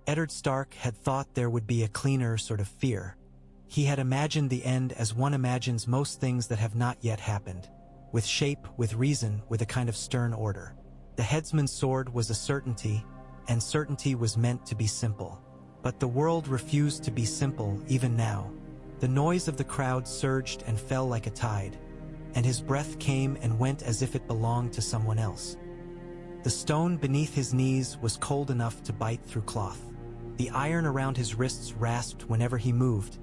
Eddard Stark had thought there would be a cleaner sort of fear. He had imagined the end as one imagines most things that have not yet happened, with shape, with reason, with a kind of stern order. The headsman's sword was a certainty, and certainty was meant to be simple. But the world refused to be simple even now. The noise of the crowd surged and fell like a tide, and his breath came and went as if it belonged to someone else. The stone beneath his knees was cold enough to bite through cloth. The iron around his wrists rasped whenever he moved,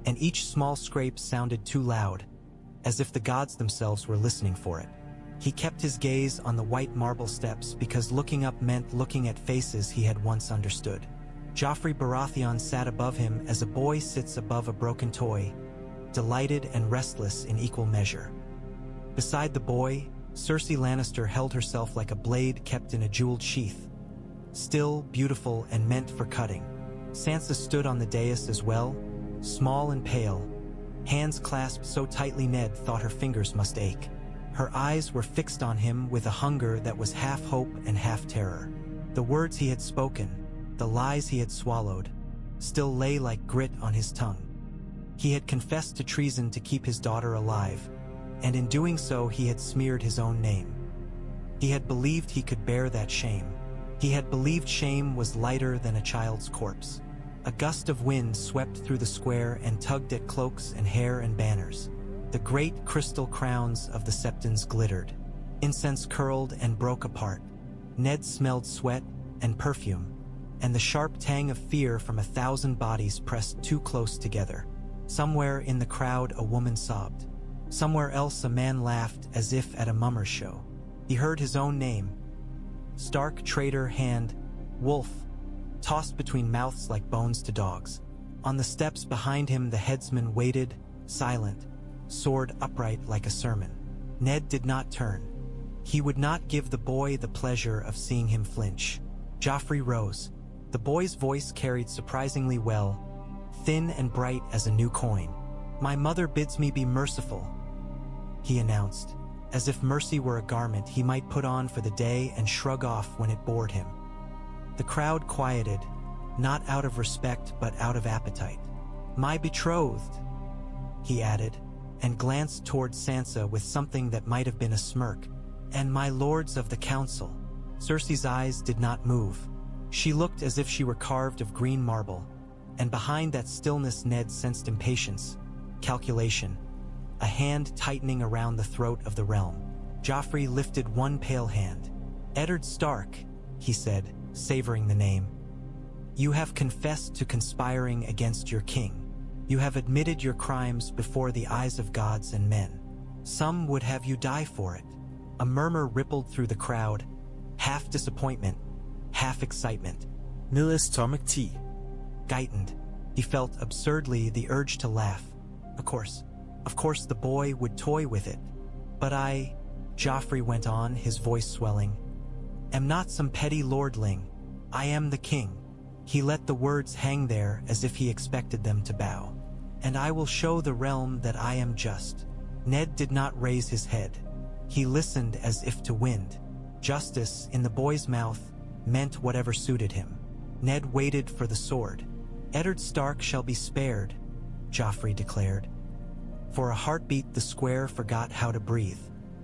and each small scrape sounded too loud, as if the gods themselves were listening for it. He kept his gaze on the white marble steps because looking up meant looking at faces he had once understood. Joffrey Baratheon sat above him as a boy sits above a broken toy, delighted and restless in equal measure. Beside the boy, Cersei Lannister held herself like a blade kept in a jeweled sheath, still, beautiful, and meant for cutting. Sansa stood on the dais as well, small and pale, hands clasped so tightly Ned thought her fingers must ache. Her eyes were fixed on him with a hunger that was half hope and half terror. The words he had spoken, the lies he had swallowed, still lay like grit on his tongue. He had confessed to treason to keep his daughter alive, and in doing so he had smeared his own name. He had believed he could bear that shame. He had believed shame was lighter than a child's corpse. A gust of wind swept through the square and tugged at cloaks and hair and banners. The great crystal crowns of the septons glittered. Incense curled and broke apart. Ned smelled sweat and perfume, and the sharp tang of fear from 1,000 bodies pressed too close together. Somewhere in the crowd a woman sobbed. Somewhere else a man laughed as if at a mummer's show. He heard his own name. Stark, traitor, hand, wolf, tossed between mouths like bones to dogs. On the steps behind him the headsman waited, silent, sword upright like a sermon. Ned did not turn. He would not give the boy the pleasure of seeing him flinch. Joffrey rose. The boy's voice carried surprisingly well, thin and bright as a new coin. "My mother bids me be merciful," he announced, as if mercy were a garment he might put on for the day and shrug off when it bored him. The crowd quieted, not out of respect but out of appetite. "My betrothed," he added, and glanced toward Sansa with something that might have been a smirk, "and my lords of the council." Cersei's eyes did not move. She looked as if she were carved of green marble, and behind that stillness Ned sensed impatience, calculation, a hand tightening around the throat of the realm. Joffrey lifted one pale hand. "Eddard Stark," he said, savoring the name. "You have confessed to conspiring against your king. You have admitted your crimes before the eyes of gods and men. Some would have you die for it." A murmur rippled through the crowd, half disappointment, half excitement. Ned stomach tea. Geightened, he felt absurdly the urge to laugh. Of course the boy would toy with it. "But I," Joffrey went on, his voice swelling, "am not some petty lordling. I am the king." He let the words hang there as if he expected them to bow. "And I will show the realm that I am just." Ned did not raise his head. He listened as if to wind. Justice, in the boy's mouth, meant whatever suited him. Ned waited for the sword. "Eddard Stark shall be spared," Joffrey declared. For a heartbeat the square forgot how to breathe.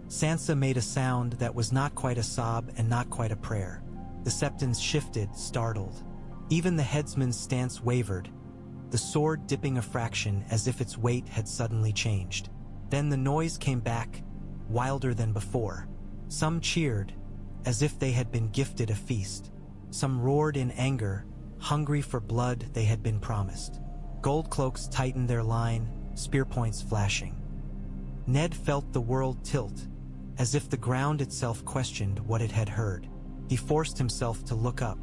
Sansa made a sound that was not quite a sob and not quite a prayer. The septons shifted, startled. Even the headsman's stance wavered, the sword dipping a fraction as if its weight had suddenly changed. Then the noise came back, wilder than before. Some cheered, as if they had been gifted a feast. Some roared in anger, hungry for blood they had been promised. Gold cloaks tightened their line, spear points flashing. Ned felt the world tilt, as if the ground itself questioned what it had heard. He forced himself to look up.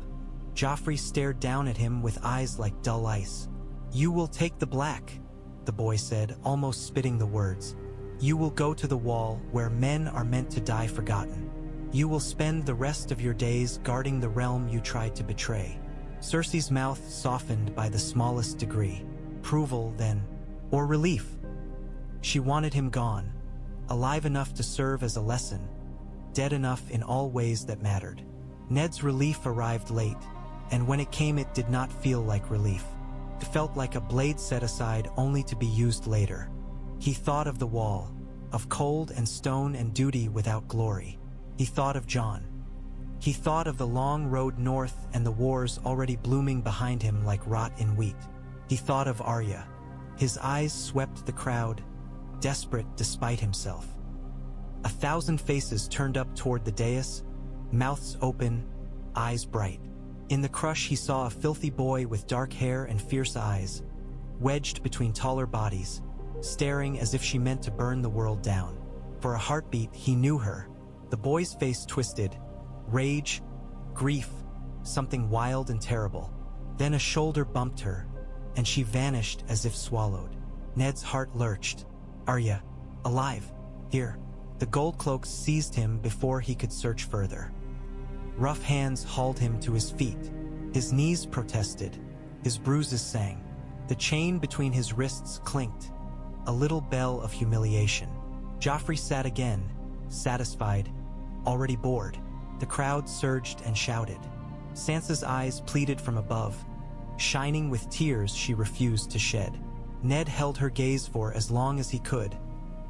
Joffrey stared down at him with eyes like dull ice. "You will take the black," the boy said, almost spitting the words. "You will go to the wall where men are meant to die forgotten. You will spend the rest of your days guarding the realm you tried to betray." Cersei's mouth softened by the smallest degree. Approval, then, or relief. She wanted him gone, alive enough to serve as a lesson, dead enough in all ways that mattered. Ned's relief arrived late. and when it came it did not feel like relief. It felt like a blade set aside only to be used later. He thought of the wall, of cold and stone and duty without glory. He thought of Jon. He thought of the long road north and the wars already blooming behind him like rot in wheat. He thought of Arya. His eyes swept the crowd, desperate despite himself. 1,000 faces turned up toward the dais, mouths open, eyes bright. In the crush he saw a filthy boy with dark hair and fierce eyes, wedged between taller bodies, staring as if she meant to burn the world down. For a heartbeat he knew her. The boy's face twisted, rage, grief, something wild and terrible. Then a shoulder bumped her, and she vanished as if swallowed. Ned's heart lurched. Arya, alive, here. The gold cloaks seized him before he could search further. Rough hands hauled him to his feet. His knees protested. His bruises sang. The chain between his wrists clinked, a little bell of humiliation. Joffrey sat again, satisfied, already bored. The crowd surged and shouted. Sansa's eyes pleaded from above. Shining with tears she refused to shed. Ned held her gaze for as long as he could,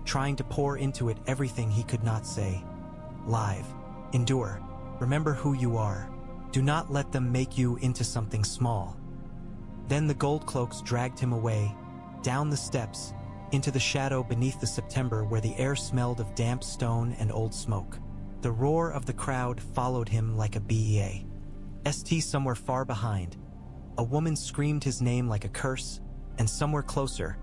trying to pour into it everything he could not say. Live. Endure. Remember who you are. Do not let them make you into something small. Then the gold cloaks dragged him away, down the steps, into the shadow beneath the September where the air smelled of damp stone and old smoke. The roar of the crowd followed him like a BEA. Somewhere far behind, a woman screamed his name like a curse, and somewhere closer,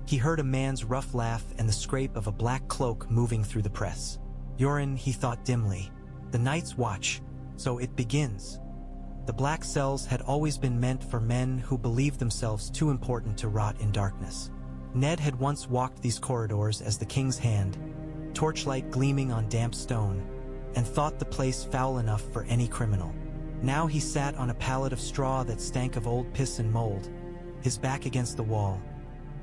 he heard a man's rough laugh and the scrape of a black cloak moving through the press. Yoren, he thought dimly. The Night's Watch, so it begins. The black cells had always been meant for men who believed themselves too important to rot in darkness. Ned had once walked these corridors as the king's hand, torchlight gleaming on damp stone, and thought the place foul enough for any criminal. Now he sat on a pallet of straw that stank of old piss and mold, his back against the wall,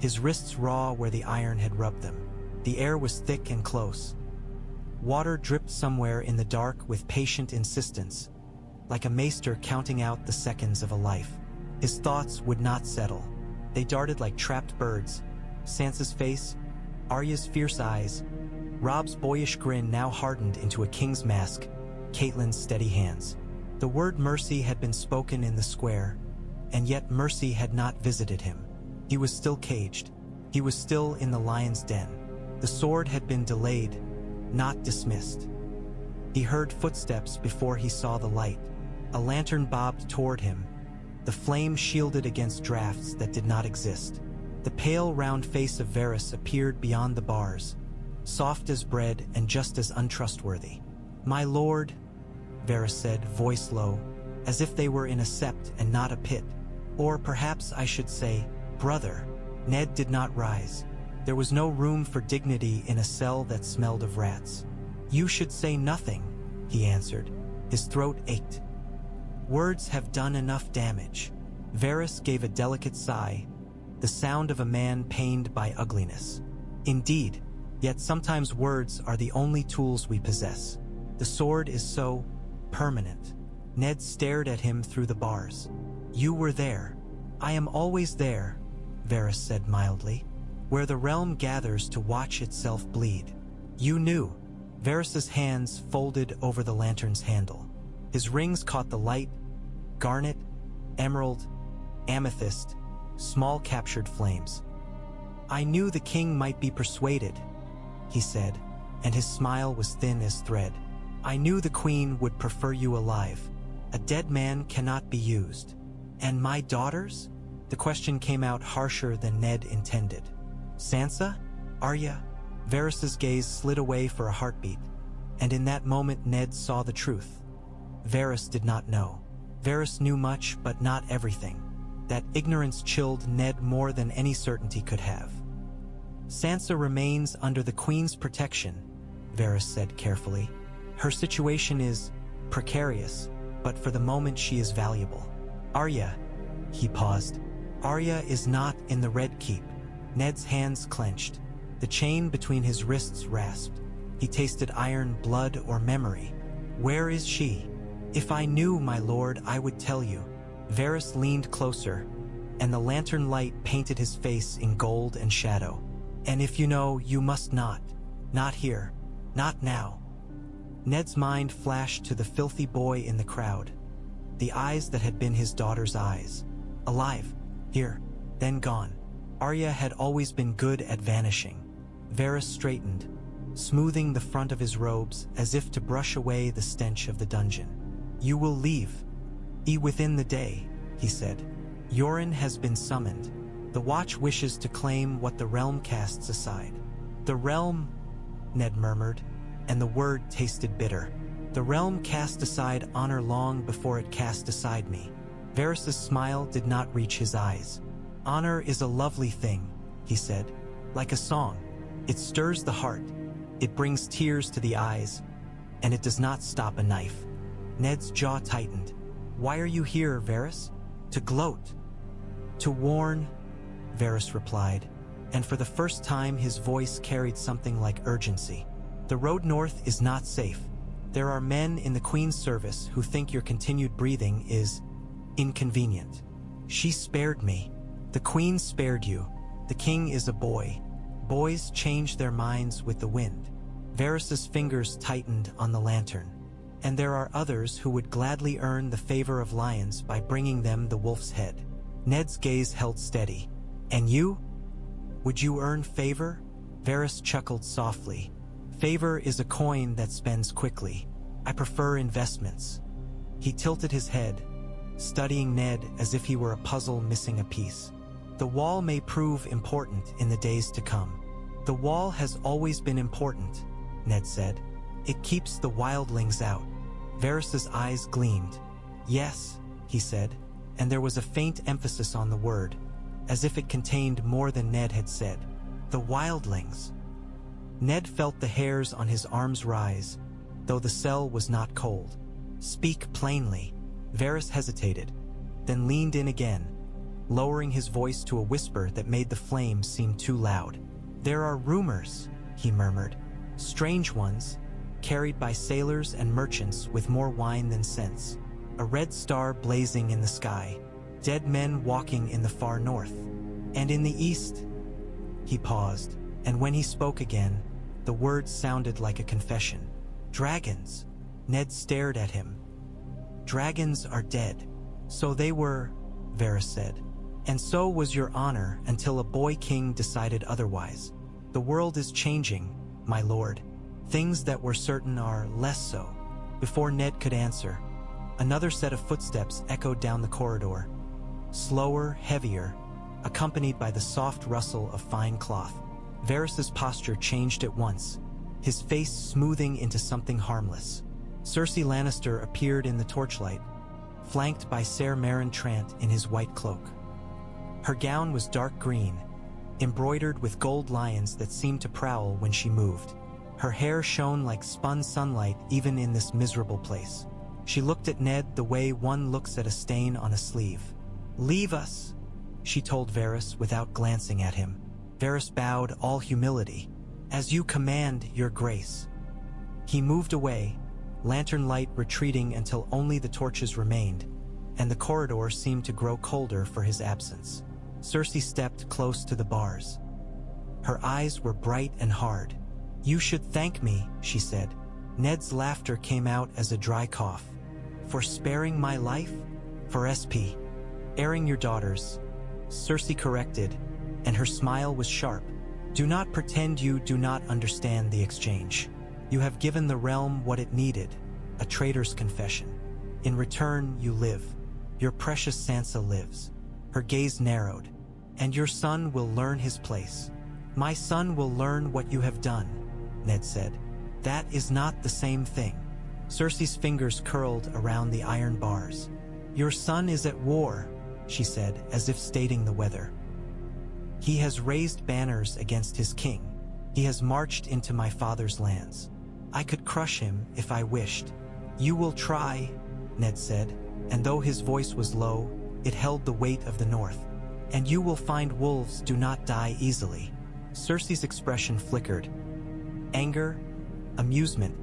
his wrists raw where the iron had rubbed them. The air was thick and close. Water dripped somewhere in the dark with patient insistence, like a maester counting out the seconds of a life. His thoughts would not settle. They darted like trapped birds. Sansa's face, Arya's fierce eyes, Robb's boyish grin now hardened into a king's mask, Catelyn's steady hands. The word mercy had been spoken in the square, and yet mercy had not visited him. He was still caged. He was still in the lion's den. The sword had been delayed, not dismissed. He heard footsteps before he saw the light. A lantern bobbed toward him, the flame shielded against drafts that did not exist. The pale, round face of Varys appeared beyond the bars, soft as bread and just as untrustworthy. "My lord," Varys said, voice low, as if they were in a sept and not a pit. Or perhaps I should say, brother. Ned did not rise. There was no room for dignity in a cell that smelled of rats. "You should say nothing," he answered. His throat ached. "Words have done enough damage." Varys gave a delicate sigh, the sound of a man pained by ugliness. "Indeed, yet sometimes words are the only tools we possess. The sword is so permanent." Ned stared at him through the bars. "You were there." "I am always there," Varys said mildly, "where the realm gathers to watch itself bleed." "You knew." Varys's hands folded over the lantern's handle. His rings caught the light, garnet, emerald, amethyst, small captured flames. "I knew the king might be persuaded," he said, and his smile was thin as thread. "I knew the queen would prefer you alive. A dead man cannot be used." "And my daughters?" The question came out harsher than Ned intended. "Sansa? Arya?" Varys's gaze slid away for a heartbeat, and in that moment Ned saw the truth. Varys did not know. Varys knew much, but not everything. That ignorance chilled Ned more than any certainty could have. "Sansa remains under the Queen's protection," Varys said carefully. "Her situation is precarious, but for the moment she is valuable." "Arya," he paused. "Arya is not in the Red Keep." Ned's hands clenched. The chain between his wrists rasped. He tasted iron, blood, or memory. "Where is she?" "If I knew, my lord, I would tell you." Varys leaned closer, and the lantern light painted his face in gold and shadow. "And if you know, you must not. Not here. Not now." Ned's mind flashed to the filthy boy in the crowd. The eyes that had been his daughter's eyes. Alive, here, then gone. Arya had always been good at vanishing. Varys straightened, smoothing the front of his robes as if to brush away the stench of the dungeon. "You will leave. Within the day," he said. "Yoren has been summoned. The Watch wishes to claim what the realm casts aside." "The realm," Ned murmured, and the word tasted bitter. "The realm cast aside honor long before it cast aside me." Varys's smile did not reach his eyes. "Honor is a lovely thing," he said, "like a song. It stirs the heart, it brings tears to the eyes, and it does not stop a knife." Ned's jaw tightened. "Why are you here, Varys?" "To gloat." "To warn," Varys replied, and for the first time his voice carried something like urgency. "The road north is not safe. There are men in the Queen's service who think your continued breathing is inconvenient. She spared me. The Queen spared you. The King is a boy. Boys change their minds with the wind." Varys's fingers tightened on the lantern. "And there are others who would gladly earn the favor of lions by bringing them the wolf's head." Ned's gaze held steady. "And you? Would you earn favor?" Varys chuckled softly. "Favor is a coin that spends quickly. I prefer investments." He tilted his head, studying Ned as if he were a puzzle missing a piece. "The wall may prove important in the days to come." "The wall has always been important," Ned said. "It keeps the wildlings out." Varys's eyes gleamed. "Yes," he said, and there was a faint emphasis on the word, as if it contained more than Ned had said. "The wildlings." Ned felt the hairs on his arms rise, though the cell was not cold. "Speak plainly." Varys hesitated, then leaned in again, lowering his voice to a whisper that made the flame seem too loud. "There are rumors," he murmured, "strange ones, carried by sailors and merchants with more wine than sense. A red star blazing in the sky, dead men walking in the far north. And in the east." He paused, and when he spoke again, the words sounded like a confession. "Dragons." Ned stared at him. "Dragons are dead." "So they were," Varys said. "And so was your honor until a boy king decided otherwise. The world is changing, my lord. Things that were certain are less so." Before Ned could answer, another set of footsteps echoed down the corridor. Slower, heavier, accompanied by the soft rustle of fine cloth. Varys's posture changed at once, his face smoothing into something harmless. Cersei Lannister appeared in the torchlight, flanked by Ser Meryn Trant in his white cloak. Her gown was dark green, embroidered with gold lions that seemed to prowl when she moved. Her hair shone like spun sunlight even in this miserable place. She looked at Ned the way one looks at a stain on a sleeve. "Leave us," she told Varys without glancing at him. Varys bowed, all humility. "As you command, your grace." He moved away, lantern light retreating until only the torches remained, and the corridor seemed to grow colder for his absence. Cersei stepped close to the bars. Her eyes were bright and hard. "You should thank me," she said. Ned's laughter came out as a dry cough. "For sparing my life?" "For airing your daughters," Cersei corrected, and her smile was sharp. "Do not pretend you do not understand the exchange. You have given the realm what it needed, a traitor's confession. In return, you live. Your precious Sansa lives." Her gaze narrowed. "And your son will learn his place." "My son will learn what you have done," Ned said. "That is not the same thing." Cersei's fingers curled around the iron bars. "Your son is at war," she said, as if stating the weather. "He has raised banners against his king. He has marched into my father's lands. I could crush him if I wished." "You will try," Ned said, and though his voice was low, it held the weight of the north. "And you will find wolves do not die easily." Cersei's expression flickered. Anger, amusement,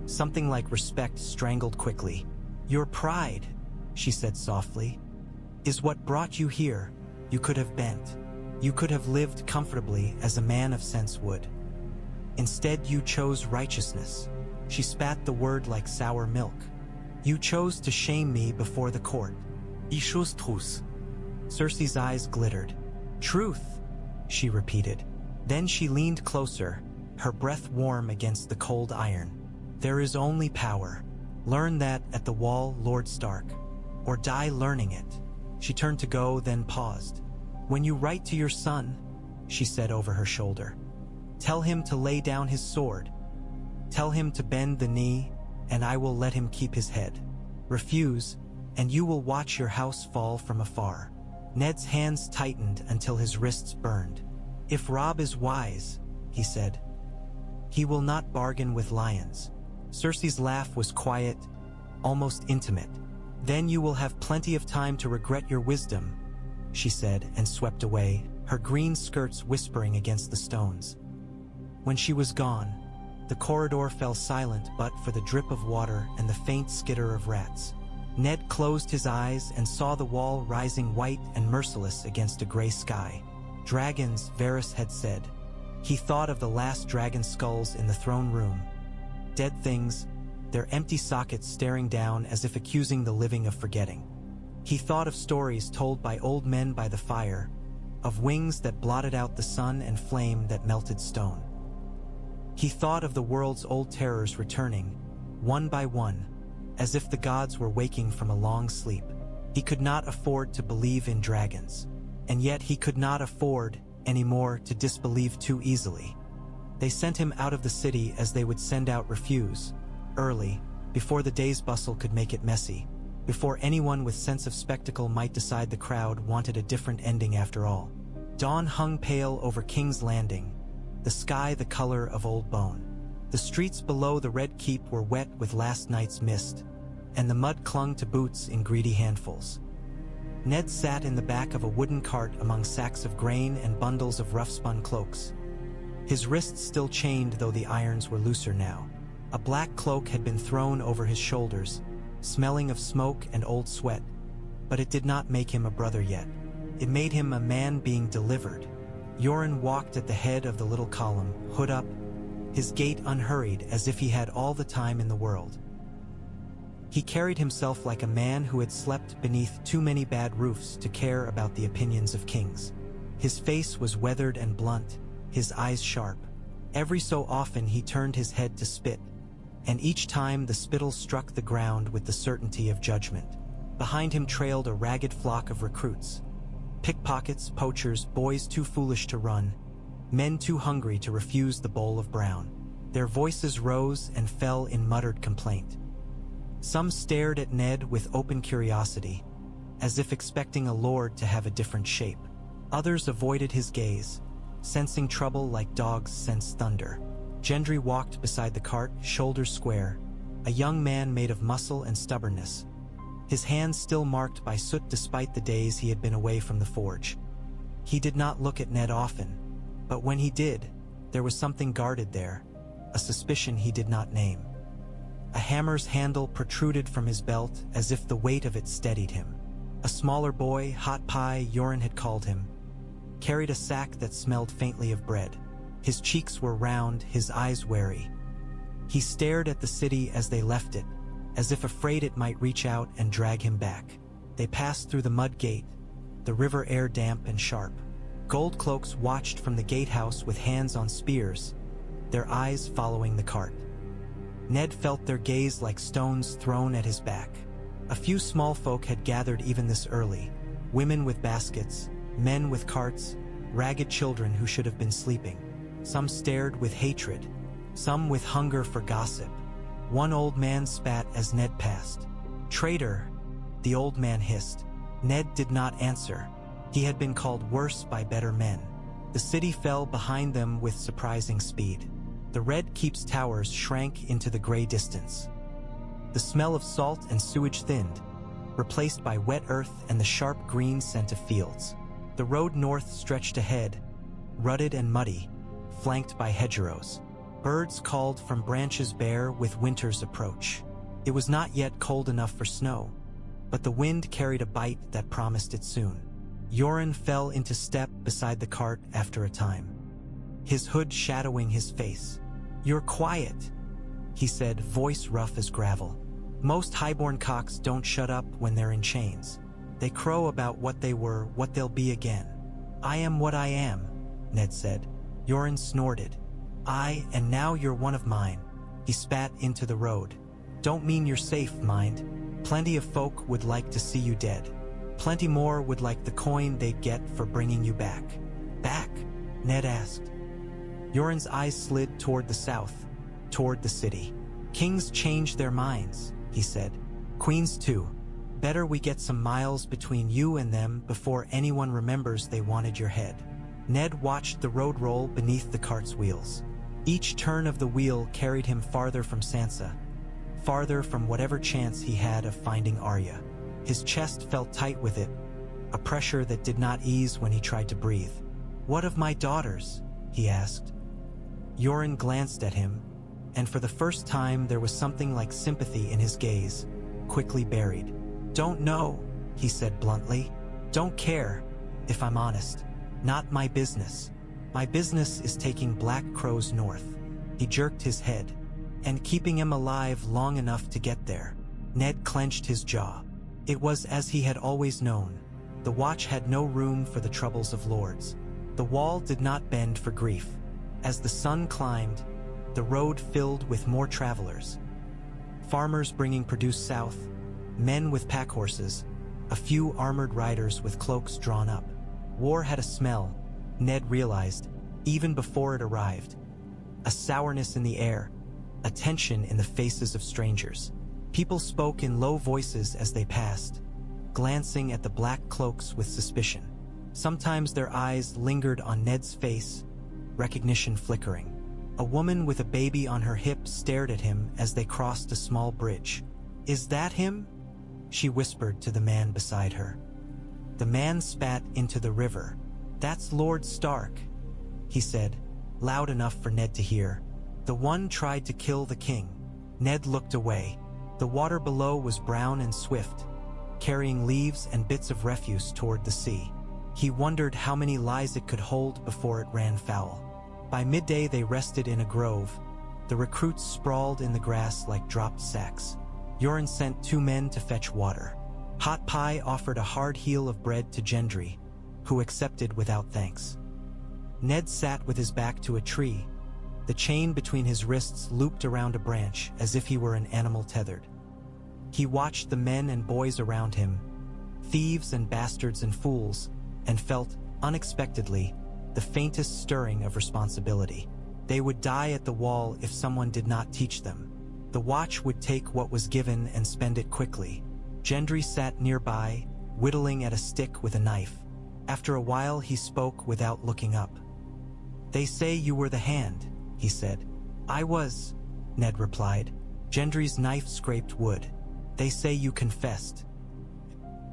something like respect strangled quickly. "Your pride," she said softly. Is what brought you here. You could have bent. You could have lived comfortably as a man of sense would. Instead, you chose righteousness. She spat the word like sour milk. You chose to shame me before the court. Ich chose truth. Cersei's eyes glittered. Truth, she repeated. Then she leaned closer, her breath warm against the cold iron. There is only power. Learn that at the wall, Lord Stark. Or die learning it. She turned to go, then paused. When you write to your son, she said over her shoulder, tell him to lay down his sword. Tell him to bend the knee, and I will let him keep his head. Refuse, and you will watch your house fall from afar. Ned's hands tightened until his wrists burned. If Robb is wise, he said, he will not bargain with lions. Cersei's laugh was quiet, almost intimate. Then you will have plenty of time to regret your wisdom, she said, and swept away, her green skirts whispering against the stones. When she was gone, the corridor fell silent but for the drip of water and the faint skitter of rats. Ned closed his eyes and saw the wall rising white and merciless against a gray sky. Dragons, Varys had said. He thought of the last dragon skulls in the throne room. Dead things, their empty sockets staring down as if accusing the living of forgetting. He thought of stories told by old men by the fire, of wings that blotted out the sun and flame that melted stone. He thought of the world's old terrors returning, one by one, as if the gods were waking from a long sleep. He could not afford to believe in dragons, and yet he could not afford anymore to disbelieve too easily. They sent him out of the city as they would send out refuse, early, before the day's bustle could make it messy, before anyone with sense of spectacle might decide the crowd wanted a different ending after all. Dawn hung pale over King's Landing, the sky the color of old bone. The streets below the Red Keep were wet with last night's mist, and the mud clung to boots in greedy handfuls. Ned sat in the back of a wooden cart among sacks of grain and bundles of rough-spun cloaks. His wrists still chained, though the irons were looser now. A black cloak had been thrown over his shoulders, smelling of smoke and old sweat, but it did not make him a brother yet. It made him a man being delivered. Yoren walked at the head of the little column, hood up, his gait unhurried as if he had all the time in the world. He carried himself like a man who had slept beneath too many bad roofs to care about the opinions of kings. His face was weathered and blunt, his eyes sharp. Every so often he turned his head to spit, and each time the spittle struck the ground with the certainty of judgment. Behind him trailed a ragged flock of recruits. Pickpockets, poachers, boys too foolish to run, men too hungry to refuse the bowl of brown. Their voices rose and fell in muttered complaint. Some stared at Ned with open curiosity, as if expecting a lord to have a different shape. Others avoided his gaze, sensing trouble like dogs sense thunder. Gendry walked beside the cart, shoulders square, a young man made of muscle and stubbornness, his hands still marked by soot despite the days he had been away from the forge. He did not look at Ned often, but when he did, there was something guarded there, a suspicion he did not name. A hammer's handle protruded from his belt as if the weight of it steadied him. A smaller boy, Hot Pie, Yoren had called him, carried a sack that smelled faintly of bread. His cheeks were round, his eyes wary. He stared at the city as they left it, as if afraid it might reach out and drag him back. They passed through the mud gate, the river air damp and sharp. Gold cloaks watched from the gatehouse with hands on spears, their eyes following the cart. Ned felt their gaze like stones thrown at his back. A few small folk had gathered even this early, women with baskets, men with carts, ragged children who should have been sleeping. Some stared with hatred, some with hunger for gossip. One old man spat as Ned passed. "Traitor," the old man hissed. Ned did not answer. He had been called worse by better men. The city fell behind them with surprising speed. The Red Keep's towers shrank into the gray distance. The smell of salt and sewage thinned, replaced by wet earth and the sharp green scent of fields. The road north stretched ahead, rutted and muddy, flanked by hedgerows. Birds called from branches bare with winter's approach. It was not yet cold enough for snow, but the wind carried a bite that promised it soon. Yoren fell into step beside the cart after a time, his hood shadowing his face. "You're quiet," he said, voice rough as gravel. "Most highborn cocks don't shut up when they're in chains. They crow about what they were, what they'll be again." "I am what I am," Ned said. Yoren snorted. And now you're one of mine." He spat into the road. "Don't mean you're safe, mind. Plenty of folk would like to see you dead. Plenty more would like the coin they'd get for bringing you back." "Back?" Ned asked. Yoren's eyes slid toward the south, toward the city. "Kings change their minds," he said. "Queens too. Better we get some miles between you and them before anyone remembers they wanted your head." Ned watched the road roll beneath the cart's wheels. Each turn of the wheel carried him farther from Sansa, farther from whatever chance he had of finding Arya. His chest felt tight with it, a pressure that did not ease when he tried to breathe. "What of my daughters?" he asked. Yoren glanced at him, and for the first time there was something like sympathy in his gaze, quickly buried. "Don't know," he said bluntly. "Don't care, if I'm honest. Not my business. My business is taking black crows north." He jerked his head. "And keeping him alive long enough to get there." Ned clenched his jaw. It was as he had always known. The Watch had no room for the troubles of lords. The wall did not bend for grief. As the sun climbed, the road filled with more travelers. Farmers bringing produce south, men with pack horses, a few armored riders with cloaks drawn up. War had a smell, Ned realized, even before it arrived. A sourness in the air, a tension in the faces of strangers. People spoke in low voices as they passed, glancing at the black cloaks with suspicion. Sometimes their eyes lingered on Ned's face, recognition flickering. A woman with a baby on her hip stared at him as they crossed a small bridge. "Is that him?" she whispered to the man beside her. The man spat into the river. "That's Lord Stark," he said, loud enough for Ned to hear. "The one tried to kill the king." Ned looked away. The water below was brown and swift, carrying leaves and bits of refuse toward the sea. He wondered how many lies it could hold before it ran foul. By midday they rested in a grove. The recruits sprawled in the grass like dropped sacks. Yoren sent 2 men to fetch water. Hot Pie offered a hard heel of bread to Gendry, who accepted without thanks. Ned sat with his back to a tree, the chain between his wrists looped around a branch as if he were an animal tethered. He watched the men and boys around him, thieves and bastards and fools, and felt, unexpectedly, the faintest stirring of responsibility. They would die at the wall if someone did not teach them. The Watch would take what was given and spend it quickly. Gendry sat nearby, whittling at a stick with a knife. After a while he spoke without looking up. "They say you were the hand," he said. "I was," Ned replied. Gendry's knife scraped wood. "They say you confessed."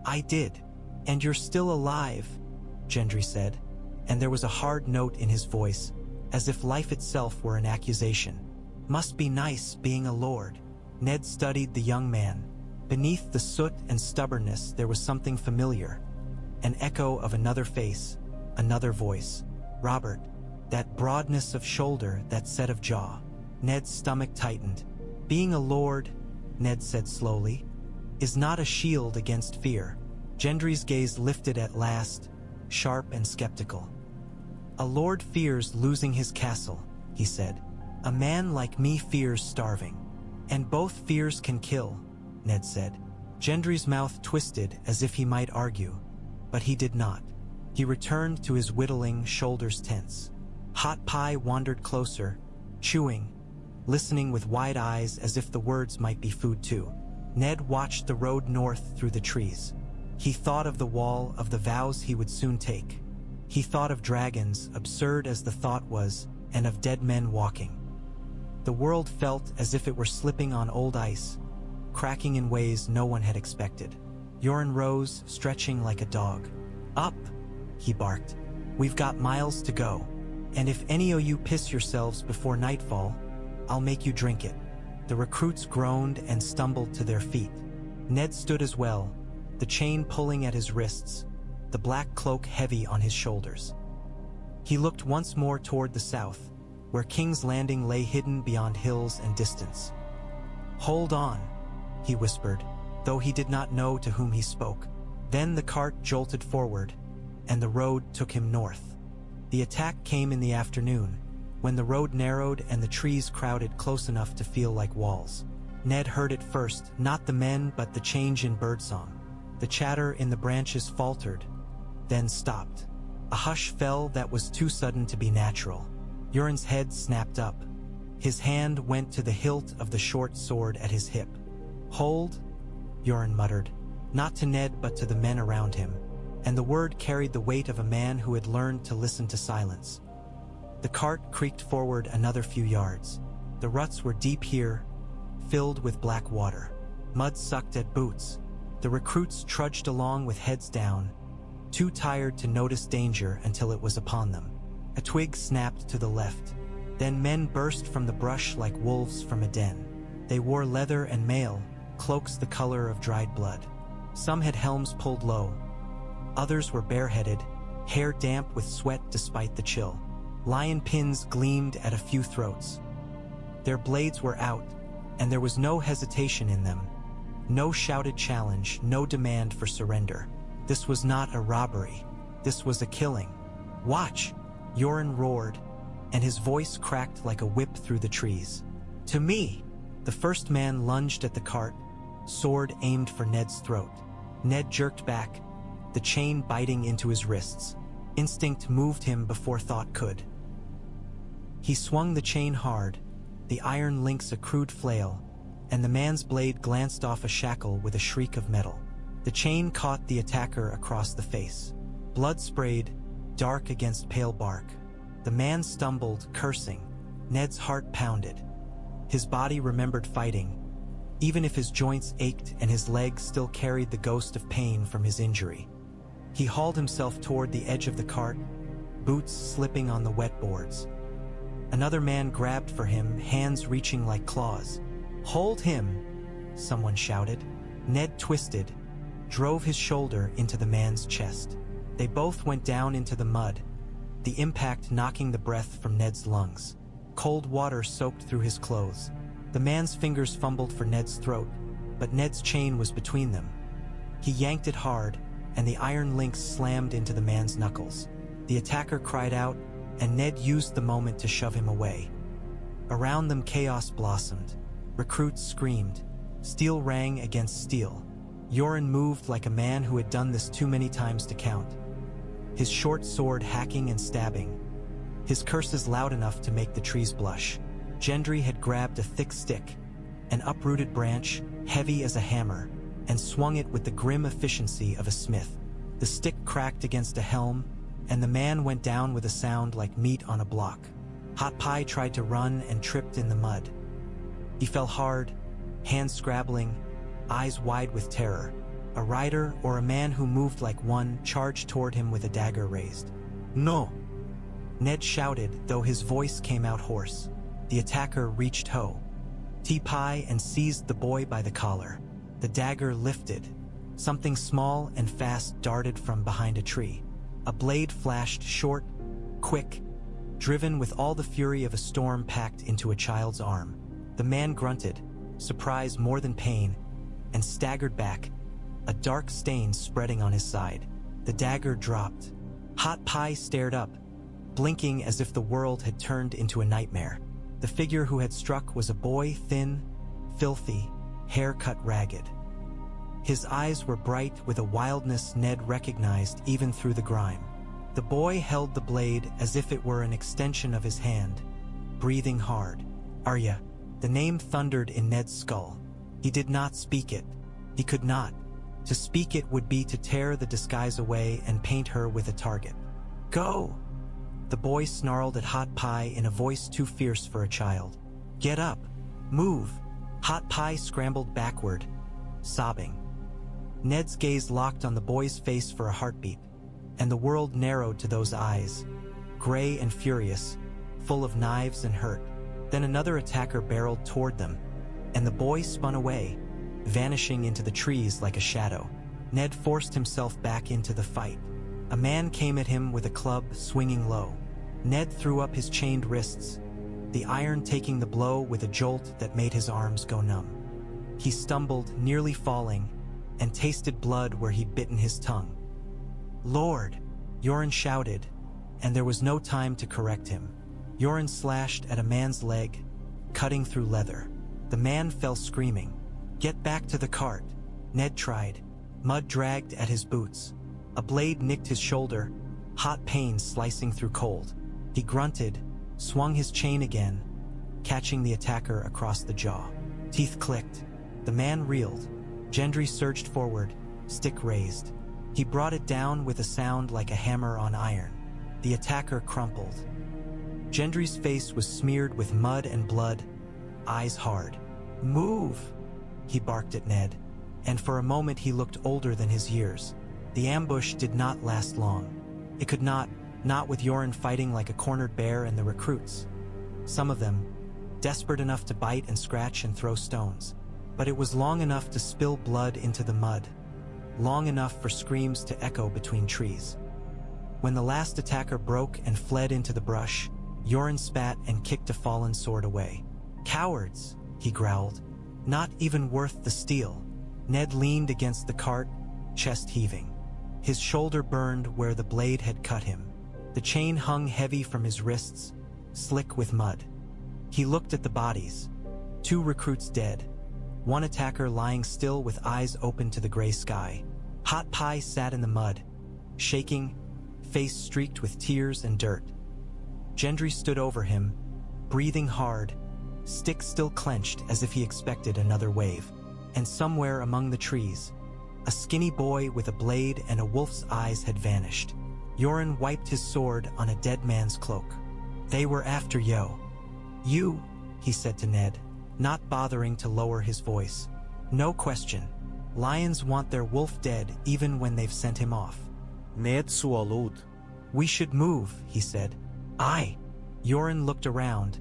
"I did. And you're still alive," Gendry said, and there was a hard note in his voice, as if life itself were an accusation. "Must be nice being a lord." Ned studied the young man. Beneath the soot and stubbornness there was something familiar, an echo of another face, another voice. Robert, that broadness of shoulder, that set of jaw. Ned's stomach tightened. "Being a lord," Ned said slowly, "is not a shield against fear." Gendry's gaze lifted at last, sharp and skeptical. "A lord fears losing his castle," he said. "A man like me fears starving. And both fears can kill," Ned said. Gendry's mouth twisted as if he might argue, but he did not. He returned to his whittling, shoulders tense. Hot Pie wandered closer, chewing, listening with wide eyes as if the words might be food too. Ned watched the road north through the trees. He thought of the wall, of the vows he would soon take. He thought of dragons, absurd as the thought was, and of dead men walking. The world felt as if it were slipping on old ice, cracking in ways no one had expected. Yoren rose, stretching like a dog. "Up," he barked. "We've got miles to go. And if any of you piss yourselves before nightfall, I'll make you drink it." The recruits groaned and stumbled to their feet. Ned stood as well, the chain pulling at his wrists, the black cloak heavy on his shoulders. He looked once more toward the south, where King's Landing lay hidden beyond hills and distance. "Hold on," he whispered, though he did not know to whom he spoke. Then the cart jolted forward, and the road took him north. The attack came in the afternoon, when the road narrowed and the trees crowded close enough to feel like walls. Ned heard it first, not the men but the change in birdsong. The chatter in the branches faltered, then stopped. A hush fell that was too sudden to be natural. Yoren's head snapped up. His hand went to the hilt of the short sword at his hip. "Hold," Yoren muttered, not to Ned but to the men around him, and the word carried the weight of a man who had learned to listen to silence. The cart creaked forward another few yards. The ruts were deep here, filled with black water. Mud sucked at boots. The recruits trudged along with heads down, too tired to notice danger until it was upon them. A twig snapped to the left. Then men burst from the brush like wolves from a den. They wore leather and mail, cloaks the color of dried blood. Some had helms pulled low. Others were bareheaded, hair damp with sweat despite the chill. Lion pins gleamed at a few throats. Their blades were out, and there was no hesitation in them. No shouted challenge, no demand for surrender. This was not a robbery. This was a killing. "Watch!" Yoren roared, and his voice cracked like a whip through the trees. "To me!" The first man lunged at the cart, sword aimed for Ned's throat. Ned jerked back, the chain biting into his wrists. Instinct moved him before thought could. He swung the chain hard, the iron links a crude flail, and the man's blade glanced off a shackle with a shriek of metal. The chain caught the attacker across the face. Blood sprayed, dark against pale bark. The man stumbled, cursing. Ned's heart pounded. His body remembered fighting, even if his joints ached and his legs still carried the ghost of pain from his injury. He hauled himself toward the edge of the cart, boots slipping on the wet boards. Another man grabbed for him, hands reaching like claws. "Hold him!" someone shouted. Ned twisted, drove his shoulder into the man's chest. They both went down into the mud, the impact knocking the breath from Ned's lungs. Cold water soaked through his clothes. The man's fingers fumbled for Ned's throat, but Ned's chain was between them. He yanked it hard, and the iron links slammed into the man's knuckles. The attacker cried out, and Ned used the moment to shove him away. Around them chaos blossomed. Recruits screamed. Steel rang against steel. Yoren moved like a man who had done this too many times to count. His short sword hacking and stabbing. His curses loud enough to make the trees blush. Gendry had grabbed a thick stick, an uprooted branch, heavy as a hammer, and swung it with the grim efficiency of a smith. The stick cracked against a helm, and the man went down with a sound like meat on a block. Hot Pie tried to run and tripped in the mud. He fell hard, hands scrabbling, eyes wide with terror. A rider or a man who moved like one charged toward him with a dagger raised. "No!" Ned shouted, though his voice came out hoarse. The attacker reached T-Pie and seized the boy by the collar. The dagger lifted. Something small and fast darted from behind a tree. A blade flashed short, quick, driven with all the fury of a storm packed into a child's arm. The man grunted, surprise more than pain, and staggered back, a dark stain spreading on his side. The dagger dropped. Hot Pie stared up, blinking as if the world had turned into a nightmare. The figure who had struck was a boy, thin, filthy, hair cut ragged. His eyes were bright with a wildness Ned recognized even through the grime. The boy held the blade as if it were an extension of his hand, breathing hard. "Arya." The name thundered in Ned's skull. He did not speak it. He could not. To speak it would be to tear the disguise away and paint her with a target. "Go!" The boy snarled at Hot Pie in a voice too fierce for a child. "Get up! Move!" Hot Pie scrambled backward, sobbing. Ned's gaze locked on the boy's face for a heartbeat, and the world narrowed to those eyes, gray and furious, full of knives and hurt. Then another attacker barreled toward them, and the boy spun away, vanishing into the trees like a shadow. Ned forced himself back into the fight. A man came at him with a club swinging low. Ned threw up his chained wrists, the iron taking the blow with a jolt that made his arms go numb. He stumbled, nearly falling, and tasted blood where he'd bitten his tongue. "Lord!" Yoren shouted, and there was no time to correct him. Yoren slashed at a man's leg, cutting through leather. The man fell screaming. "Get back to the cart," Ned tried. Mud dragged at his boots. A blade nicked his shoulder, hot pain slicing through cold. He grunted, swung his chain again, catching the attacker across the jaw. Teeth clicked. The man reeled. Gendry surged forward, stick raised. He brought it down with a sound like a hammer on iron. The attacker crumpled. Gendry's face was smeared with mud and blood, eyes hard. "Move!" he barked at Ned, and for a moment he looked older than his years. The ambush did not last long. It could not with Yoren fighting like a cornered bear and the recruits. Some of them, desperate enough to bite and scratch and throw stones. But it was long enough to spill blood into the mud, long enough for screams to echo between trees. When the last attacker broke and fled into the brush, Yoren spat and kicked a fallen sword away. "Cowards!" he growled. "Not even worth the steel." Ned leaned against the cart, chest heaving. His shoulder burned where the blade had cut him. The chain hung heavy from his wrists, slick with mud. He looked at the bodies. 2 recruits dead. 1 attacker lying still with eyes open to the gray sky. Hot Pie sat in the mud, shaking, face streaked with tears and dirt. Gendry stood over him, breathing hard, stick still clenched as if he expected another wave. And somewhere among the trees, a skinny boy with a blade and a wolf's eyes had vanished. Yoren wiped his sword on a dead man's cloak. "They were after Yo." "You," he said to Ned, not bothering to lower his voice. "No question. Lions want their wolf dead even when they've sent him off." Ned swallowed. "We should move," he said. "Aye." Yoren looked around,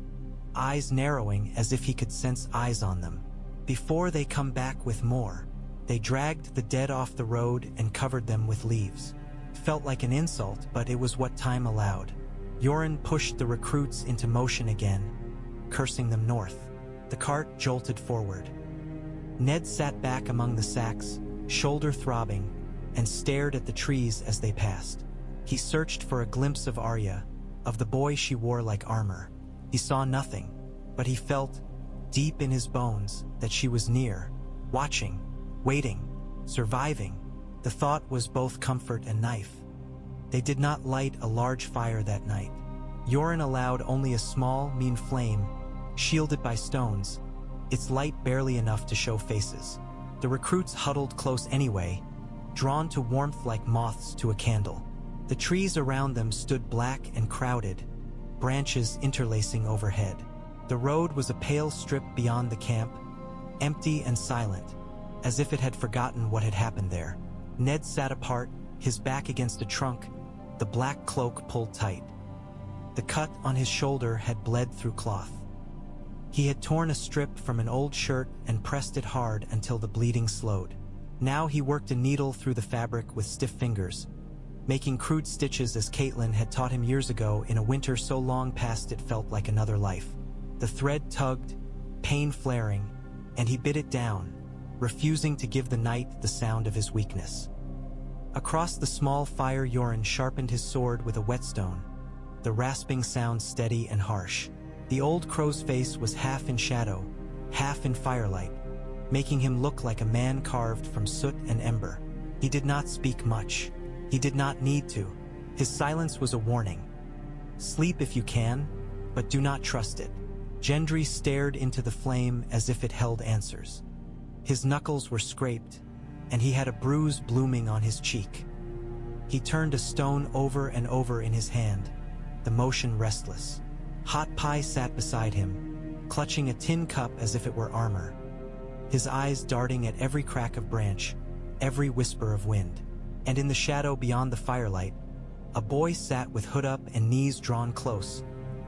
eyes narrowing as if he could sense eyes on them. "Before they come back with more." They dragged the dead off the road and covered them with leaves. Felt like an insult, but it was what time allowed. Yoren pushed the recruits into motion again, cursing them north. The cart jolted forward. Ned sat back among the sacks, shoulder throbbing, and stared at the trees as they passed. He searched for a glimpse of Arya, of the boy she wore like armor. He saw nothing, but he felt, deep in his bones, that she was near, watching, waiting, surviving. The thought was both comfort and knife. They did not light a large fire that night. Yoren allowed only a small, mean flame, shielded by stones, its light barely enough to show faces. The recruits huddled close anyway, drawn to warmth like moths to a candle. The trees around them stood black and crowded, branches interlacing overhead. The road was a pale strip beyond the camp, empty and silent, as if it had forgotten what had happened there. Ned sat apart, his back against a trunk, the black cloak pulled tight. The cut on his shoulder had bled through cloth. He had torn a strip from an old shirt and pressed it hard until the bleeding slowed. Now he worked a needle through the fabric with stiff fingers, making crude stitches as Caitlin had taught him years ago in a winter so long past it felt like another life. The thread tugged, pain flaring, and he bit it down, refusing to give the night the sound of his weakness. Across the small fire, Yoren sharpened his sword with a whetstone, the rasping sound steady and harsh. The old crow's face was half in shadow, half in firelight, making him look like a man carved from soot and ember. He did not speak much. He did not need to. His silence was a warning. Sleep if you can, but do not trust it. Gendry stared into the flame as if it held answers. His knuckles were scraped, and he had a bruise blooming on his cheek. He turned a stone over and over in his hand, the motion restless. Hot Pie sat beside him, clutching a tin cup as if it were armor, his eyes darting at every crack of branch, every whisper of wind. And in the shadow beyond the firelight, a boy sat with hood up and knees drawn close,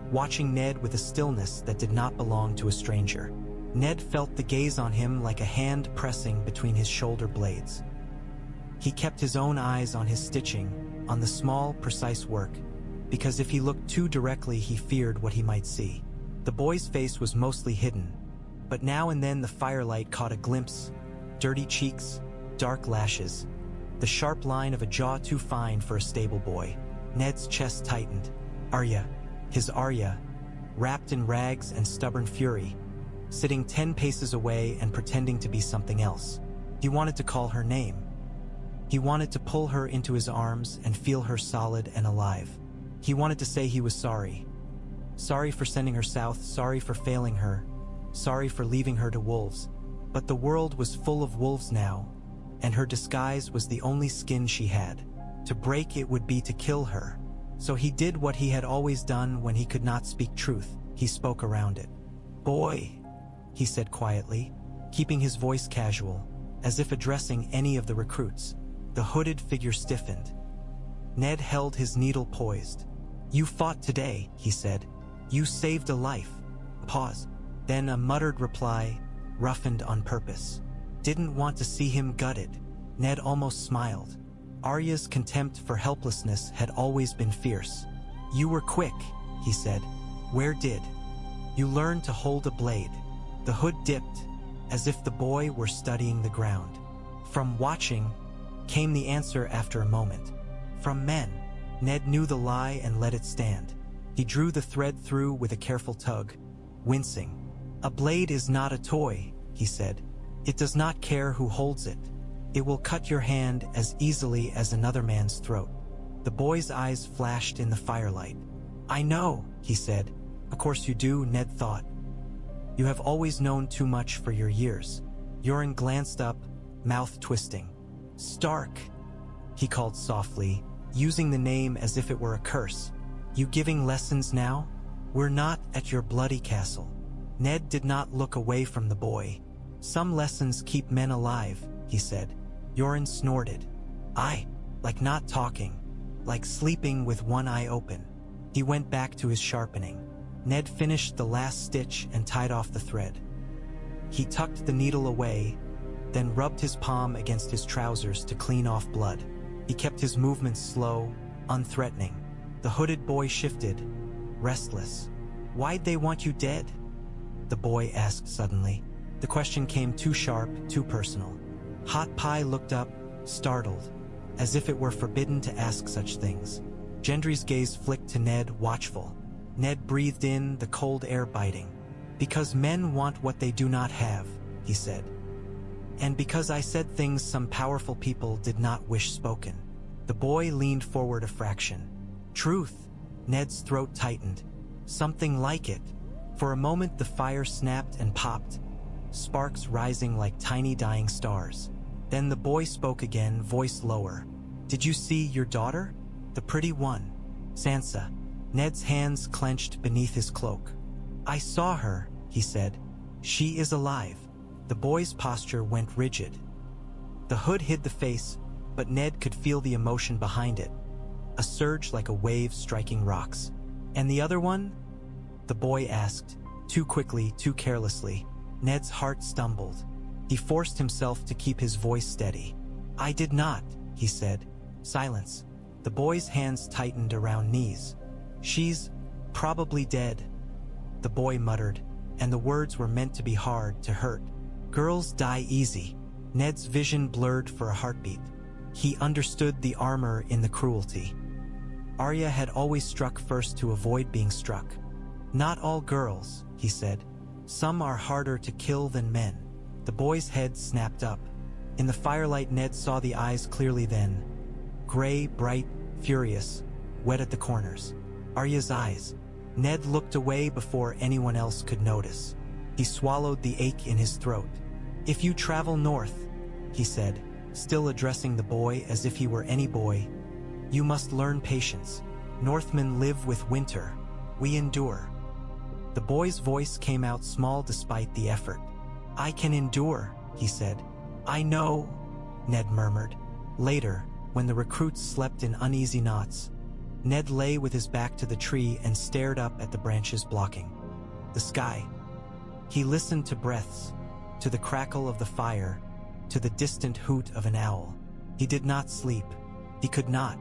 watching Ned with a stillness that did not belong to a stranger. Ned felt the gaze on him like a hand pressing between his shoulder blades. He kept his own eyes on his stitching, on the small, precise work, because if he looked too directly he feared what he might see. The boy's face was mostly hidden, but now and then the firelight caught a glimpse, dirty cheeks, dark lashes, the sharp line of a jaw too fine for a stable boy. Ned's chest tightened. Arya, his Arya, wrapped in rags and stubborn fury, sitting 10 paces away and pretending to be something else. He wanted to call her name. He wanted to pull her into his arms and feel her solid and alive. He wanted to say he was sorry. Sorry for sending her south, sorry for failing her, sorry for leaving her to wolves. But the world was full of wolves now, and her disguise was the only skin she had. To break it would be to kill her. So he did what he had always done when he could not speak truth. He spoke around it. "Boy," he said quietly, keeping his voice casual, as if addressing any of the recruits. The hooded figure stiffened. Ned held his needle poised. "You fought today," he said. "You saved a life." Pause. Then a muttered reply, roughened on purpose. "Didn't want to see him gutted." Ned almost smiled. Arya's contempt for helplessness had always been fierce. "You were quick," he said. "Where did you learn to hold a blade?" The hood dipped, as if the boy were studying the ground. "From watching," came the answer after a moment. "From men." Ned knew the lie and let it stand. He drew the thread through with a careful tug, wincing. "A blade is not a toy," he said. "It does not care who holds it. It will cut your hand as easily as another man's throat." The boy's eyes flashed in the firelight. "I know," he said. "Of course you do," Ned thought. "You have always known too much for your years." Yoren glanced up, mouth twisting. "Stark," he called softly, using the name as if it were a curse. "You giving lessons now? We're not at your bloody castle." Ned did not look away from the boy. "Some lessons keep men alive," he said. Yoren snorted. "I like not talking, like sleeping with one eye open." He went back to his sharpening. Ned finished the last stitch and tied off the thread. He tucked the needle away, then rubbed his palm against his trousers to clean off blood. He kept his movements slow, unthreatening. The hooded boy shifted, restless. "Why'd they want you dead?" the boy asked suddenly. The question came too sharp, too personal. Hot Pie looked up, startled, as if it were forbidden to ask such things. Gendry's gaze flicked to Ned, watchful. Ned breathed in, the cold air biting. "Because men want what they do not have," he said. "And because I said things some powerful people did not wish spoken." The boy leaned forward a fraction. "Truth." Ned's throat tightened. "Something like it." For a moment the fire snapped and popped, sparks rising like tiny dying stars. Then the boy spoke again, voice lower. "Did you see your daughter? The pretty one, Sansa?" Ned's hands clenched beneath his cloak. "I saw her," he said. "She is alive." The boy's posture went rigid. The hood hid the face, but Ned could feel the emotion behind it. A surge like a wave striking rocks. "And the other one?" the boy asked, too quickly, too carelessly. Ned's heart stumbled. He forced himself to keep his voice steady. "I did not," he said. Silence. The boy's hands tightened around knees. "She's probably dead," the boy muttered, and the words were meant to be hard, to hurt. "Girls die easy." Ned's vision blurred for a heartbeat. He understood the armor in the cruelty. Arya had always struck first to avoid being struck. "Not all girls," he said. "Some are harder to kill than men." The boy's head snapped up. In the firelight Ned saw the eyes clearly then. Gray, bright, furious, wet at the corners. Arya's eyes. Ned looked away before anyone else could notice. He swallowed the ache in his throat. "If you travel north," he said, still addressing the boy as if he were any boy, "you must learn patience. Northmen live with winter. We endure." The boy's voice came out small despite the effort. "I can endure," he said. "I know," Ned murmured. Later, when the recruits slept in uneasy knots, Ned lay with his back to the tree and stared up at the branches blocking the sky. He listened to breaths, to the crackle of the fire, to the distant hoot of an owl. He did not sleep. He could not.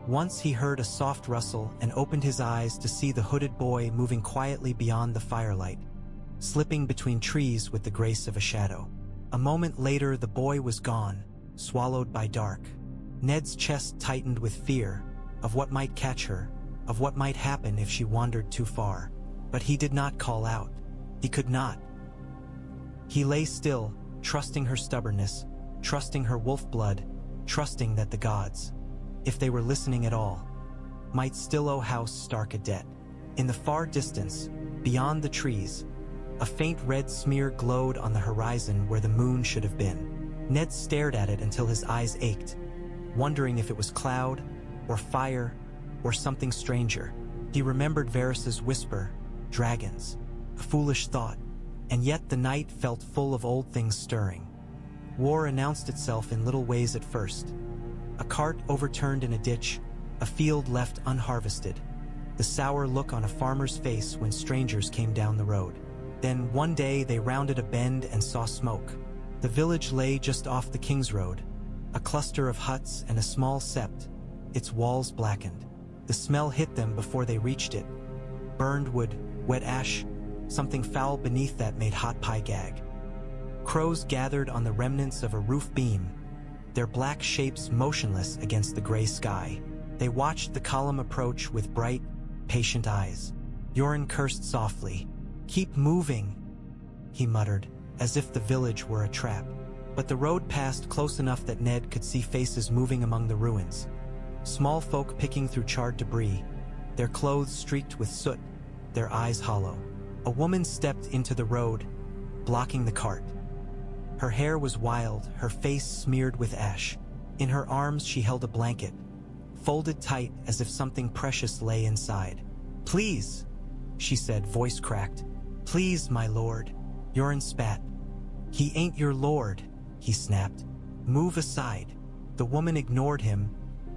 Once he heard a soft rustle and opened his eyes to see the hooded boy moving quietly beyond the firelight, slipping between trees with the grace of a shadow. A moment later, the boy was gone, swallowed by dark. Ned's chest tightened with fear of what might catch her, of what might happen if she wandered too far. But he did not call out. He could not. He lay still, trusting her stubbornness, trusting her wolf blood, trusting that the gods, if they were listening at all, might still owe House Stark a debt. In the far distance, beyond the trees, a faint red smear glowed on the horizon where the moon should have been. Ned stared at it until his eyes ached, wondering if it was cloud, or fire, or something stranger. He remembered Varys's whisper, dragons, a foolish thought, and yet the night felt full of old things stirring. War announced itself in little ways at first. A cart overturned in a ditch, a field left unharvested, the sour look on a farmer's face when strangers came down the road. Then one day they rounded a bend and saw smoke. The village lay just off the kingsroad, a cluster of huts and a small sept, its walls blackened. The smell hit them before they reached it. Burned wood, wet ash, something foul beneath that made hot pie gag. Crows gathered on the remnants of a roof beam, their black shapes motionless against the gray sky. They watched the column approach with bright, patient eyes. Yoren cursed softly. "Keep moving," he muttered, as if the village were a trap. But the road passed close enough that Ned could see faces moving among the ruins. Small folk picking through charred debris, their clothes streaked with soot, their eyes hollow. A woman stepped into the road, blocking the cart. Her hair was wild, her face smeared with ash. In her arms she held a blanket, folded tight as if something precious lay inside. "Please," she said, voice cracked. "Please, my lord." Yoren spat. "He ain't your lord," he snapped. "Move aside." The woman ignored him,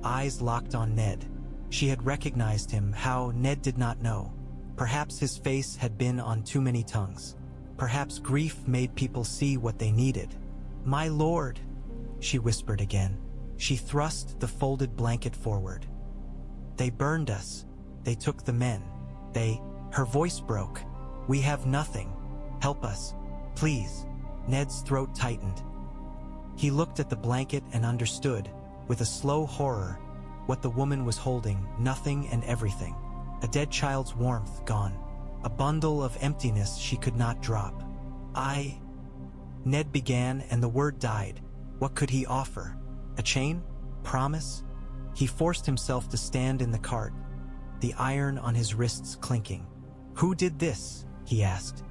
eyes locked on Ned. She had recognized him, how Ned did not know. Perhaps his face had been on too many tongues. Perhaps grief made people see what they needed. "My lord," she whispered again. She thrust the folded blanket forward. "They burned us. They took the men. Her voice broke. "We have nothing. Help us, please." Ned's throat tightened. He looked at the blanket and understood, with a slow horror, what the woman was holding: nothing and everything. A dead child's warmth gone. A bundle of emptiness she could not drop. Ned began, and the word died. What could he offer? A chain? Promise? He forced himself to stand in the cart, the iron on his wrists clinking. "Who did this?" he asked.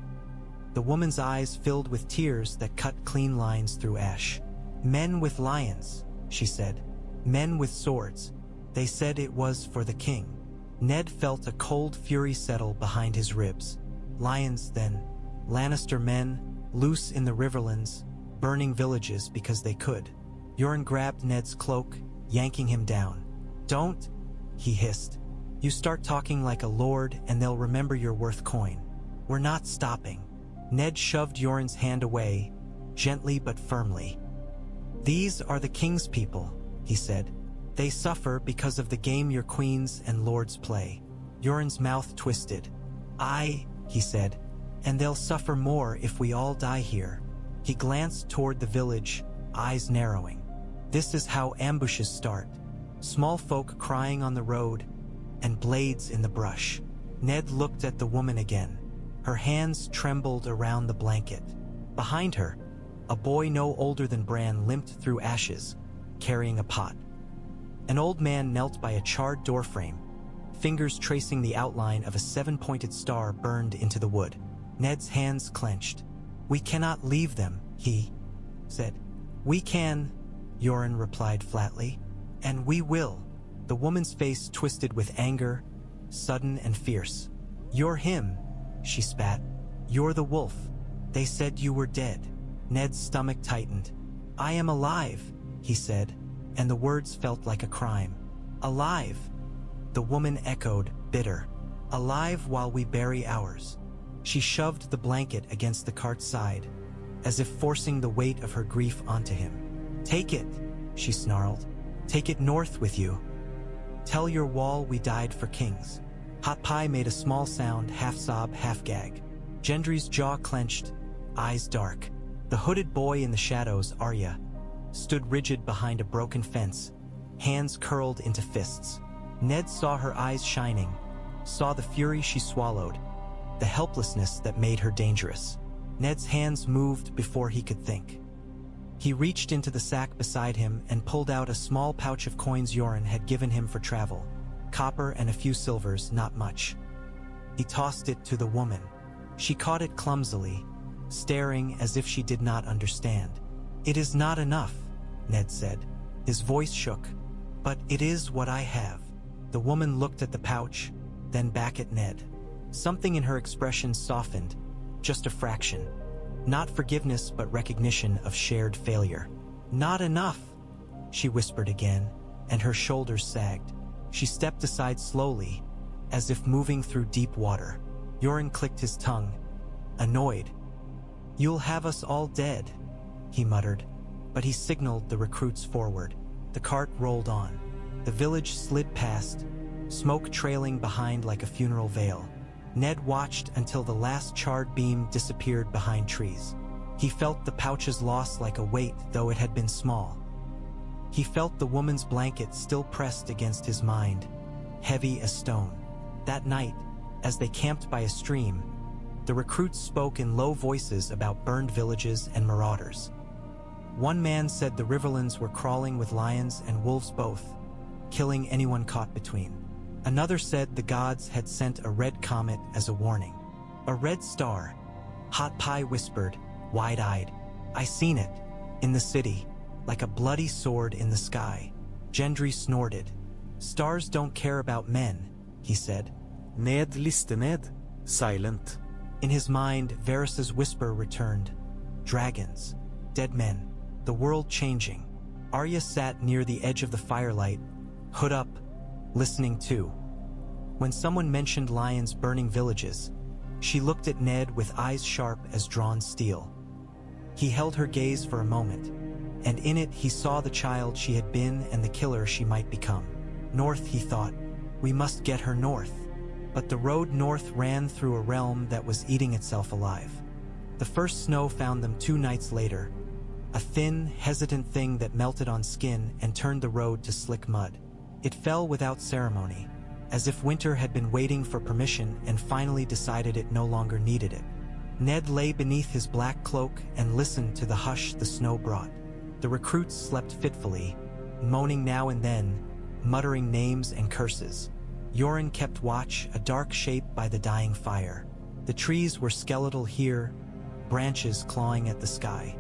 The woman's eyes filled with tears that cut clean lines through ash. "Men with lions," she said. "Men with swords. They said it was for the king." Ned felt a cold fury settle behind his ribs. Lions, then. Lannister men, loose in the riverlands, burning villages because they could. Yoren grabbed Ned's cloak, yanking him down. "Don't," he hissed. "You start talking like a lord and they'll remember you're worth coin. We're not stopping." Ned shoved Yoren's hand away, gently but firmly. "These are the king's people," he said. "They suffer because of the game your queens and lords play." Yoren's mouth twisted. He said, "and they'll suffer more if we all die here." He glanced toward the village, eyes narrowing. This is how ambushes start. Small folk crying on the road, and blades in the brush. Ned looked at the woman again. Her hands trembled around the blanket. Behind her, a boy no older than Bran limped through ashes, carrying a pot. An old man knelt by a charred doorframe, fingers tracing the outline of a 7-pointed star burned into the wood. Ned's hands clenched. "We cannot leave them," he said. "We can," Yoren replied flatly. "And we will." The woman's face twisted with anger, sudden and fierce. "You're him," she spat. "You're the wolf. They said you were dead." Ned's stomach tightened. "I am alive," he said, and the words felt like a crime. "Alive," the woman echoed, bitter. "Alive while we bury ours." She shoved the blanket against the cart's side, as if forcing the weight of her grief onto him. "Take it," she snarled. "Take it north with you. Tell your wall we died for kings." Hot Pie made a small sound, half sob, half gag. Gendry's jaw clenched, eyes dark. The hooded boy in the shadows, Arya, stood rigid behind a broken fence, hands curled into fists. Ned saw her eyes shining, saw the fury she swallowed, the helplessness that made her dangerous. Ned's hands moved before he could think. He reached into the sack beside him and pulled out a small pouch of coins Yoren had given him for travel. Copper and a few silvers, not much. He tossed it to the woman. She caught it clumsily, staring as if she did not understand. "It is not enough," Ned said. His voice shook. "But it is what I have." The woman looked at the pouch, then back at Ned. Something in her expression softened, just a fraction. Not forgiveness, but recognition of shared failure. "Not enough," she whispered again, and her shoulders sagged. She stepped aside slowly, as if moving through deep water. Yoren clicked his tongue, annoyed. "You'll have us all dead," he muttered, but he signaled the recruits forward. The cart rolled on. The village slid past, smoke trailing behind like a funeral veil. Ned watched until the last charred beam disappeared behind trees. He felt the pouch's loss like a weight, though it had been small. He felt the woman's blanket still pressed against his mind, heavy as stone. That night, as they camped by a stream, the recruits spoke in low voices about burned villages and marauders. One man said the Riverlands were crawling with lions and wolves both, killing anyone caught between. Another said the gods had sent a red comet as a warning. "A red star," Hot Pie whispered, wide-eyed. "I seen it, in the city, like a bloody sword in the sky." Gendry snorted. "Stars don't care about men," he said. Ned liste ned, silent. In his mind, Varys's whisper returned. Dragons, dead men, the world changing. Arya sat near the edge of the firelight, hood up, listening too. When someone mentioned lions burning villages, she looked at Ned with eyes sharp as drawn steel. He held her gaze for a moment, and in it he saw the child she had been and the killer she might become. North, he thought. We must get her north. But the road north ran through a realm that was eating itself alive. The first snow found them 2 nights later, a thin, hesitant thing that melted on skin and turned the road to slick mud. It fell without ceremony, as if winter had been waiting for permission and finally decided it no longer needed it. Ned lay beneath his black cloak and listened to the hush the snow brought. The recruits slept fitfully, moaning now and then, muttering names and curses. Yoren kept watch, a dark shape by the dying fire. The trees were skeletal here, branches clawing at the sky.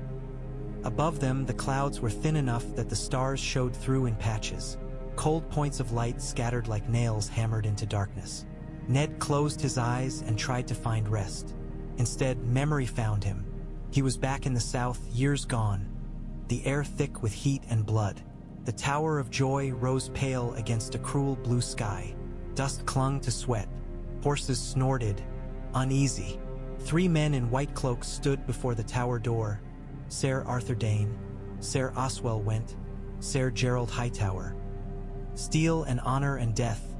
Above them, the clouds were thin enough that the stars showed through in patches. Cold points of light scattered like nails hammered into darkness. Ned closed his eyes and tried to find rest. Instead, memory found him. He was back in the south, years gone, the air thick with heat and blood. The Tower of Joy rose pale against a cruel blue sky. Dust clung to sweat. Horses snorted, uneasy. 3 men in white cloaks stood before the tower door. Ser Arthur Dane, Ser Oswell Went, Ser Gerald Hightower. Steel and honor and death,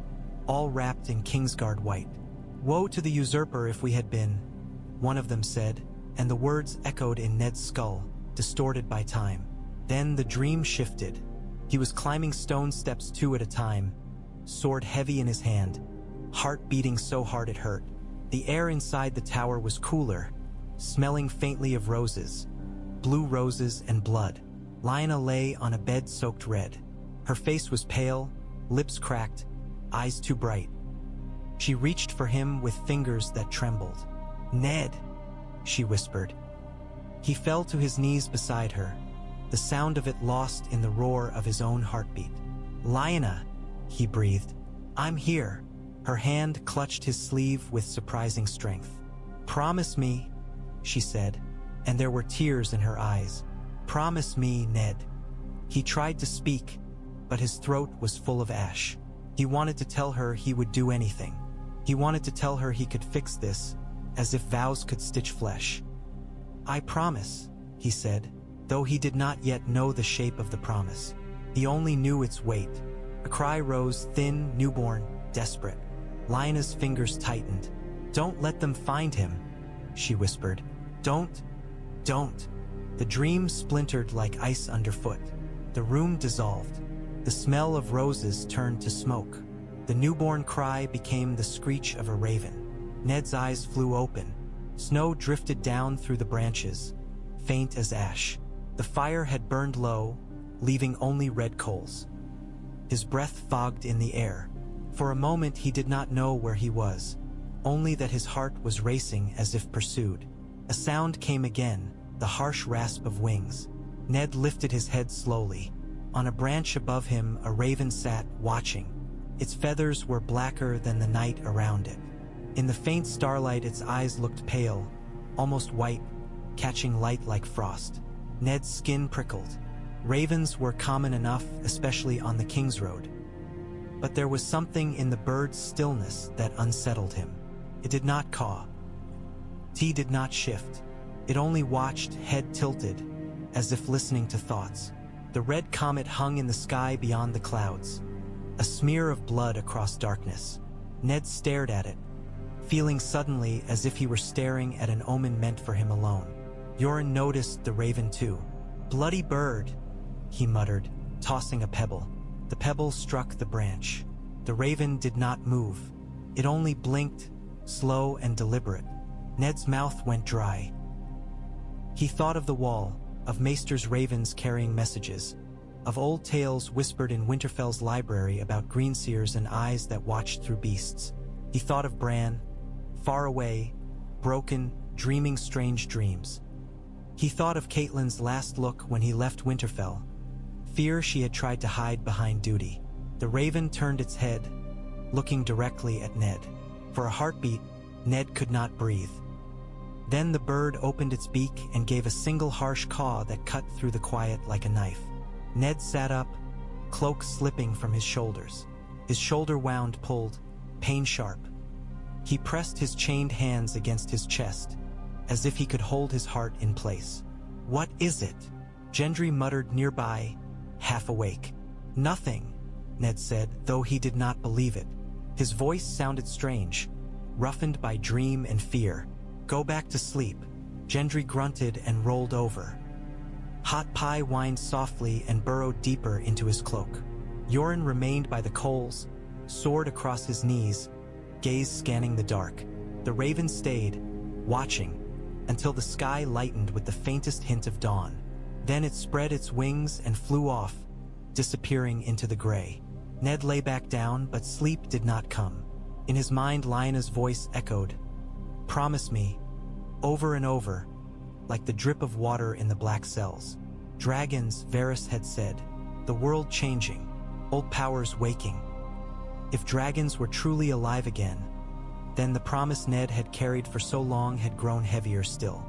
all wrapped in Kingsguard white. "Woe to the usurper if we had been," one of them said, and the words echoed in Ned's skull, distorted by time. Then the dream shifted. He was climbing stone steps 2 at a time, sword heavy in his hand, heart beating so hard it hurt. The air inside the tower was cooler, smelling faintly of roses, blue roses and blood. Lyanna lay on a bed soaked red. Her face was pale, lips cracked, eyes too bright. She reached for him with fingers that trembled. "Ned," she whispered. He fell to his knees beside her, the sound of it lost in the roar of his own heartbeat. "Lyanna," he breathed. "I'm here." Her hand clutched his sleeve with surprising strength. "Promise me," she said, and there were tears in her eyes. "Promise me, Ned." He tried to speak, but his throat was full of ash. He wanted to tell her he would do anything. He wanted to tell her he could fix this, as if vows could stitch flesh. "I promise," he said, though he did not yet know the shape of the promise. He only knew its weight. A cry rose, thin, newborn, desperate. Lyanna's fingers tightened. "Don't let them find him," she whispered. Don't. The dream splintered like ice underfoot. The room dissolved. The smell of roses turned to smoke. The newborn cry became the screech of a raven. Ned's eyes flew open. Snow drifted down through the branches, faint as ash. The fire had burned low, leaving only red coals. His breath fogged in the air. For a moment he did not know where he was, only that his heart was racing as if pursued. A sound came again, the harsh rasp of wings. Ned lifted his head slowly. On a branch above him, a raven sat, watching. Its feathers were blacker than the night around it. In the faint starlight, its eyes looked pale, almost white, catching light like frost. Ned's skin prickled. Ravens were common enough, especially on the kingsroad. But there was something in the bird's stillness that unsettled him. It did not caw. It did not shift. It only watched, head tilted, as if listening to thoughts. The red comet hung in the sky beyond the clouds, a smear of blood across darkness. Ned stared at it, feeling suddenly as if he were staring at an omen meant for him alone. Yoren noticed the raven too. "Bloody bird," he muttered, tossing a pebble. The pebble struck the branch. The raven did not move. It only blinked, slow and deliberate. Ned's mouth went dry. He thought of the wall, of Maester's ravens carrying messages, of old tales whispered in Winterfell's library about greenseers and eyes that watched through beasts. He thought of Bran, far away, broken, dreaming strange dreams. He thought of Catelyn's last look when he left Winterfell, fear she had tried to hide behind duty. The raven turned its head, looking directly at Ned. For a heartbeat, Ned could not breathe. Then the bird opened its beak and gave a single harsh caw that cut through the quiet like a knife. Ned sat up, cloak slipping from his shoulders. His shoulder wound pulled, pain sharp. He pressed his chained hands against his chest, as if he could hold his heart in place. "What is it?" Gendry muttered nearby, half awake. "Nothing," Ned said, though he did not believe it. His voice sounded strange, roughened by dream and fear. "Go back to sleep." Gendry grunted and rolled over. Hot pie whined softly and burrowed deeper into his cloak. Yoren remained by the coals, sword across his knees, gaze scanning the dark. The raven stayed, watching, until the sky lightened with the faintest hint of dawn. Then it spread its wings and flew off, disappearing into the gray. Ned lay back down, but sleep did not come. In his mind, Lyanna's voice echoed, "Promise me," over and over, like the drip of water in the black cells. Dragons, Varys had said, the world changing, old powers waking. If dragons were truly alive again, then the promise Ned had carried for so long had grown heavier still.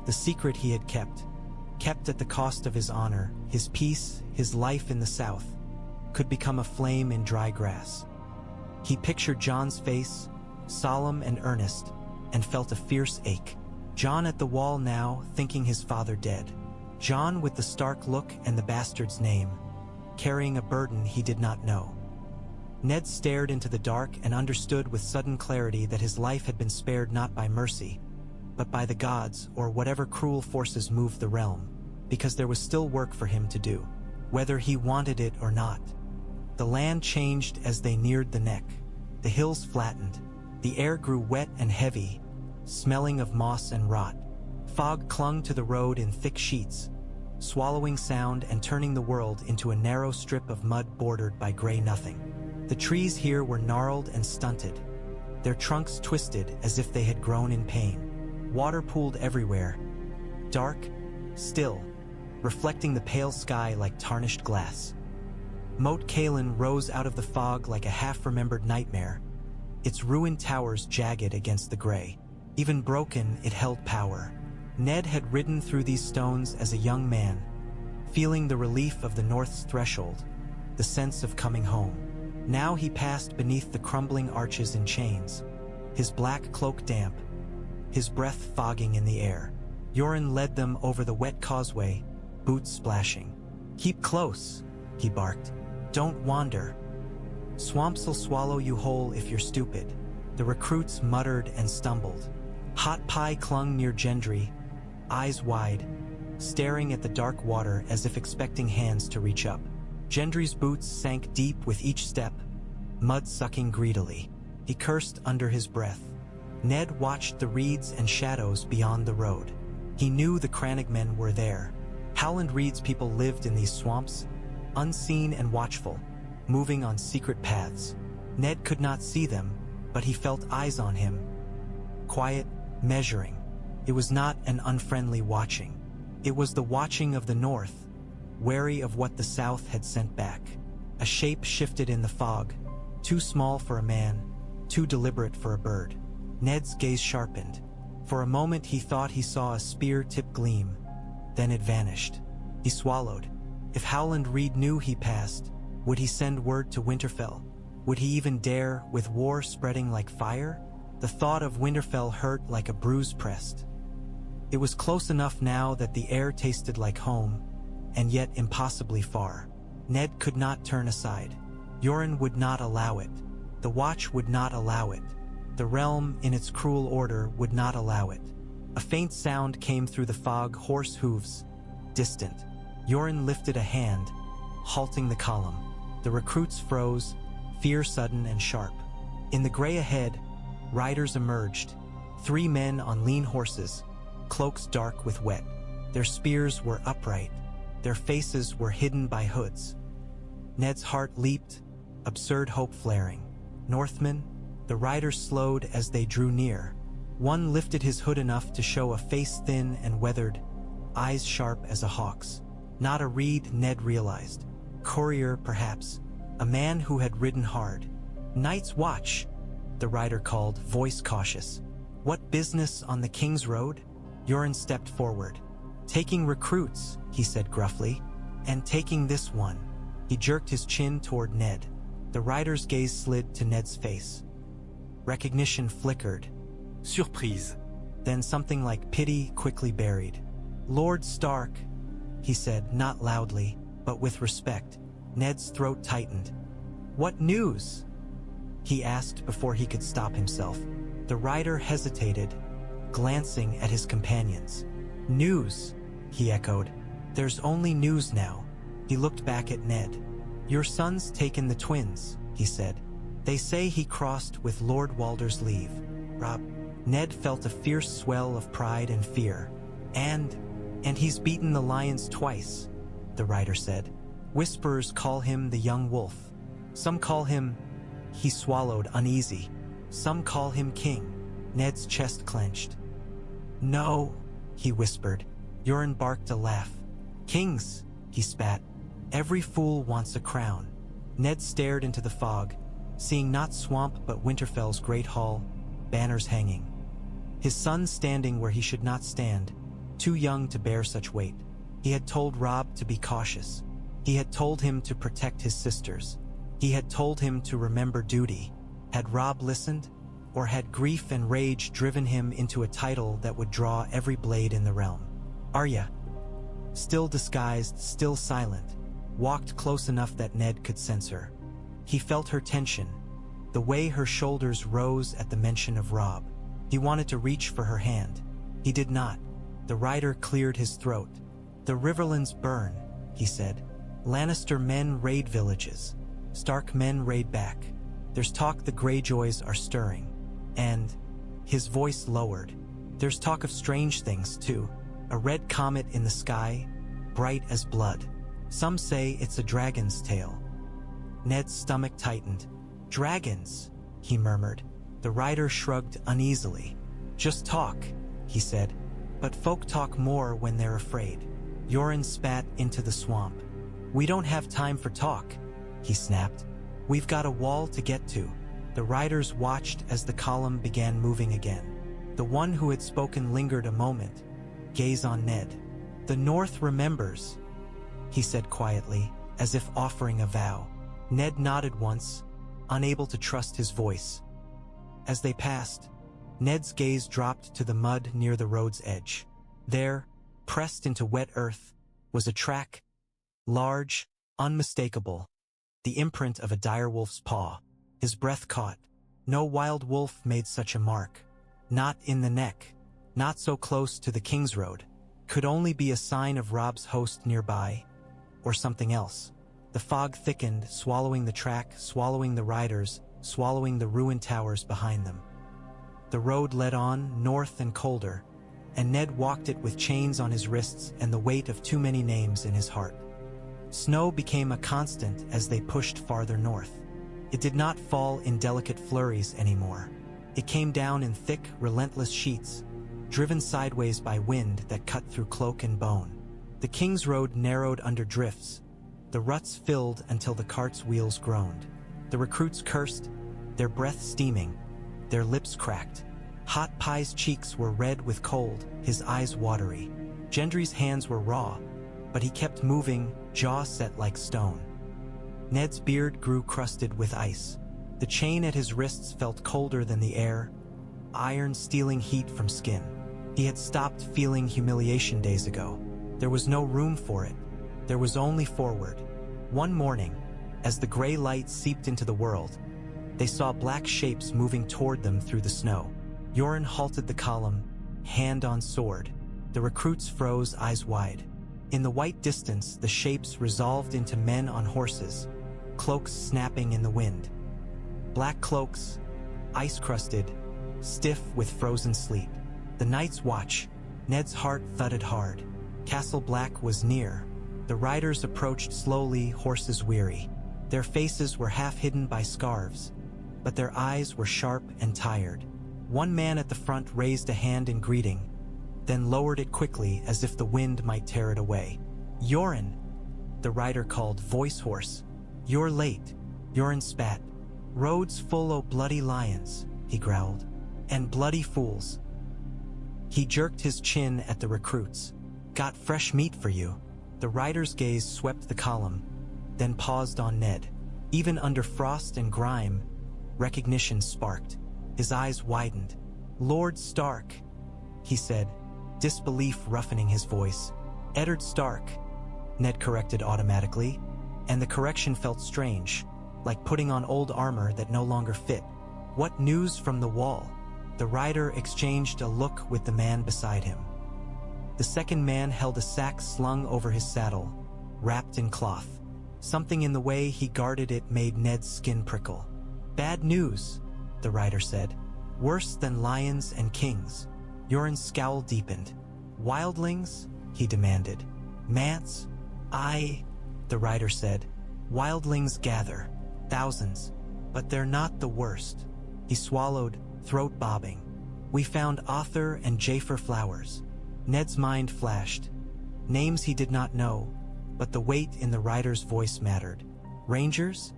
The secret he had kept at the cost of his honor, his peace, his life in the south, could become a flame in dry grass. He pictured Jon's face, solemn and earnest, and felt a fierce ache. Jon at the wall now, thinking his father dead. Jon with the Stark look and the bastard's name, carrying a burden he did not know. Ned stared into the dark and understood with sudden clarity that his life had been spared not by mercy, but by the gods or whatever cruel forces moved the realm, because there was still work for him to do, whether he wanted it or not. The land changed as they neared the neck. The hills flattened. The air grew wet and heavy, smelling of moss and rot. Fog clung to the road in thick sheets, swallowing sound and turning the world into a narrow strip of mud bordered by gray nothing. The trees here were gnarled and stunted, their trunks twisted as if they had grown in pain. Water pooled everywhere, dark, still, reflecting the pale sky like tarnished glass. Moat Cailin rose out of the fog like a half-remembered nightmare, its ruined towers jagged against the gray. Even broken, it held power. Ned had ridden through these stones as a young man, feeling the relief of the North's threshold, the sense of coming home. Now he passed beneath the crumbling arches in chains, his black cloak damp, his breath fogging in the air. Yoren led them over the wet causeway, boots splashing. "Keep close," he barked. "Don't wander. Swamps'll swallow you whole if you're stupid." The recruits muttered and stumbled. Hot Pie clung near Gendry, eyes wide, staring at the dark water as if expecting hands to reach up. Gendry's boots sank deep with each step, mud sucking greedily. He cursed under his breath. Ned watched the reeds and shadows beyond the road. He knew the Crannogmen were there. Howland Reed's people lived in these swamps, unseen and watchful, moving on secret paths. Ned could not see them, but he felt eyes on him. Quiet, measuring. It was not an unfriendly watching. It was the watching of the North, wary of what the South had sent back. A shape shifted in the fog, too small for a man, too deliberate for a bird. Ned's gaze sharpened. For a moment he thought he saw a spear-tip gleam, then it vanished. He swallowed. If Howland Reed knew he passed, would he send word to Winterfell? Would he even dare, with war spreading like fire? The thought of Winterfell hurt like a bruise pressed. It was close enough now that the air tasted like home, and yet impossibly far. Ned could not turn aside. Yoren would not allow it. The Watch would not allow it. The realm, in its cruel order, would not allow it. A faint sound came through the fog, horse hooves, distant. Yoren lifted a hand, halting the column. The recruits froze, fear sudden and sharp. In the gray ahead, riders emerged. 3 men on lean horses, cloaks dark with wet. Their spears were upright. Their faces were hidden by hoods. Ned's heart leaped, absurd hope flaring. Northmen? The riders slowed as they drew near. One lifted his hood enough to show a face thin and weathered, eyes sharp as a hawk's. Not a Reed, Ned realized. Courier, perhaps. A man who had ridden hard. "Night's watch," the rider called, voice cautious. "What business on the King's Road?" Yoren stepped forward. "Taking recruits," he said gruffly. "And taking this one." He jerked his chin toward Ned. The rider's gaze slid to Ned's face. Recognition flickered. Surprise. Then something like pity quickly buried. "Lord Stark," he said, not loudly, but with respect. Ned's throat tightened. "What news?" he asked before he could stop himself. The rider hesitated, glancing at his companions. "News," he echoed. "There's only news now." He looked back at Ned. "Your son's taken the twins," he said. "They say he crossed with Lord Walder's leave." Rob. Ned felt a fierce swell of pride and fear. And he's beaten the lions twice," the rider said. "Whisperers call him the young wolf. Some call him..." He swallowed, uneasy. "Some call him king." Ned's chest clenched. "No," he whispered. Yoren barked a laugh. "Kings," he spat. "Every fool wants a crown." Ned stared into the fog, seeing not swamp but Winterfell's great hall, banners hanging. His son standing where he should not stand, too young to bear such weight. He had told Robb to be cautious. He had told him to protect his sisters. He had told him to remember duty. Had Robb listened? Or had grief and rage driven him into a title that would draw every blade in the realm? Arya, still disguised, still silent, walked close enough that Ned could sense her. He felt her tension, the way her shoulders rose at the mention of Robb. He wanted to reach for her hand. He did not. The rider cleared his throat. "The Riverlands burn," he said. "Lannister men raid villages. Stark men raid back. There's talk the Greyjoys are stirring. And," his voice lowered, "there's talk of strange things, too. A red comet in the sky, bright as blood. Some say it's a dragon's tail." Ned's stomach tightened. "Dragons," he murmured. The rider shrugged uneasily. "Just talk," he said. "But folk talk more when they're afraid." Yoren spat into the swamp. "We don't have time for talk," he snapped. "We've got a wall to get to." The riders watched as the column began moving again. The one who had spoken lingered a moment, gaze on Ned. "The North remembers," he said quietly, as if offering a vow. Ned nodded once, unable to trust his voice. As they passed, Ned's gaze dropped to the mud near the road's edge. There, pressed into wet earth, was a track, large, Unmistakable. The imprint of a direwolf's paw. His breath caught. No wild wolf made such a mark. Not in the neck. Not so close to the kingsroad. Could only be a sign of Rob's host nearby. Or something else. The fog thickened, swallowing the track, swallowing the riders, swallowing the ruined towers behind them. The road led on, north and colder, and Ned walked it with chains on his wrists and the weight of too many names in his heart. Snow became a constant as they pushed farther north. It did not fall in delicate flurries anymore. It came down in thick, relentless sheets, driven sideways by wind that cut through cloak and bone. The kingsroad narrowed under drifts. The ruts filled until the cart's wheels groaned. The recruits cursed, their breath steaming, their lips cracked. Hot Pie's cheeks were red with cold, his eyes watery. Gendry's hands were raw, but he kept moving, jaw set like stone. Ned's beard grew crusted with ice. The chain at his wrists felt colder than the air, iron stealing heat from skin. He had stopped feeling humiliation days ago. There was no room for it. There was only forward. One morning, as the gray light seeped into the world, they saw black shapes moving toward them through the snow. Yoren halted the column, hand on sword. The recruits froze, eyes wide. In the white distance, the shapes resolved into men on horses, cloaks snapping in the wind. Black cloaks, ice-crusted, stiff with frozen sleep. The Night's Watch. Ned's heart thudded hard. Castle Black was near. The riders approached slowly, horses weary. Their faces were half hidden by scarves, but their eyes were sharp and tired. One man at the front raised a hand in greeting, then lowered it quickly as if the wind might tear it away. "Yoren," the rider called, voice hoarse. "You're late." Yoren spat. "Roads full o' bloody lions," he growled. "And bloody fools." He jerked his chin at the recruits. "Got fresh meat for you." The rider's gaze swept the column, then paused on Ned. Even under frost and grime, recognition sparked. His eyes widened. "Lord Stark," he said, disbelief roughening his voice. "Eddard Stark," Ned corrected automatically, and the correction felt strange, like putting on old armor that no longer fit. "What news from the wall?" The rider exchanged a look with the man beside him. The second man held a sack slung over his saddle, wrapped in cloth. Something in the way he guarded it made Ned's skin prickle. "Bad news," the rider said. "Worse than lions and kings." Yoren's scowl deepened. "Wildlings?" he demanded. "Mance?" "Aye," the rider said. "Wildlings gather. Thousands. But they're not the worst." He swallowed, throat bobbing. "We found Arthur and Jafer flowers." Ned's mind flashed. Names he did not know, but the weight in the rider's voice mattered. "Rangers?"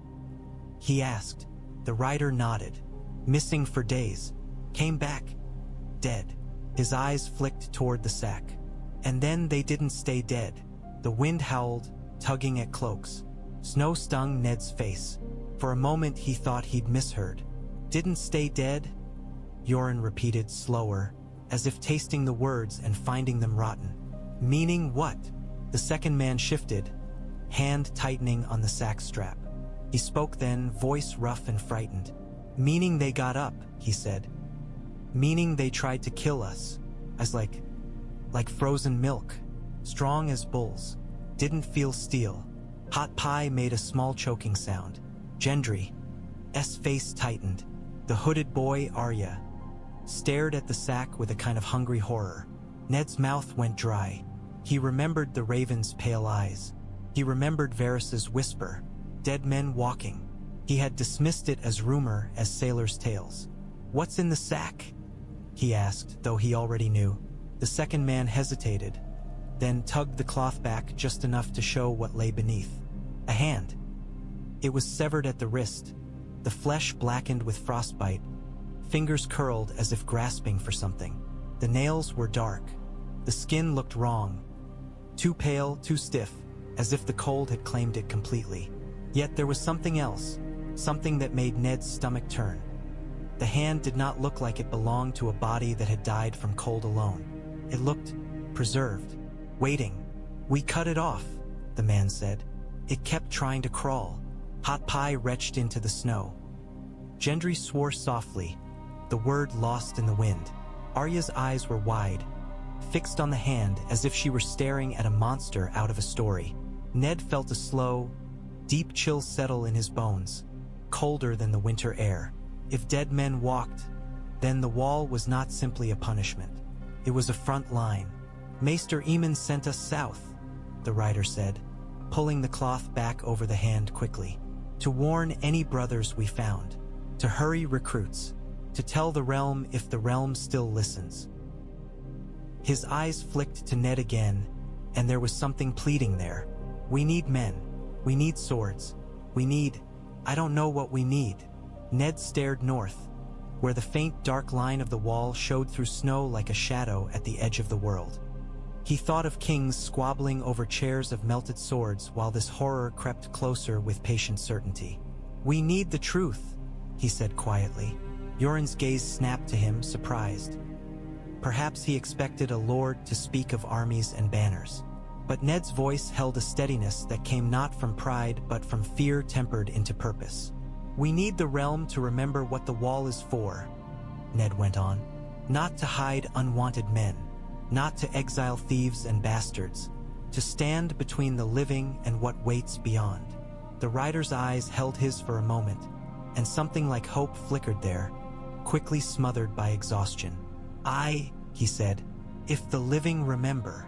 he asked. The rider nodded. "Missing for days. Came back. Dead." His eyes flicked toward the sack. And then they didn't stay dead. The wind howled, tugging at cloaks. Snow stung Ned's face. For a moment he thought he'd misheard. "Didn't stay dead?" Yoren repeated slower, as if tasting the words and finding them rotten. "Meaning what?" The second man shifted, hand tightening on the sack strap. He spoke then, voice rough and frightened. "Meaning they got up," he said. "Meaning they tried to kill us. As like frozen milk. Strong as bulls. Didn't feel steel." Hot Pie made a small choking sound. Gendry's face tightened. The hooded boy, Arya, stared at the sack with a kind of hungry horror. Ned's mouth went dry. He remembered the raven's pale eyes. He remembered Varys's whisper. Dead men walking. He had dismissed it as rumor, as sailors' tales. "What's in the sack?" he asked, though he already knew. The second man hesitated, then tugged the cloth back just enough to show what lay beneath. A hand. It was severed at the wrist, the flesh blackened with frostbite, fingers curled as if grasping for something. The nails were dark. The skin looked wrong. Too pale, too stiff, as if the cold had claimed it completely. Yet there was something else, something that made Ned's stomach turn. The hand did not look like it belonged to a body that had died from cold alone. It looked preserved, waiting. "We cut it off," the man said. It kept trying to crawl. Hot pie retched into the snow. Gendry swore softly, the word lost in the wind. Arya's eyes were wide, fixed on the hand as if she were staring at a monster out of a story. Ned felt a slow, deep chill settle in his bones, colder than the winter air. If dead men walked, then the wall was not simply a punishment. It was a front line. Maester Aemon sent us south, the rider said, pulling the cloth back over the hand quickly. To warn any brothers we found, to hurry recruits, to tell the realm if the realm still listens. His eyes flicked to Ned again, and there was something pleading there. We need men. We need swords. I don't know what we need. Ned stared north, where the faint dark line of the wall showed through snow like a shadow at the edge of the world. He thought of kings squabbling over chairs of melted swords while this horror crept closer with patient certainty. We need the truth, he said quietly. Yoren's gaze snapped to him, surprised. Perhaps he expected a lord to speak of armies and banners. But Ned's voice held a steadiness that came not from pride but from fear tempered into purpose. We need the realm to remember what the wall is for, Ned went on. Not to hide unwanted men, not to exile thieves and bastards, to stand between the living and what waits beyond. The rider's eyes held his for a moment, and something like hope flickered there, quickly smothered by exhaustion. He said, if the living remember.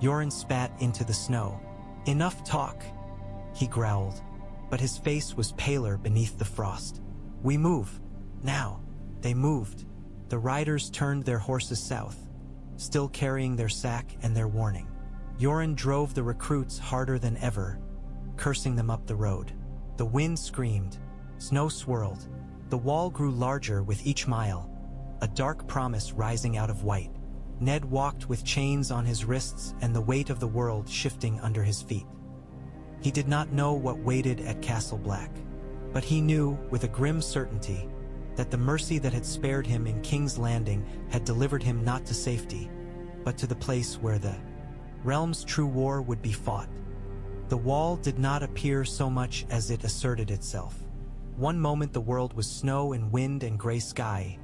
Yoren spat into the snow. Enough talk, he growled, but his face was paler beneath the frost. We move. Now. They moved. The riders turned their horses south, still carrying their sack and their warning. Yoren drove the recruits harder than ever, cursing them up the road. The wind screamed. Snow swirled. The wall grew larger with each mile, a dark promise rising out of white. Ned walked with chains on his wrists and the weight of the world shifting under his feet. He did not know what waited at Castle Black, but he knew with a grim certainty that the mercy that had spared him in King's Landing had delivered him not to safety, but to the place where the realm's true war would be fought. The wall did not appear so much as it asserted itself. One moment the world was snow and wind and gray sky.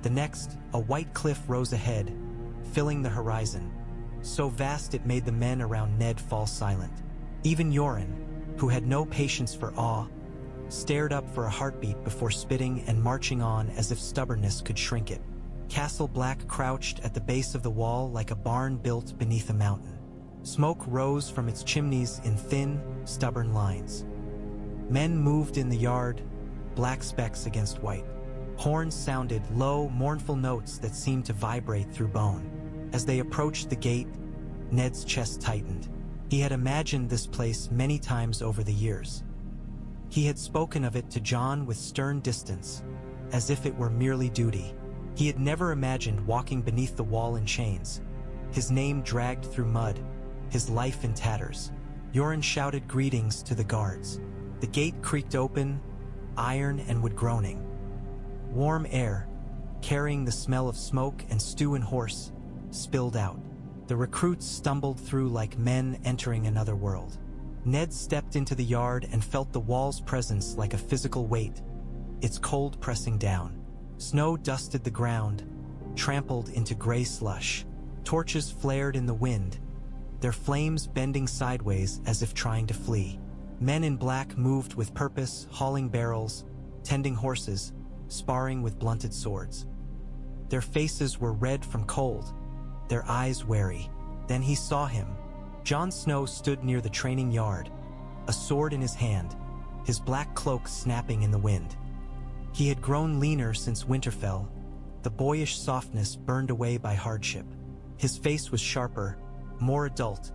The next, a white cliff rose ahead, filling the horizon, so vast it made the men around Ned fall silent. Even Yoren, who had no patience for awe, stared up for a heartbeat before spitting and marching on as if stubbornness could shrink it. Castle Black crouched at the base of the wall like a barn built beneath a mountain. Smoke rose from its chimneys in thin, stubborn lines. Men moved in the yard, black specks against white. Horns sounded low, mournful notes that seemed to vibrate through bone. As they approached the gate, Ned's chest tightened. He had imagined this place many times over the years. He had spoken of it to Jon with stern distance, as if it were merely duty. He had never imagined walking beneath the wall in chains, his name dragged through mud, his life in tatters. Yoren shouted greetings to the guards. The gate creaked open, iron and wood groaning. Warm air, carrying the smell of smoke and stew and horse, spilled out. The recruits stumbled through like men entering another world. Ned stepped into the yard and felt the wall's presence like a physical weight, its cold pressing down. Snow dusted the ground, trampled into gray slush. Torches flared in the wind, their flames bending sideways as if trying to flee. Men in black moved with purpose, hauling barrels, tending horses, sparring with blunted swords. Their faces were red from cold, their eyes wary. Then he saw him. Jon Snow stood near the training yard, a sword in his hand, his black cloak snapping in the wind. He had grown leaner since Winterfell, the boyish softness burned away by hardship. His face was sharper, more adult,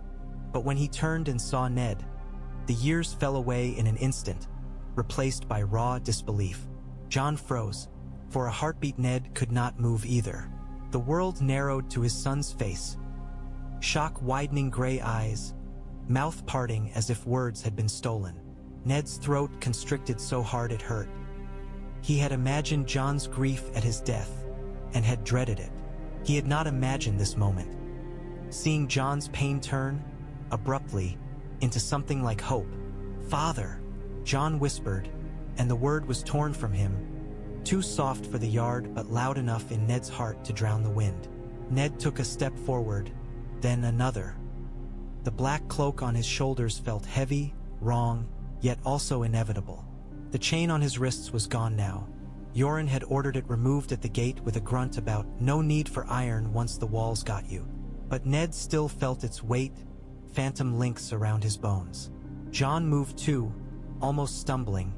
but when he turned and saw Ned, the years fell away in an instant, replaced by raw disbelief. Jon froze. For a heartbeat Ned could not move either. The world narrowed to his son's face. Shock widening gray eyes, mouth parting as if words had been stolen. Ned's throat constricted so hard it hurt. He had imagined Jon's grief at his death, and had dreaded it. He had not imagined this moment. Seeing Jon's pain turn, abruptly, into something like hope. "Father," Jon whispered, and the word was torn from him, too soft for the yard but loud enough in Ned's heart to drown the wind. Ned took a step forward, then another. The black cloak on his shoulders felt heavy, wrong, yet also inevitable. The chain on his wrists was gone now. Yoren had ordered it removed at the gate with a grunt about no need for iron once the walls got you. But Ned still felt its weight, phantom links around his bones. Jon moved too, almost stumbling,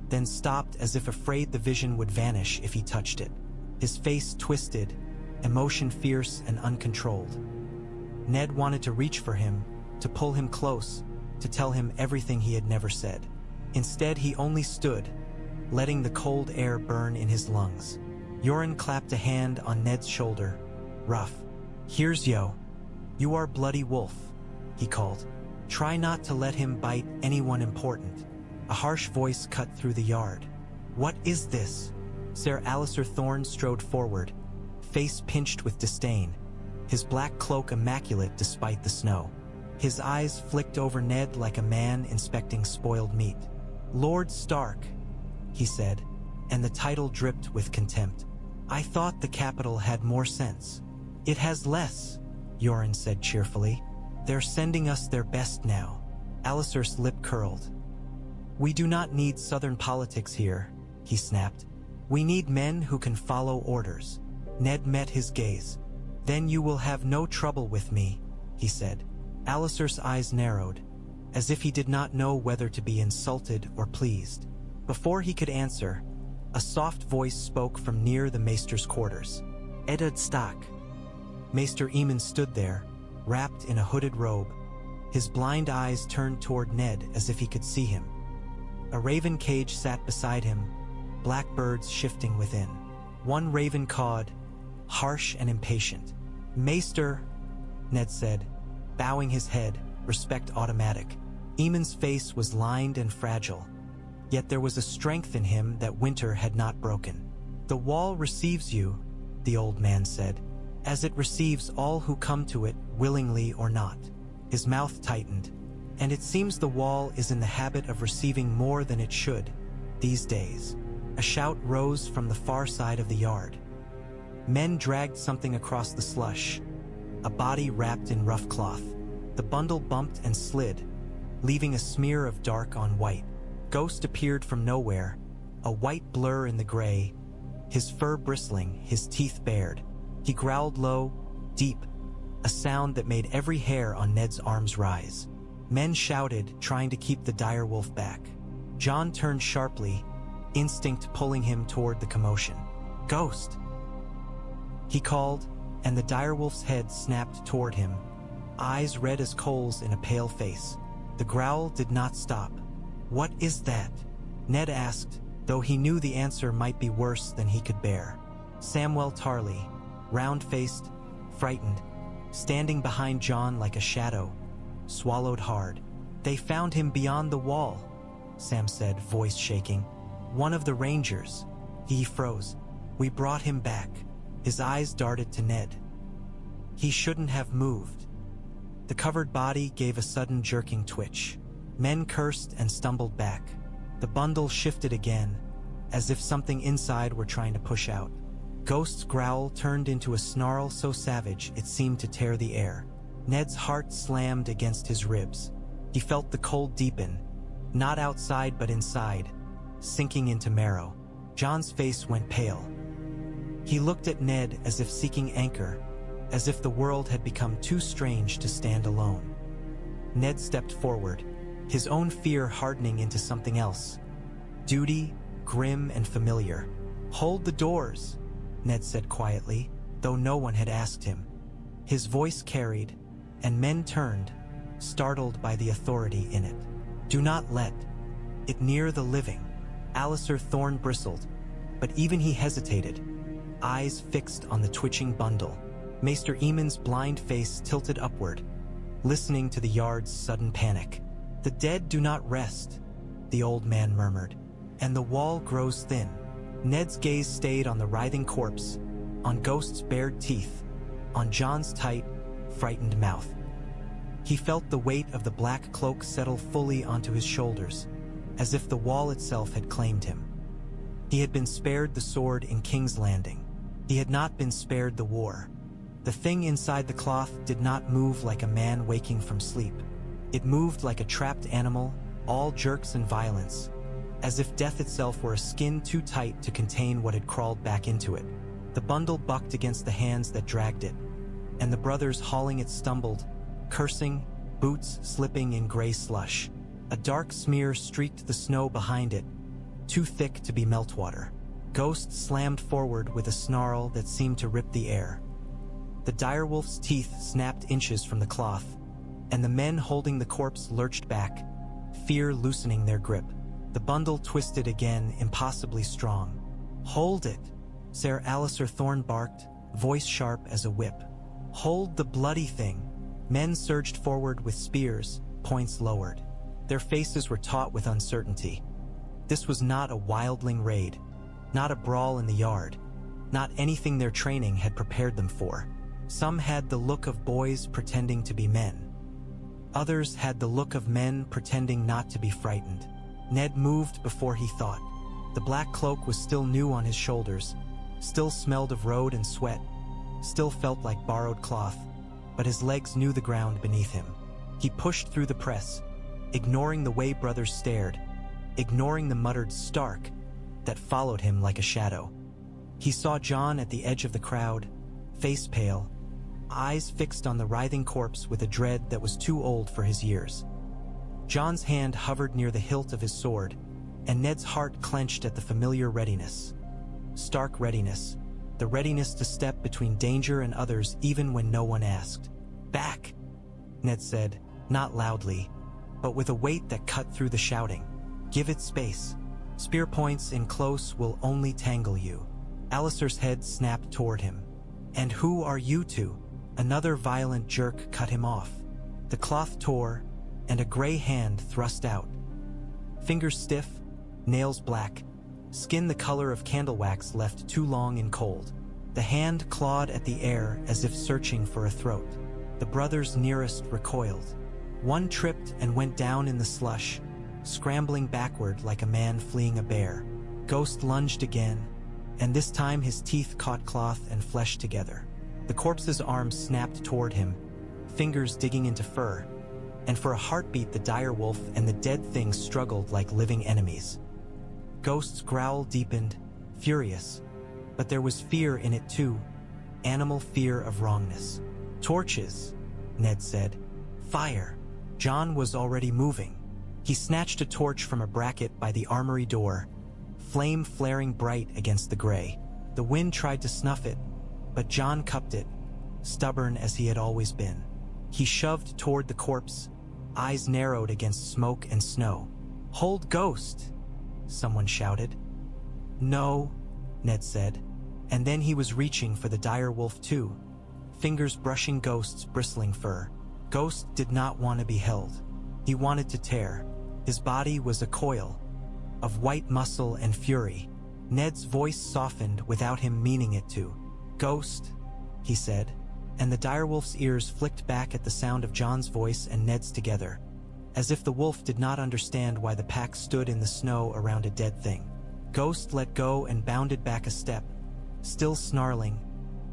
then stopped as if afraid the vision would vanish if he touched it. His face twisted, emotion fierce and uncontrolled. Ned wanted to reach for him, to pull him close, to tell him everything he had never said. Instead, he only stood, letting the cold air burn in his lungs. Yoren clapped a hand on Ned's shoulder. "Rough. Here's Yo. You are Bloody Wolf," he called. "Try not to let him bite anyone important." A harsh voice cut through the yard. "What is this?" Ser Alliser Thorne strode forward, face pinched with disdain, his black cloak immaculate despite the snow. His eyes flicked over Ned like a man inspecting spoiled meat. "Lord Stark," he said, and the title dripped with contempt. "I thought the capital had more sense." "It has less," Yoren said cheerfully. "They're sending us their best now." Alliser's lip curled. "We do not need southern politics here," he snapped. "We need men who can follow orders." Ned met his gaze. "Then you will have no trouble with me," he said. Alliser's eyes narrowed, as if he did not know whether to be insulted or pleased. Before he could answer, a soft voice spoke from near the maester's quarters. "Ned Stark." Maester Aemon stood there, wrapped in a hooded robe, his blind eyes turned toward Ned as if he could see him. A raven cage sat beside him, black birds shifting within. One raven cawed, harsh and impatient. "Maester," Ned said, bowing his head, respect automatic. Aemon's face was lined and fragile, yet there was a strength in him that winter had not broken. "The wall receives you," the old man said, "as it receives all who come to it, willingly or not." His mouth tightened. "And it seems the wall is in the habit of receiving more than it should, these days." A shout rose from the far side of the yard. Men dragged something across the slush, a body wrapped in rough cloth. The bundle bumped and slid, leaving a smear of dark on white. Ghost appeared from nowhere, a white blur in the gray, his fur bristling, his teeth bared. He growled low, deep, a sound that made every hair on Ned's arms rise. Men shouted, trying to keep the direwolf back. Jon turned sharply, instinct pulling him toward the commotion. "Ghost!" he called, and the direwolf's head snapped toward him, eyes red as coals in a pale face. The growl did not stop. "What is that?" Ned asked, though he knew the answer might be worse than he could bear. Samwell Tarly, round-faced, frightened, standing behind Jon like a shadow, swallowed hard. "They found him beyond the wall," Sam said, voice shaking. "One of the rangers." He froze. "We brought him back." His eyes darted to Ned. He shouldn't have moved. The covered body gave a sudden jerking twitch. Men cursed and stumbled back. The bundle shifted again, as if something inside were trying to push out. Ghost's growl turned into a snarl so savage it seemed to tear the air. Ned's heart slammed against his ribs. He felt the cold deepen, not outside but inside, sinking into marrow. Jon's face went pale. He looked at Ned as if seeking anchor, as if the world had become too strange to stand alone. Ned stepped forward, his own fear hardening into something else. Duty, grim and familiar. "Hold the doors," Ned said quietly, though no one had asked him. His voice carried, and men turned, startled by the authority in it. "Do not let it near the living." Alliser Thorne bristled, but even he hesitated, eyes fixed on the twitching bundle. Maester Aemon's blind face tilted upward, listening to the yard's sudden panic. "The dead do not rest," the old man murmured, "and the wall grows thin." Ned's gaze stayed on the writhing corpse, on Ghost's bared teeth, on Jon's tight, frightened mouth. He felt the weight of the black cloak settle fully onto his shoulders, as if the wall itself had claimed him. He had been spared the sword in King's Landing. He had not been spared the war. The thing inside the cloth did not move like a man waking from sleep. It moved like a trapped animal, all jerks and violence, as if death itself were a skin too tight to contain what had crawled back into it. The bundle bucked against the hands that dragged it, and the brothers hauling it stumbled, cursing, boots slipping in gray slush. A dark smear streaked the snow behind it, too thick to be meltwater. Ghost slammed forward with a snarl that seemed to rip the air. The direwolf's teeth snapped inches from the cloth, and the men holding the corpse lurched back, fear loosening their grip. The bundle twisted again, impossibly strong. "Hold it," Ser Alistair Thorne barked, voice sharp as a whip. "Hold the bloody thing." Men surged forward with spears, points lowered. Their faces were taut with uncertainty. This was not a wildling raid, not a brawl in the yard, not anything their training had prepared them for. Some had the look of boys pretending to be men. Others had the look of men pretending not to be frightened. Ned moved before he thought. The black cloak was still new on his shoulders, still smelled of road and sweat, still felt like borrowed cloth, but his legs knew the ground beneath him. He pushed through the press, ignoring the way brothers stared, ignoring the muttered "Stark" that followed him like a shadow. He saw Jon at the edge of the crowd, face pale, eyes fixed on the writhing corpse with a dread that was too old for his years. Jon's hand hovered near the hilt of his sword, and Ned's heart clenched at the familiar readiness. Stark readiness, the readiness to step between danger and others even when no one asked. "Back," Ned said, not loudly, but with a weight that cut through the shouting. "Give it space. Spear points in close will only tangle you." Alistair's head snapped toward him. "And who are you two?" Another violent jerk cut him off. The cloth tore, and a gray hand thrust out. Fingers stiff, nails black, skin the color of candle wax left too long in cold. The hand clawed at the air as if searching for a throat. The brothers nearest recoiled. One tripped and went down in the slush, scrambling backward like a man fleeing a bear. Ghost lunged again, and this time his teeth caught cloth and flesh together. The corpse's arms snapped toward him, fingers digging into fur, and for a heartbeat the dire wolf and the dead thing struggled like living enemies. Ghost's growl deepened, furious, but there was fear in it too, animal fear of wrongness. "Torches," Ned said. "Fire." Jon was already moving. He snatched a torch from a bracket by the armory door, flame flaring bright against the gray. The wind tried to snuff it, but Jon cupped it, stubborn as he had always been. He shoved toward the corpse, eyes narrowed against smoke and snow. "Hold Ghost," someone shouted. "No," Ned said, and then he was reaching for the dire wolf too, fingers brushing Ghost's bristling fur. Ghost did not want to be held. He wanted to tear. His body was a coil of white muscle and fury. Ned's voice softened without him meaning it to. "Ghost," he said, and the direwolf's ears flicked back at the sound of Jon's voice and Ned's together, as if the wolf did not understand why the pack stood in the snow around a dead thing. Ghost let go and bounded back a step, still snarling,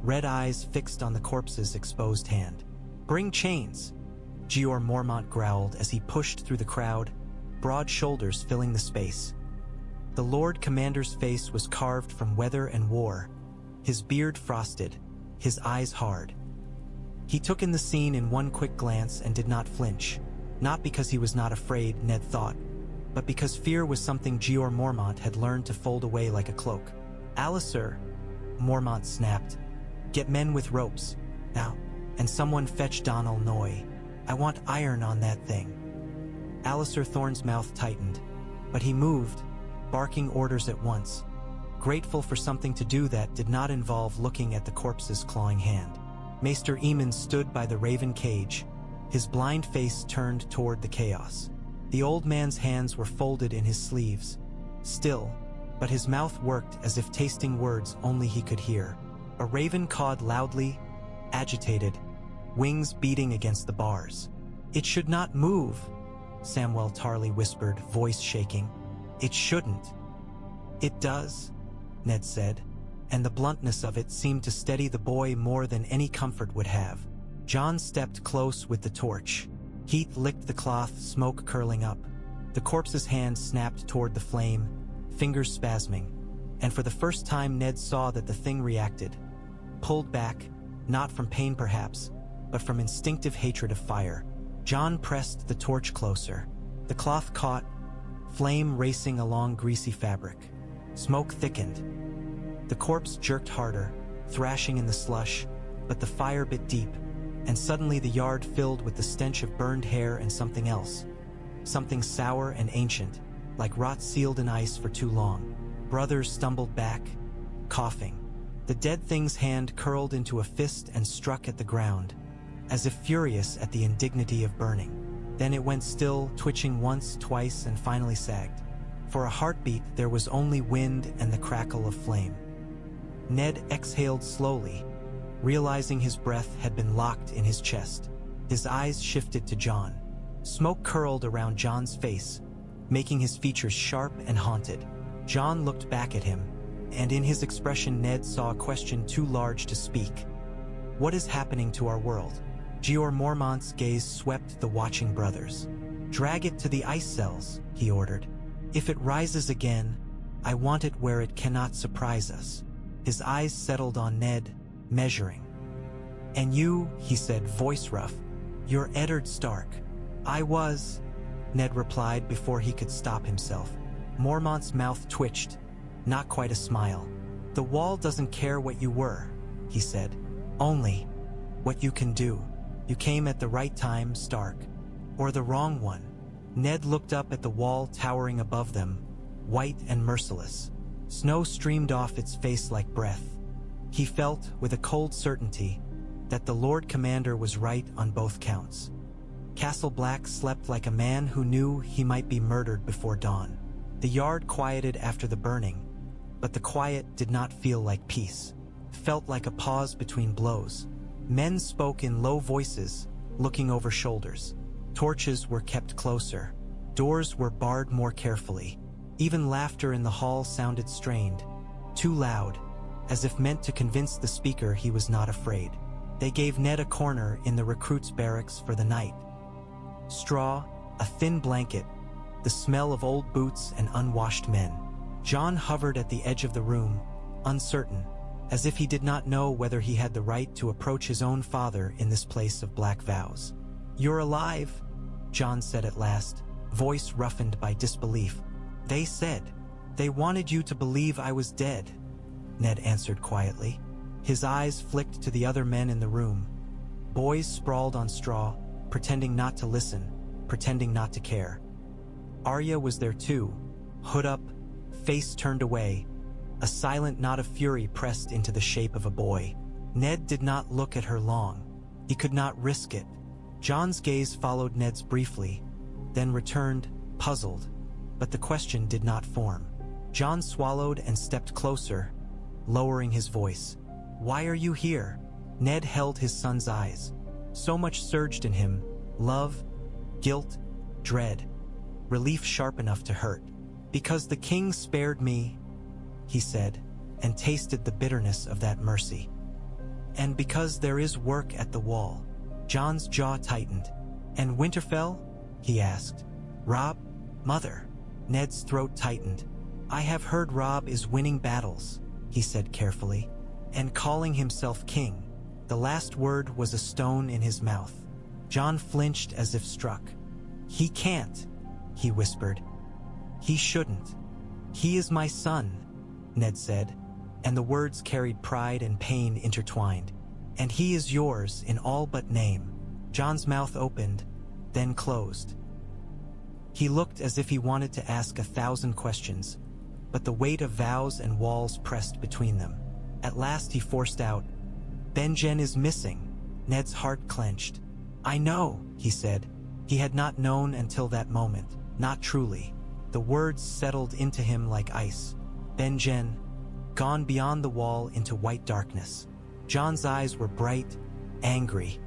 red eyes fixed on the corpse's exposed hand. "Bring chains," Jeor Mormont growled as he pushed through the crowd, broad shoulders filling the space. The Lord Commander's face was carved from weather and war, his beard frosted, his eyes hard. He took in the scene in one quick glance and did not flinch, not because he was not afraid, Ned thought, but because fear was something Jeor Mormont had learned to fold away like a cloak. "Alistair," Mormont snapped, "get men with ropes, now, and someone fetch Donal Noy. I want iron on that thing." Alistair Thorne's mouth tightened, but he moved, barking orders at once, grateful for something to do that did not involve looking at the corpse's clawing hand. Maester Eamon stood by the raven cage, his blind face turned toward the chaos. The old man's hands were folded in his sleeves, still, but his mouth worked as if tasting words only he could hear. A raven cawed loudly, agitated, wings beating against the bars. "It should not move," Samwell Tarly whispered, voice shaking. "It shouldn't." "It does," Ned said, and the bluntness of it seemed to steady the boy more than any comfort would have. Jon stepped close with the torch. Heat licked the cloth, smoke curling up. The corpse's hand snapped toward the flame, fingers spasming, and for the first time Ned saw that the thing reacted. Pulled back, not from pain perhaps, but from instinctive hatred of fire. Jon pressed the torch closer. The cloth caught, flame racing along greasy fabric. Smoke thickened. The corpse jerked harder, thrashing in the slush, but the fire bit deep, and suddenly the yard filled with the stench of burned hair and something else. Something sour and ancient, like rot sealed in ice for too long. Brothers stumbled back, coughing. The dead thing's hand curled into a fist and struck at the ground, as if furious at the indignity of burning. Then it went still, twitching once, twice, and finally sagged. For a heartbeat, there was only wind and the crackle of flame. Ned exhaled slowly, realizing his breath had been locked in his chest. His eyes shifted to Jon. Smoke curled around Jon's face, making his features sharp and haunted. Jon looked back at him, and in his expression Ned saw a question too large to speak. "What is happening to our world?" Jeor Mormont's gaze swept the watching brothers. "Drag it to the ice cells," he ordered. "If it rises again, I want it where it cannot surprise us." His eyes settled on Ned, measuring. "And you," he said, voice rough, "you're Eddard Stark." "I was," Ned replied before he could stop himself. Mormont's mouth twitched, not quite a smile. "The wall doesn't care what you were," he said. "Only what you can do. You came at the right time, Stark. Or the wrong one." Ned looked up at the wall towering above them, white and merciless. Snow streamed off its face like breath. He felt, with a cold certainty, that the Lord Commander was right on both counts. Castle Black slept like a man who knew he might be murdered before dawn. The yard quieted after the burning, but the quiet did not feel like peace. It felt like a pause between blows. Men spoke in low voices, looking over shoulders. Torches were kept closer. Doors were barred more carefully. Even laughter in the hall sounded strained, too loud, as if meant to convince the speaker he was not afraid. They gave Ned a corner in the recruits' barracks for the night. Straw, a thin blanket, the smell of old boots and unwashed men. Jon hovered at the edge of the room, uncertain, as if he did not know whether he had the right to approach his own father in this place of black vows. "You're alive," Jon said at last, voice roughened by disbelief. "They said. They wanted you to believe I was dead," Ned answered quietly. His eyes flicked to the other men in the room. Boys sprawled on straw, pretending not to listen, pretending not to care. Arya was there too, hood up, face turned away, a silent knot of fury pressed into the shape of a boy. Ned did not look at her long. He could not risk it. Jon's gaze followed Ned's briefly, then returned, puzzled, but the question did not form. Jon swallowed and stepped closer, lowering his voice. "Why are you here?" Ned held his son's eyes. So much surged in him, love, guilt, dread, relief sharp enough to hurt. "Because the king spared me," he said, and tasted the bitterness of that mercy. "And because there is work at the wall." Jon's jaw tightened. "And Winterfell?" he asked. "Robb? Mother?" Ned's throat tightened. "I have heard Robb is winning battles," he said carefully, "and calling himself king." The last word was a stone in his mouth. Jon flinched as if struck. "He can't," he whispered. "He shouldn't. He is my son," Ned said, and the words carried pride and pain intertwined. "And he is yours in all but name." Jon's mouth opened, then closed. He looked as if he wanted to ask 1,000 questions, but the weight of vows and walls pressed between them. At last he forced out, "Benjen is missing." Ned's heart clenched. "I know," he said. He had not known until that moment, not truly. The words settled into him like ice. Benjen, gone beyond the wall into white darkness. Jon's eyes were bright, angry.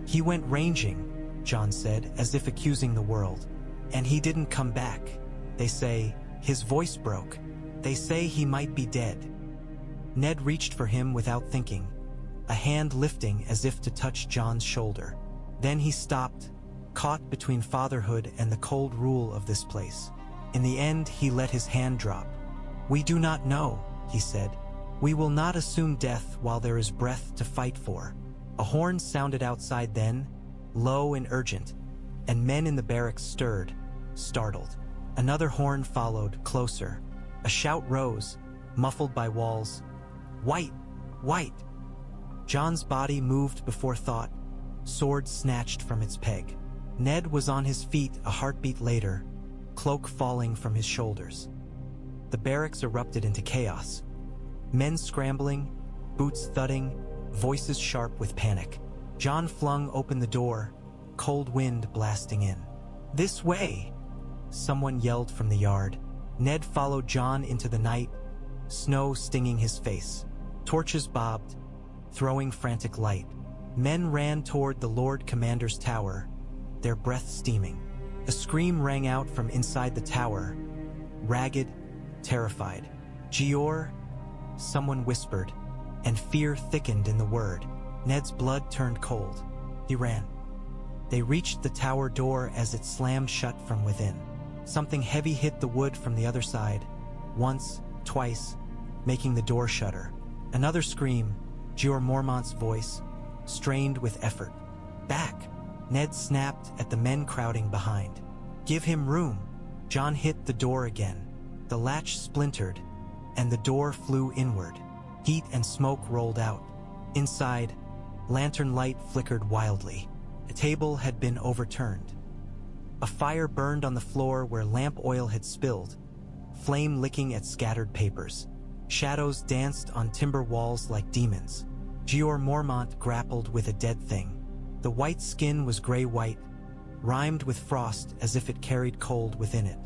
"He went ranging," Jon said, as if accusing the world. And he didn't come back. They say, his voice broke. They say he might be dead. Ned reached for him without thinking, a hand lifting as if to touch Jon's shoulder. Then he stopped, caught between fatherhood and the cold rule of this place. In the end, he let his hand drop. "We do not know," he said. "We will not assume death while there is breath to fight for." A horn sounded outside then, low and urgent, and men in the barracks stirred, startled. Another horn followed, closer. A shout rose, muffled by walls. "Wight! Wight!" Jon's body moved before thought, sword snatched from its peg. Ned was on his feet a heartbeat later, cloak falling from his shoulders. The barracks erupted into chaos. Men scrambling, boots thudding, voices sharp with panic. Jon flung open the door, cold wind blasting in. "This way!" someone yelled from the yard. Ned followed Jon into the night, snow stinging his face. Torches bobbed, throwing frantic light. Men ran toward the Lord Commander's tower, their breath steaming. A scream rang out from inside the tower, ragged, terrified. "Gior," someone whispered, and fear thickened in the word. Ned's blood turned cold. He ran. They reached the tower door as it slammed shut from within. Something heavy hit the wood from the other side, once, twice, making the door shudder. Another scream, Gior Mormont's voice, strained with effort. "Back!" Ned snapped at the men crowding behind. "Give him room!" Jon hit the door again. The latch splintered, and the door flew inward. Heat and smoke rolled out. Inside, lantern light flickered wildly. A table had been overturned. A fire burned on the floor where lamp oil had spilled, flame licking at scattered papers. Shadows danced on timber walls like demons. Gior Mormont grappled with a dead thing. The white skin was gray-white, rimed with frost as if it carried cold within it.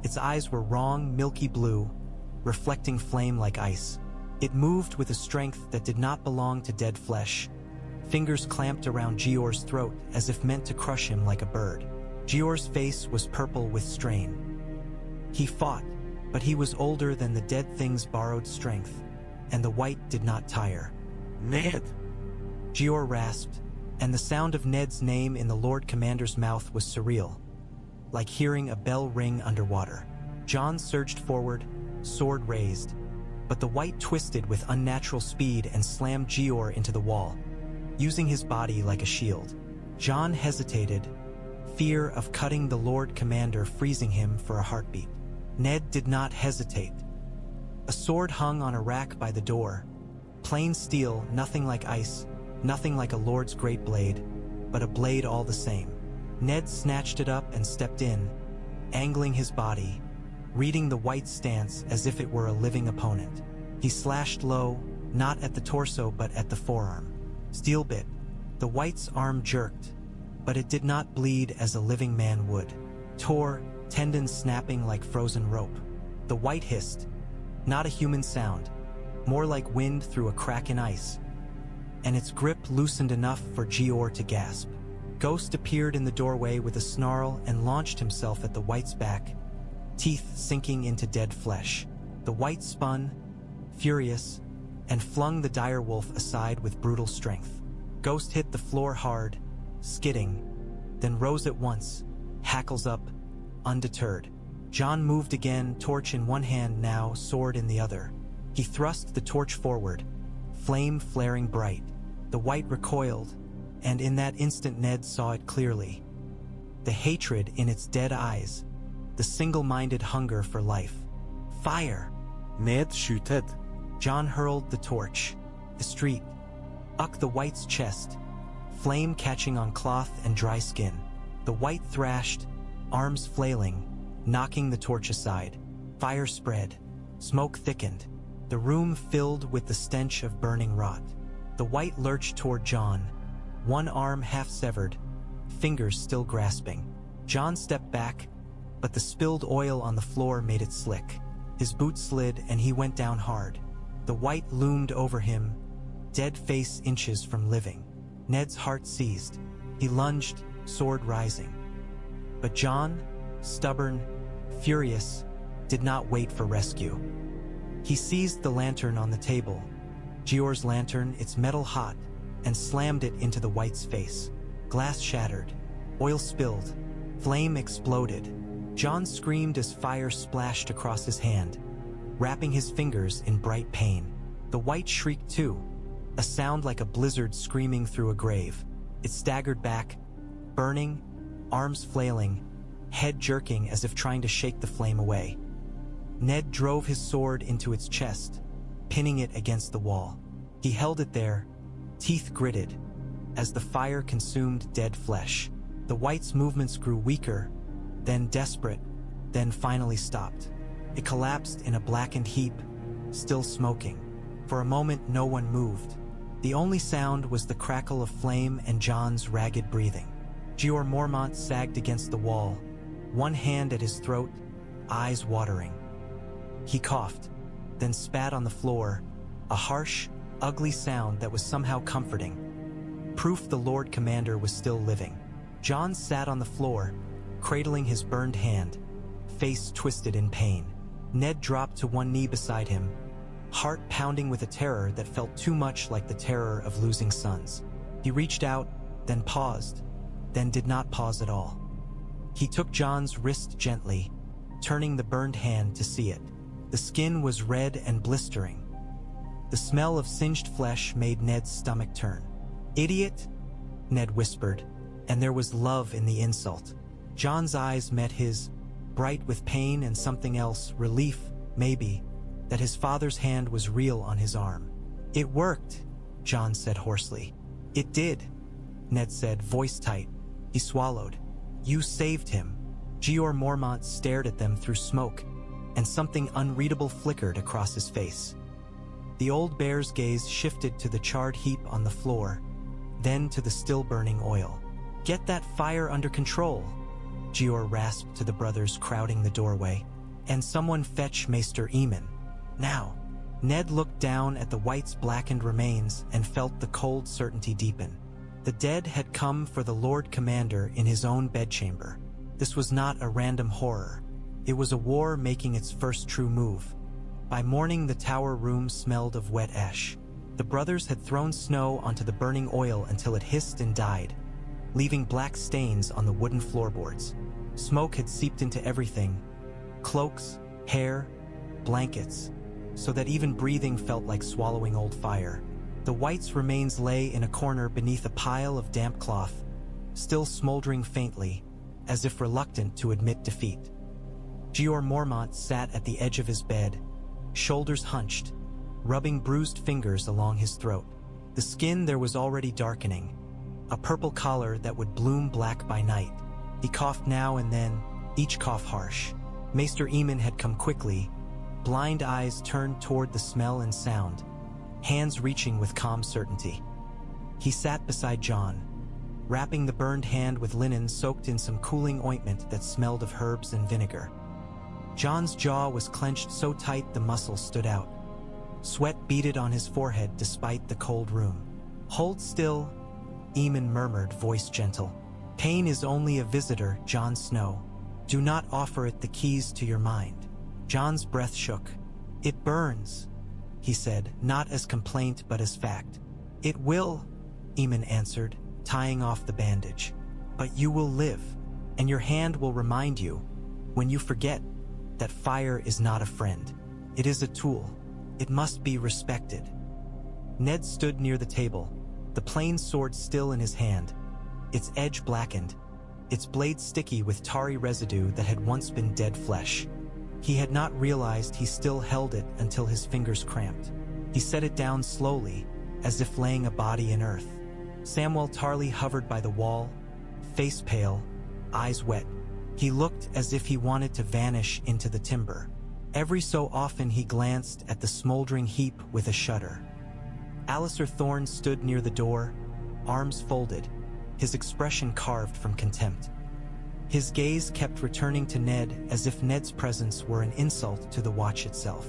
Its eyes were wrong, milky blue, reflecting flame like ice. It moved with a strength that did not belong to dead flesh. Fingers clamped around Gior's throat as if meant to crush him like a bird. Gior's face was purple with strain. He fought, but he was older than the dead thing's borrowed strength, and the wight did not tire. "Ned!" Gior rasped, and the sound of Ned's name in the Lord Commander's mouth was surreal, like hearing a bell ring underwater. Jon surged forward, sword raised, but the wight twisted with unnatural speed and slammed Gior into the wall, using his body like a shield. Jon hesitated, fear of cutting the Lord Commander freezing him for a heartbeat. Ned did not hesitate. A sword hung on a rack by the door, plain steel, nothing like ice, nothing like a lord's great blade, but a blade all the same. Ned snatched it up and stepped in, angling his body, reading the wight's stance as if it were a living opponent. He slashed low, not at the torso but at the forearm. Steel bit. The wight's arm jerked, but it did not bleed as a living man would. Tore, tendons snapping like frozen rope. The wight hissed, not a human sound, more like wind through a crack in ice, and its grip loosened enough for Gior to gasp. Ghost appeared in the doorway with a snarl and launched himself at the wight's back, teeth sinking into dead flesh. The wight spun, furious, and flung the direwolf aside with brutal strength. Ghost hit the floor hard, skidding, then rose at once, hackles up, undeterred. Jon moved again, torch in one hand now, sword in the other. He thrust the torch forward, flame flaring bright. The wight recoiled, and in that instant Ned saw it clearly. The hatred in its dead eyes, the single-minded hunger for life. Fire! "Ned, skjuted!" Jon hurled the torch. The street. Up the wight's chest, flame catching on cloth and dry skin. The wight thrashed, arms flailing, knocking the torch aside. Fire spread. Smoke thickened. The room filled with the stench of burning rot. The wight lurched toward Jon, one arm half-severed, fingers still grasping. Jon stepped back, but the spilled oil on the floor made it slick. His boot slid and he went down hard. The wight loomed over him, dead face inches from living. Ned's heart seized. He lunged, sword rising. But Jon, stubborn, furious, did not wait for rescue. He seized the lantern on the table, Jeor's lantern, its metal hot, and slammed it into the wight's face. Glass shattered, oil spilled, flame exploded. Jon screamed as fire splashed across his hand, wrapping his fingers in bright pain. The wight shrieked too, a sound like a blizzard screaming through a grave. It staggered back, burning, arms flailing, head jerking as if trying to shake the flame away. Ned drove his sword into its chest, pinning it against the wall. He held it there, teeth gritted, as the fire consumed dead flesh. The wight's movements grew weaker, then desperate, then finally stopped. It collapsed in a blackened heap, still smoking. For a moment, no one moved. The only sound was the crackle of flame and Jon's ragged breathing. Jeor Mormont sagged against the wall, one hand at his throat, eyes watering. He coughed, then spat on the floor, a harsh, ugly sound that was somehow comforting. Proof the Lord Commander was still living. Jon sat on the floor, cradling his burned hand, face twisted in pain. Ned dropped to one knee beside him, heart pounding with a terror that felt too much like the terror of losing sons. He reached out, then paused, then did not pause at all. He took Jon's wrist gently, turning the burned hand to see it. The skin was red and blistering. The smell of singed flesh made Ned's stomach turn. "Idiot," Ned whispered, and there was love in the insult. Jon's eyes met his, bright with pain and something else, relief, maybe, that his father's hand was real on his arm. "It worked," Jon said hoarsely. "It did," Ned said, voice tight. He swallowed. "You saved him." Jeor Mormont stared at them through smoke, and something unreadable flickered across his face. The old bear's gaze shifted to the charred heap on the floor, then to the still-burning oil. "Get that fire under control," Jeor rasped to the brothers crowding the doorway. "And someone fetch Maester Aemon. Now." Ned looked down at the wight's blackened remains and felt the cold certainty deepen. The dead had come for the Lord Commander in his own bedchamber. This was not a random horror. It was a war making its first true move. By morning, the tower room smelled of wet ash. The brothers had thrown snow onto the burning oil until it hissed and died, leaving black stains on the wooden floorboards. Smoke had seeped into everything: cloaks, hair, blankets, so that even breathing felt like swallowing old fire. The wight's remains lay in a corner beneath a pile of damp cloth, still smoldering faintly, as if reluctant to admit defeat. Jeor Mormont sat at the edge of his bed, shoulders hunched, rubbing bruised fingers along his throat. The skin there was already darkening, a purple collar that would bloom black by night. He coughed now and then, each cough harsh. Maester Aemon had come quickly, blind eyes turned toward the smell and sound, hands reaching with calm certainty. He sat beside Jon, wrapping the burned hand with linen soaked in some cooling ointment that smelled of herbs and vinegar. Jon's jaw was clenched so tight the muscles stood out. Sweat beaded on his forehead despite the cold room. "Hold still," Aemon murmured, voice gentle. "Pain is only a visitor, Jon Snow. Do not offer it the keys to your mind." Jon's breath shook. "It burns," he said, not as complaint but as fact. "It will," Aemon answered, tying off the bandage. "But you will live, and your hand will remind you, when you forget, that fire is not a friend. It is a tool. It must be respected." Ned stood near the table, the plain sword still in his hand, its edge blackened, its blade sticky with tarry residue that had once been dead flesh. He had not realized he still held it until his fingers cramped. He set it down slowly, as if laying a body in earth. Samwell Tarly hovered by the wall, face pale, eyes wet. He looked as if he wanted to vanish into the timber. Every so often he glanced at the smoldering heap with a shudder. Alliser Thorne stood near the door, arms folded, his expression carved from contempt. His gaze kept returning to Ned as if Ned's presence were an insult to the watch itself.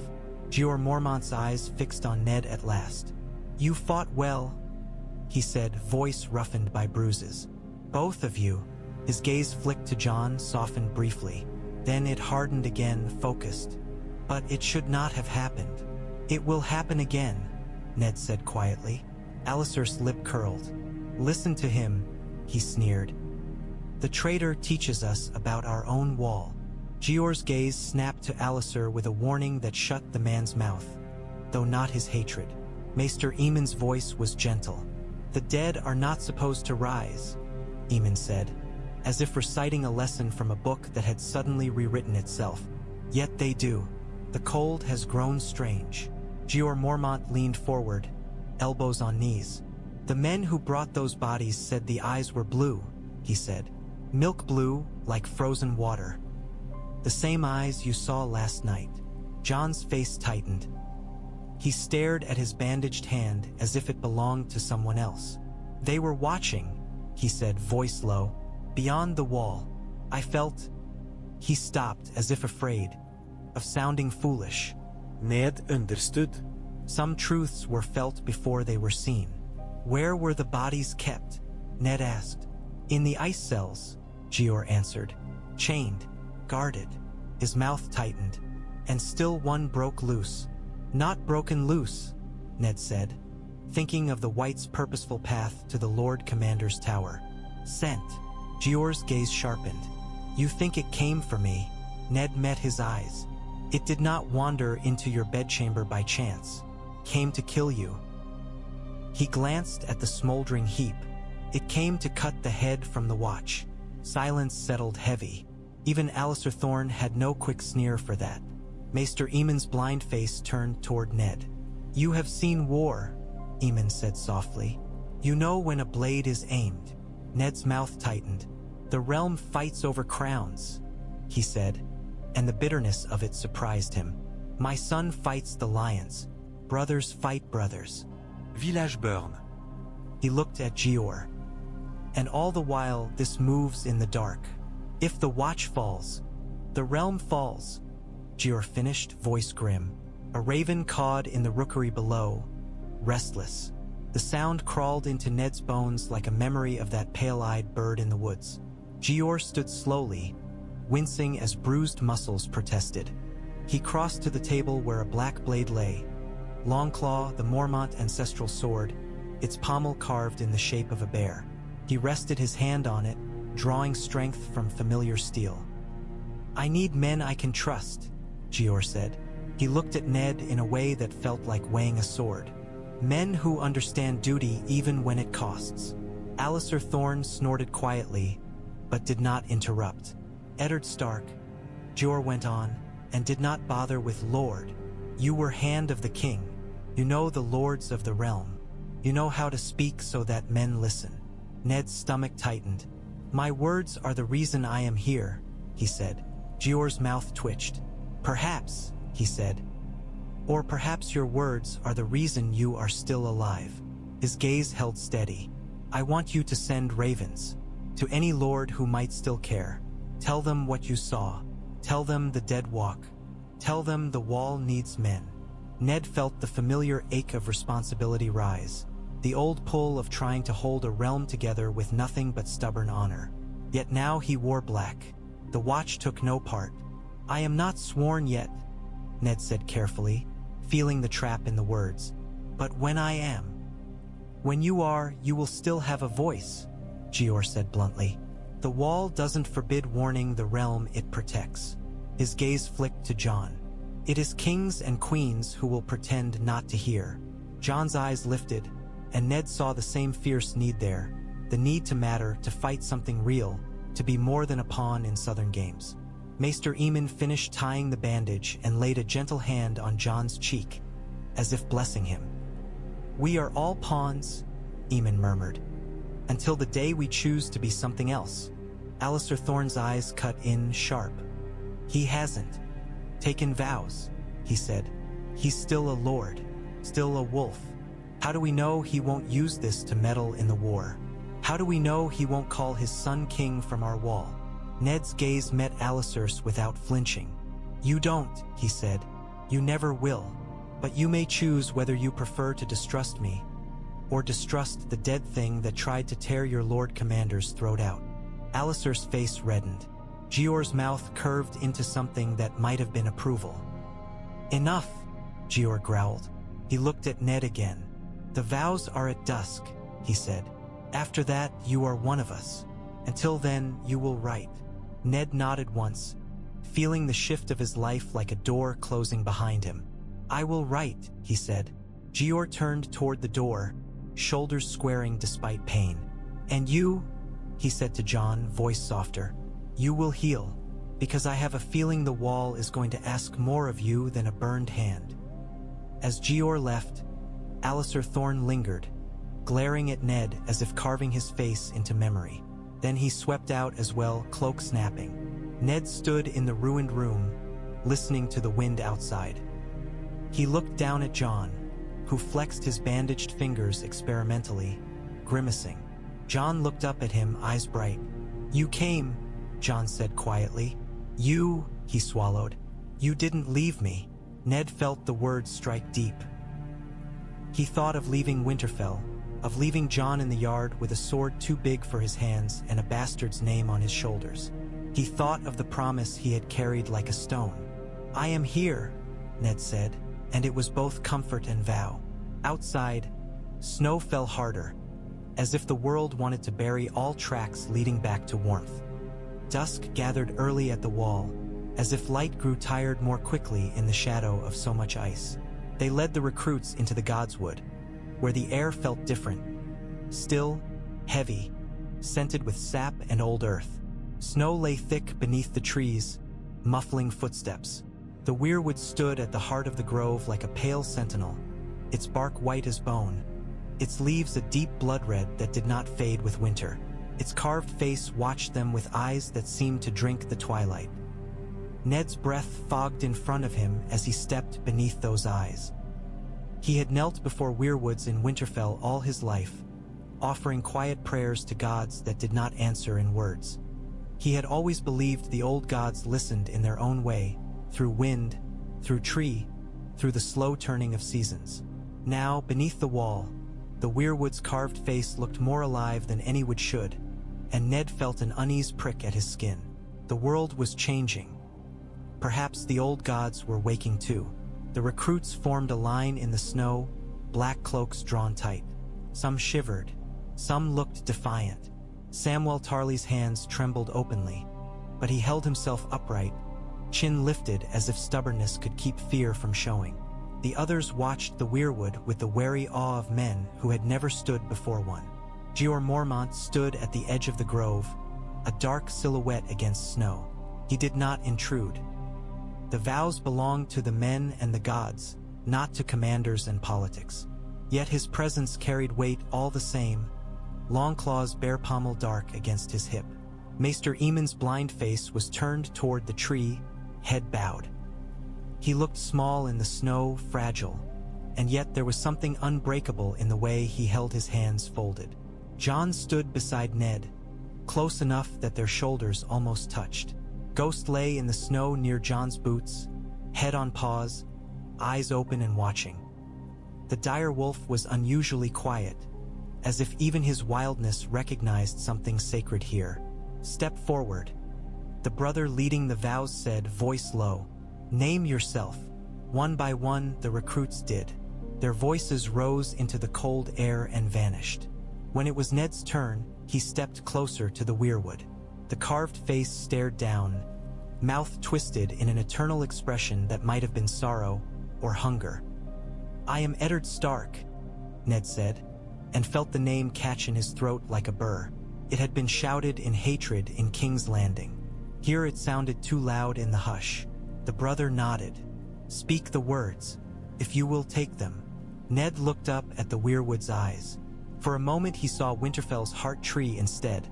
Jeor Mormont's eyes fixed on Ned at last. "You fought well," he said, voice roughened by bruises. Both of you. His gaze flicked to Jon, softened briefly. Then it hardened again, focused. But it should not have happened. It will happen again, Ned said quietly. Aliser's lip curled. Listen to him, he sneered. The traitor teaches us about our own wall. Gior's gaze snapped to Aliser with a warning that shut the man's mouth, though not his hatred. Maester Aemon's voice was gentle. The dead are not supposed to rise, Aemon said, as if reciting a lesson from a book that had suddenly rewritten itself. Yet they do. The cold has grown strange. Jeor Mormont leaned forward, elbows on knees. The men who brought those bodies said the eyes were blue, he said. Milk blue, like frozen water. The same eyes you saw last night. Jon's face tightened. He stared at his bandaged hand as if it belonged to someone else. They were watching, he said, voice low. Beyond the wall. I felt... He stopped, as if afraid of sounding foolish. Ned understood. Some truths were felt before they were seen. Where were the bodies kept? Ned asked. In the ice cells, Jeor answered. Chained, guarded. His mouth tightened. And still one broke loose. Not broken loose, Ned said, thinking of the wights' purposeful path to the Lord Commander's tower. Sent. Jeor's gaze sharpened. You think it came for me? Ned met his eyes. It did not wander into your bedchamber by chance. Came to kill you. He glanced at the smoldering heap. It came to cut the head from the watch. Silence settled heavy. Even Aliser Thorne had no quick sneer for that. Maester Aemon's blind face turned toward Ned. You have seen war, Aemon said softly. You know when a blade is aimed. Ned's mouth tightened. The realm fights over crowns, he said, and the bitterness of it surprised him. My son fights the lions. Brothers fight brothers. Village burn. He looked at Jeor. And all the while this moves in the dark. If the watch falls, the realm falls. Jeor finished, voice grim. A raven cawed in the rookery below, restless. The sound crawled into Ned's bones like a memory of that pale-eyed bird in the woods. Jeor stood slowly, wincing as bruised muscles protested. He crossed to the table where a black blade lay. Longclaw, the Mormont ancestral sword, its pommel carved in the shape of a bear. He rested his hand on it, drawing strength from familiar steel. I need men I can trust, Jeor said. He looked at Ned in a way that felt like weighing a sword. Men who understand duty even when it costs. Aliser Thorne snorted quietly, but did not interrupt. Eddard Stark, Jeor went on, and did not bother with Lord. You were hand of the king. You know the lords of the realm. You know how to speak so that men listen. Ned's stomach tightened. My words are the reason I am here, he said. Jeor's mouth twitched. Perhaps, he said. Or perhaps your words are the reason you are still alive. His gaze held steady. I want you to send ravens. To any lord who might still care. Tell them what you saw. Tell them the dead walk. Tell them the wall needs men. Ned felt the familiar ache of responsibility rise. The old pull of trying to hold a realm together with nothing but stubborn honor. Yet now he wore black. The watch took no part. I am not sworn yet, Ned said carefully, feeling the trap in the words. But when I am. When you are, you will still have a voice, Jeor said bluntly. The wall doesn't forbid warning the realm it protects. His gaze flicked to Jon. It is kings and queens who will pretend not to hear. Jon's eyes lifted, and Ned saw the same fierce need there, the need to matter, to fight something real, to be more than a pawn in southern games. Maester Aemon finished tying the bandage and laid a gentle hand on Jon's cheek, as if blessing him. We are all pawns, Aemon murmured, until the day we choose to be something else. Aliser Thorne's eyes cut in sharp. He hasn't taken vows, he said. He's still a lord, still a wolf. How do we know he won't use this to meddle in the war? How do we know he won't call his son king from our wall? Ned's gaze met Aliser's without flinching. You don't, he said. You never will. But you may choose whether you prefer to distrust me or distrust the dead thing that tried to tear your Lord Commander's throat out? Alistair's face reddened. Gior's mouth curved into something that might have been approval. Enough, Gior growled. He looked at Ned again. The vows are at dusk, he said. After that, you are one of us. Until then, you will write. Ned nodded once, feeling the shift of his life like a door closing behind him. I will write, he said. Gior turned toward the door, shoulders squaring despite pain. And you, he said to Jon, voice softer, you will heal, because I have a feeling the wall is going to ask more of you than a burned hand. As Gior left, Alistair Thorne lingered, glaring at Ned as if carving his face into memory. Then he swept out as well, cloak snapping. Ned stood in the ruined room, listening to the wind outside. He looked down at Jon, who flexed his bandaged fingers experimentally, grimacing. Jon looked up at him, eyes bright. You came, Jon said quietly. You, he swallowed. You didn't leave me. Ned felt the words strike deep. He thought of leaving Winterfell, of leaving Jon in the yard with a sword too big for his hands and a bastard's name on his shoulders. He thought of the promise he had carried like a stone. I am here, Ned said, and it was both comfort and vow. Outside, snow fell harder, as if the world wanted to bury all tracks leading back to warmth. Dusk gathered early at the wall, as if light grew tired more quickly in the shadow of so much ice. They led the recruits into the Godswood, where the air felt different. Still, heavy, scented with sap and old earth. Snow lay thick beneath the trees, muffling footsteps. The weirwood stood at the heart of the grove like a pale sentinel, its bark white as bone, its leaves a deep blood red that did not fade with winter. Its carved face watched them with eyes that seemed to drink the twilight. Ned's breath fogged in front of him as he stepped beneath those eyes. He had knelt before weirwoods in Winterfell all his life, offering quiet prayers to gods that did not answer in words. He had always believed the old gods listened in their own way, through wind, through tree, through the slow turning of seasons. Now, beneath the wall, the weirwood's carved face looked more alive than any wood should, and Ned felt an uneasy prick at his skin. The world was changing. Perhaps the old gods were waking too. The recruits formed a line in the snow, black cloaks drawn tight. Some shivered, some looked defiant. Samwell Tarly's hands trembled openly, but he held himself upright, chin lifted as if stubbornness could keep fear from showing. The others watched the weirwood with the wary awe of men who had never stood before one. Jeor Mormont stood at the edge of the grove, a dark silhouette against snow. He did not intrude. The vows belonged to the men and the gods, not to commanders and politics. Yet his presence carried weight all the same, Longclaw's bare pommel dark against his hip. Maester Aemon's blind face was turned toward the tree, head bowed. He looked small in the snow, fragile, and yet there was something unbreakable in the way he held his hands folded. Jon stood beside Ned, close enough that their shoulders almost touched. Ghost lay in the snow near Jon's boots, head on paws, eyes open and watching. The dire wolf was unusually quiet, as if even his wildness recognized something sacred here. Step forward. The brother leading the vows said, voice low, name yourself. One by one, the recruits did. Their voices rose into the cold air and vanished. When it was Ned's turn, he stepped closer to the weirwood. The carved face stared down, mouth twisted in an eternal expression that might have been sorrow or hunger. I am Eddard Stark, Ned said, and felt the name catch in his throat like a burr. It had been shouted in hatred in King's Landing. Here it sounded too loud in the hush. The brother nodded. Speak the words, if you will take them. Ned looked up at the weirwood's eyes. For a moment he saw Winterfell's heart tree instead,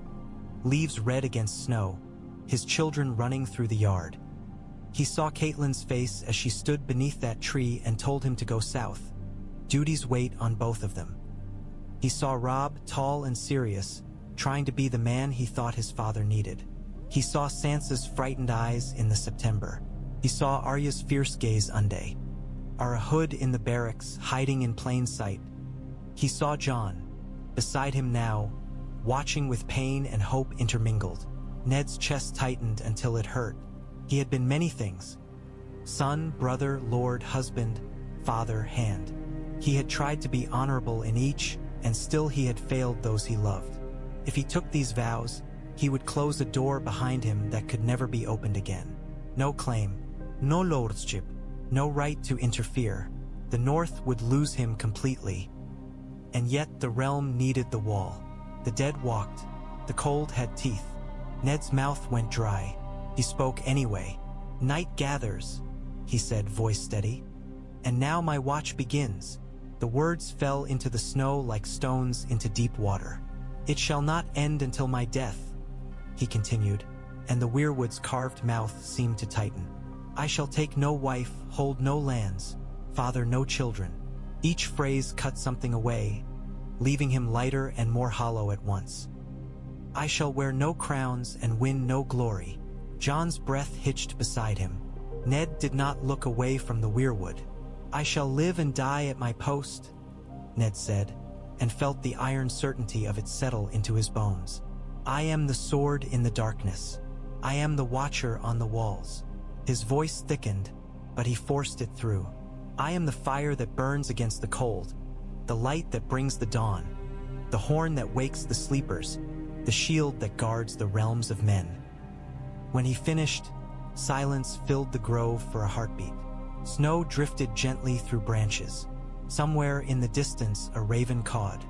leaves red against snow, his children running through the yard. He saw Catelyn's face as she stood beneath that tree and told him to go south. Duties wait on both of them. He saw Robb, tall and serious, trying to be the man he thought his father needed. He saw Sansa's frightened eyes in the September. He saw Arya's fierce gaze Unday. Ara Hood in the barracks, hiding in plain sight. He saw Jon, beside him now, watching with pain and hope intermingled. Ned's chest tightened until it hurt. He had been many things: son, brother, lord, husband, father, hand. He had tried to be honorable in each, and still he had failed those he loved. If he took these vows, he would close a door behind him that could never be opened again. No claim, no lordship, no right to interfere. The North would lose him completely. And yet the realm needed the wall. The dead walked. The cold had teeth. Ned's mouth went dry. He spoke anyway. "Night gathers," he said, voice steady. "And now my watch begins." The words fell into the snow like stones into deep water. "It shall not end until my death," he continued, and the weirwood's carved mouth seemed to tighten. "I shall take no wife, hold no lands, father no children." Each phrase cut something away, leaving him lighter and more hollow at once. "I shall wear no crowns and win no glory." Jon's breath hitched beside him. Ned did not look away from the weirwood. "I shall live and die at my post," Ned said, and felt the iron certainty of it settle into his bones. "I am the sword in the darkness. I am the watcher on the walls." His voice thickened, but he forced it through. "I am the fire that burns against the cold, the light that brings the dawn, the horn that wakes the sleepers, the shield that guards the realms of men." When he finished, silence filled the grove for a heartbeat. Snow drifted gently through branches. Somewhere in the distance, a raven cawed.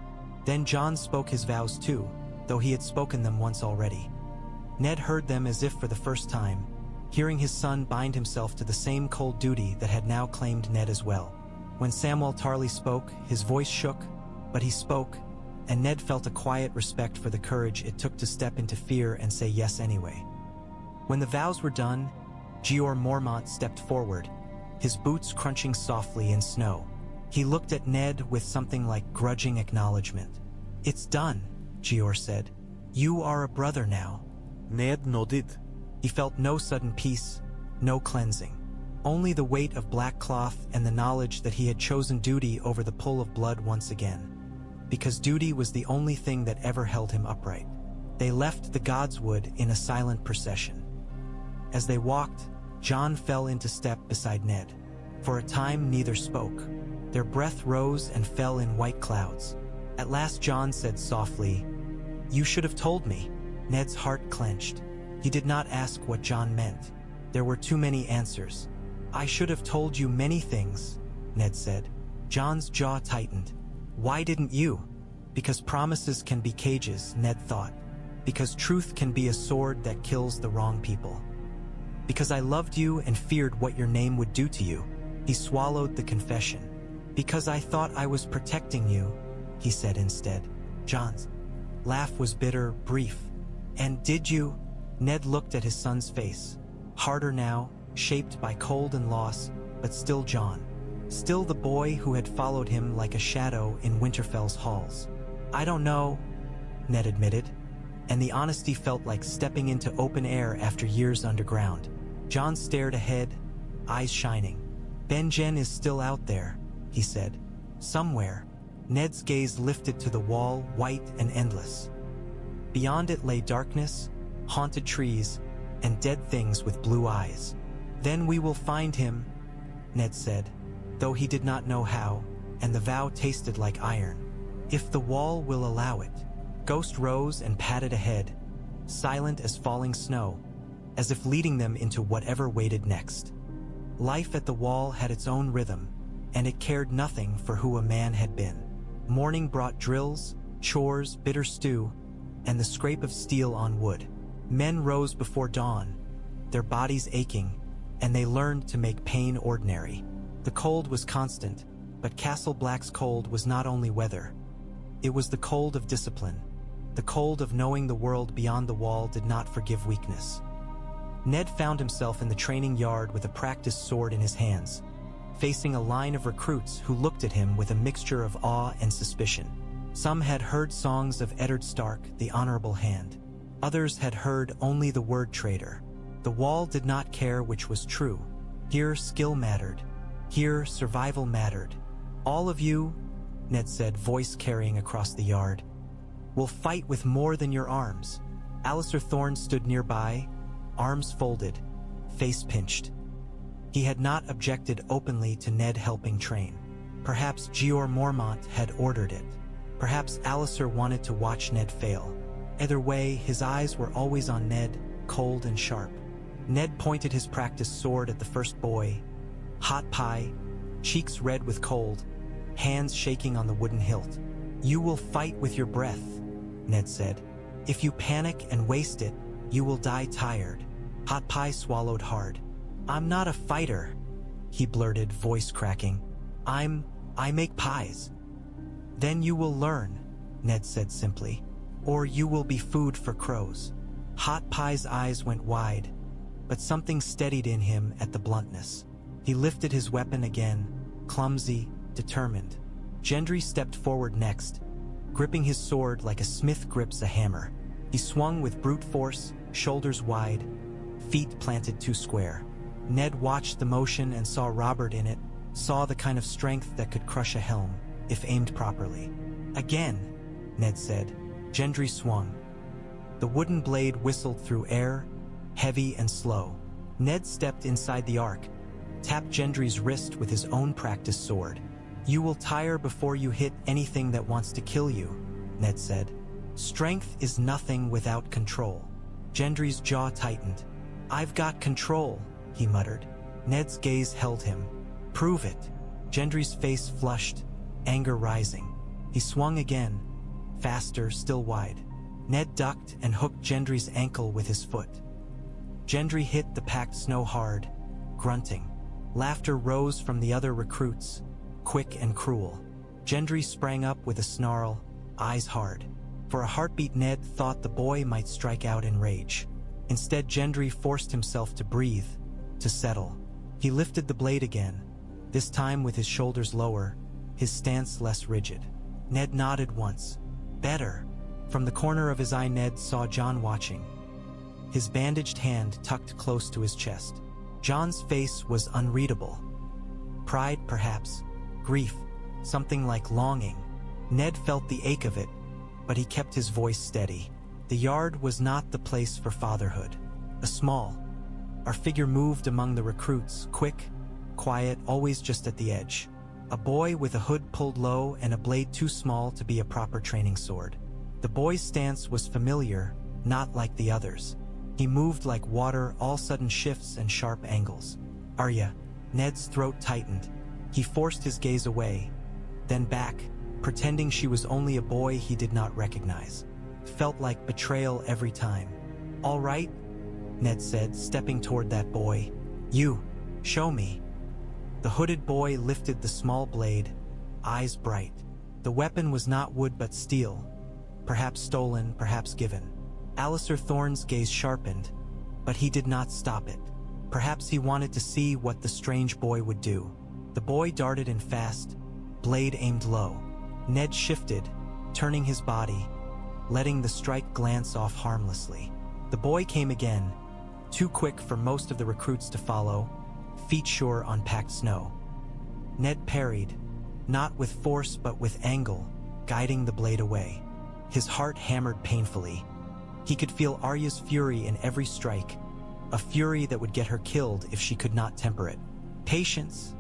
Then Jon spoke his vows too, though he had spoken them once already. Ned heard them as if for the first time, hearing his son bind himself to the same cold duty that had now claimed Ned as well. When Samwell Tarly spoke, his voice shook, but he spoke, and Ned felt a quiet respect for the courage it took to step into fear and say yes anyway. When the vows were done, Jeor Mormont stepped forward, his boots crunching softly in snow. He looked at Ned with something like grudging acknowledgement. "It's done," Jeor said. "You are a brother now." Ned nodded. He felt no sudden peace, no cleansing. Only the weight of black cloth and the knowledge that he had chosen duty over the pull of blood once again. Because duty was the only thing that ever held him upright. They left the Godswood in a silent procession. As they walked, Jon fell into step beside Ned. For a time neither spoke. Their breath rose and fell in white clouds. At last Jon said softly, "You should have told me." Ned's heart clenched. He did not ask what Jon meant. There were too many answers. "I should have told you many things," Ned said. Jon's jaw tightened. "Why didn't you?" "Because promises can be cages," Ned thought. "Because truth can be a sword that kills the wrong people. Because I loved you and feared what your name would do to you." He swallowed the confession. "Because I thought I was protecting you," he said instead. Jon's laugh was bitter, brief. "And did you?" Ned looked at his son's face. Harder now, shaped by cold and loss, but still Jon. Still the boy who had followed him like a shadow in Winterfell's halls. "I don't know," Ned admitted, and the honesty felt like stepping into open air after years underground. Jon stared ahead, eyes shining. "Benjen is still out there," he said. "Somewhere." Ned's gaze lifted to the wall, white and endless. Beyond it lay darkness, haunted trees, and dead things with blue eyes. "Then we will find him," Ned said, though he did not know how, and the vow tasted like iron. "If the wall will allow it." Ghost rose and padded ahead, silent as falling snow, as if leading them into whatever waited next. Life at the wall had its own rhythm, and it cared nothing for who a man had been. Morning brought drills, chores, bitter stew, and the scrape of steel on wood. Men rose before dawn, their bodies aching, and they learned to make pain ordinary. The cold was constant, but Castle Black's cold was not only weather. It was the cold of discipline, the cold of knowing the world beyond the wall did not forgive weakness. Ned found himself in the training yard with a practiced sword in his hands, facing a line of recruits who looked at him with a mixture of awe and suspicion. Some had heard songs of Eddard Stark, the honorable hand. Others had heard only the word traitor. The wall did not care which was true. Here skill mattered. Here survival mattered. "All of you," Ned said, voice carrying across the yard. We'll fight with more than your arms. Alliser Thorne stood nearby, arms folded, face pinched. He had not objected openly to Ned helping train. Perhaps Jeor Mormont had ordered it. Perhaps Alliser wanted to watch Ned fail. Either way, his eyes were always on Ned, cold and sharp. Ned pointed his practice sword at the first boy. Hot pie, cheeks red with cold, hands shaking on the wooden hilt. You will fight with your breath, Ned said. If you panic and waste it, you will die tired. Hot pie swallowed hard. I'm not a fighter, he blurted, voice cracking. I make pies. Then you will learn, Ned said simply, or you will be food for crows. Hot Pie's eyes went wide, but something steadied in him at the bluntness. He lifted his weapon again, clumsy, determined. Gendry stepped forward next, gripping his sword like a smith grips a hammer. He swung with brute force, shoulders wide, feet planted too square. Ned watched the motion and saw Robert in it, saw the kind of strength that could crush a helm, if aimed properly. Again, Ned said. Gendry swung. The wooden blade whistled through air, heavy and slow. Ned stepped inside the arc, tapped Gendry's wrist with his own practice sword. You will tire before you hit anything that wants to kill you, Ned said. Strength is nothing without control. Gendry's jaw tightened. I've got control, he muttered. Ned's gaze held him. Prove it. Gendry's face flushed, anger rising. He swung again, faster, still wide. Ned ducked and hooked Gendry's ankle with his foot. Gendry hit the packed snow hard, grunting. Laughter rose from the other recruits, quick and cruel. Gendry sprang up with a snarl, eyes hard. For a heartbeat, Ned thought the boy might strike out in rage. Instead, Gendry forced himself to breathe, to settle. He lifted the blade again, this time with his shoulders lower, his stance less rigid. Ned nodded once. Better. From the corner of his eye, Ned saw Jon watching, his bandaged hand tucked close to his chest. Jon's face was unreadable. Pride, perhaps. Grief. Something like longing. Ned felt the ache of it, but he kept his voice steady. The yard was not the place for fatherhood. Our figure moved among the recruits, quick, quiet, always just at the edge. A boy with a hood pulled low and a blade too small to be a proper training sword. The boy's stance was familiar, not like the others. He moved like water, all sudden shifts and sharp angles. Arya. Ned's throat tightened. He forced his gaze away, then back, pretending she was only a boy he did not recognize. Felt like betrayal every time. All right, Ned said, stepping toward that boy. You, show me. The hooded boy lifted the small blade, eyes bright. The weapon was not wood but steel, perhaps stolen, perhaps given. Alliser Thorne's gaze sharpened, but he did not stop it. Perhaps he wanted to see what the strange boy would do. The boy darted in fast, blade aimed low. Ned shifted, turning his body, letting the strike glance off harmlessly. The boy came again, too quick for most of the recruits to follow, feet sure on packed snow. Ned parried, not with force but with angle, guiding the blade away. His heart hammered painfully. He could feel Arya's fury in every strike, a fury that would get her killed if she could not temper it. Patience,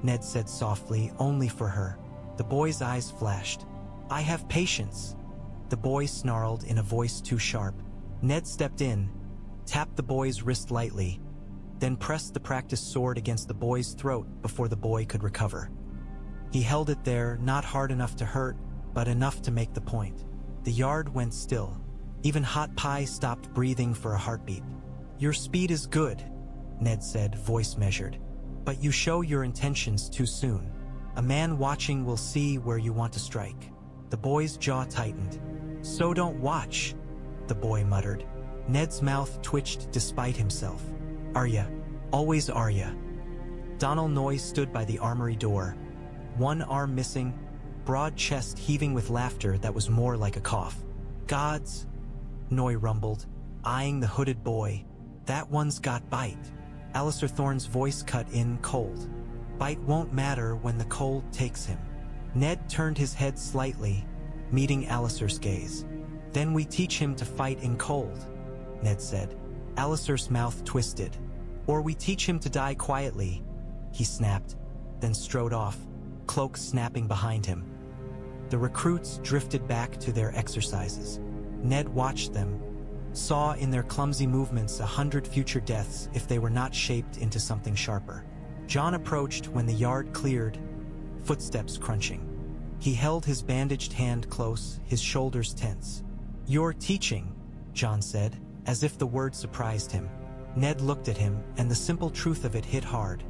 Ned said softly, only for her. The boy's eyes flashed. I have patience, the boy snarled in a voice too sharp. Ned stepped in, tapped the boy's wrist lightly, then pressed the practice sword against the boy's throat before the boy could recover. He held it there, not hard enough to hurt, but enough to make the point. The yard went still. Even Hot Pie stopped breathing for a heartbeat. Your speed is good, Ned said, voice measured. But you show your intentions too soon. A man watching will see where you want to strike. The boy's jaw tightened. So don't watch, the boy muttered. Ned's mouth twitched despite himself. Arya. Always Arya. Donal Noy stood by the armory door, one arm missing, broad chest heaving with laughter that was more like a cough. Gods, Noy rumbled, eyeing the hooded boy. That one's got bite. Alliser Thorne's voice cut in cold. Bite won't matter when the cold takes him. Ned turned his head slightly, meeting Alistair's gaze. Then we teach him to fight in cold, Ned said. Alistair's mouth twisted. Or we teach him to die quietly, he snapped, then strode off, cloak snapping behind him. The recruits drifted back to their exercises. Ned watched them, saw in their clumsy movements 100 future deaths if they were not shaped into something sharper. Jon approached when the yard cleared, footsteps crunching. He held his bandaged hand close, his shoulders tense. "You're teaching," Jon said, as if the word surprised him. Ned looked at him, and the simple truth of it hit hard.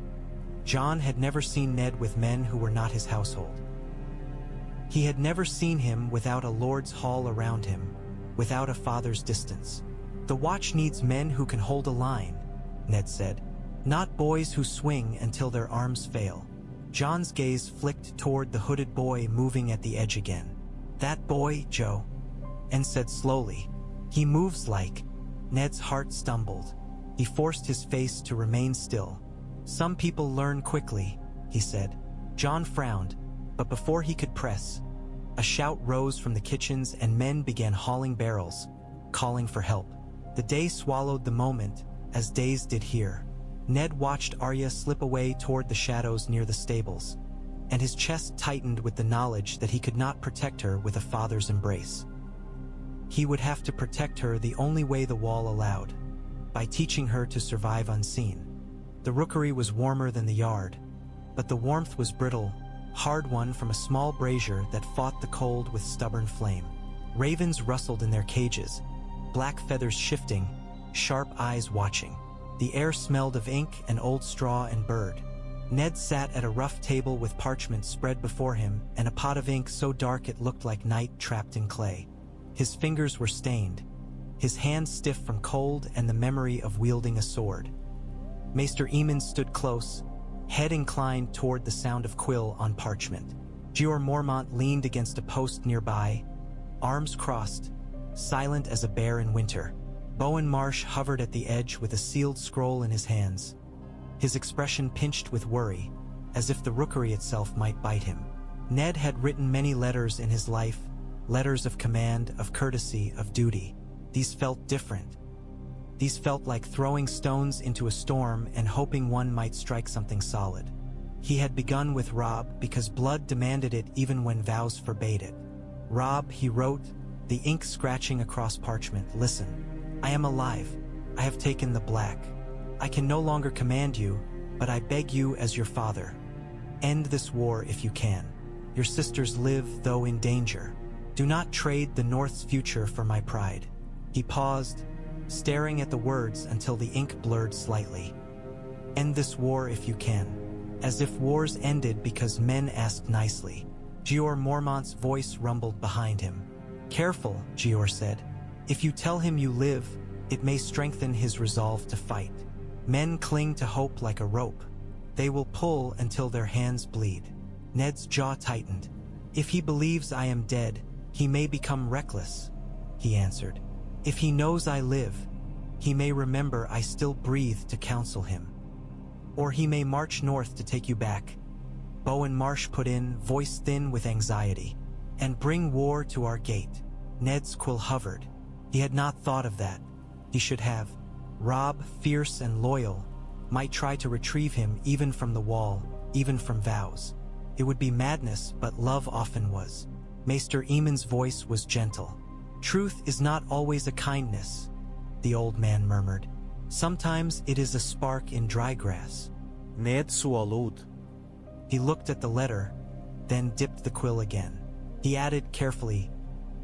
Jon had never seen Ned with men who were not his household. He had never seen him without a lord's hall around him, without a father's distance. "The watch needs men who can hold a line," Ned said, "not boys who swing until their arms fail." Jon's gaze flicked toward the hooded boy moving at the edge again. "That boy, Joe," and said slowly, "He moves like—" Ned's heart stumbled. He forced his face to remain still. "Some people learn quickly," he said. Jon frowned, but before he could press, a shout rose from the kitchens and men began hauling barrels, calling for help. The day swallowed the moment, as days did here. Ned watched Arya slip away toward the shadows near the stables, and his chest tightened with the knowledge that he could not protect her with a father's embrace. He would have to protect her the only way the wall allowed, by teaching her to survive unseen. The rookery was warmer than the yard, but the warmth was brittle, hard-won from a small brazier that fought the cold with stubborn flame. Ravens rustled in their cages, black feathers shifting, sharp eyes watching. The air smelled of ink and old straw and bird. Ned sat at a rough table with parchment spread before him and a pot of ink so dark it looked like night trapped in clay. His fingers were stained, his hands stiff from cold and the memory of wielding a sword. Maester Aemon stood close, head inclined toward the sound of quill on parchment. Jeor Mormont leaned against a post nearby, arms crossed, silent as a bear in winter. Bowen Marsh hovered at the edge with a sealed scroll in his hands, his expression pinched with worry, as if the rookery itself might bite him. Ned had written many letters in his life, letters of command, of courtesy, of duty. These felt different. These felt like throwing stones into a storm and hoping one might strike something solid. He had begun with Robb because blood demanded it even when vows forbade it. "Robb," he wrote, the ink scratching across parchment, "listen. I am alive. I have taken the black. I can no longer command you, but I beg you as your father. End this war if you can. Your sisters live, though in danger. Do not trade the North's future for my pride." He paused, staring at the words until the ink blurred slightly. "End this war if you can." As if wars ended because men asked nicely. Jeor Mormont's voice rumbled behind him. "Careful," Jeor said. "If you tell him you live, it may strengthen his resolve to fight. Men cling to hope like a rope. They will pull until their hands bleed." Ned's jaw tightened. "If he believes I am dead, he may become reckless," he answered. "If he knows I live, he may remember I still breathe to counsel him. Or he may march north to take you back," Bowen Marsh put in, voice thin with anxiety, "and bring war to our gate." Ned's quill hovered. He had not thought of that. He should have. Robb, fierce and loyal, might try to retrieve him even from the wall, even from vows. It would be madness, but love often was. Maester Aemon's voice was gentle. "Truth is not always a kindness," the old man murmured. "Sometimes it is a spark in dry grass." Ned swallowed. He looked at the letter, then dipped the quill again. He added carefully,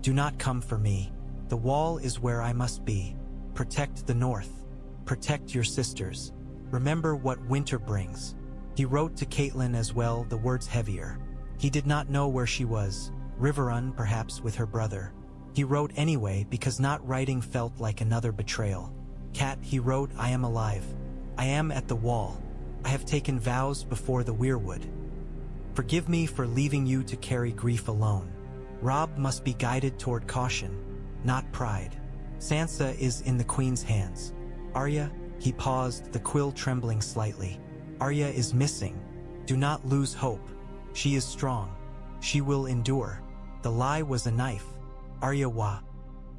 "Do not come for me. The wall is where I must be. Protect the North. Protect your sisters. Remember what winter brings." He wrote to Catelyn as well, the words heavier. He did not know where she was, Riverrun perhaps with her brother. He wrote anyway because not writing felt like another betrayal. "Cat," he wrote, "I am alive. I am at the wall. I have taken vows before the weirwood. Forgive me for leaving you to carry grief alone. Robb must be guided toward caution, not pride. Sansa is in the Queen's hands. Arya," he paused, the quill trembling slightly. "Arya is missing. Do not lose hope. She is strong. She will endure. The lie was a knife. Arya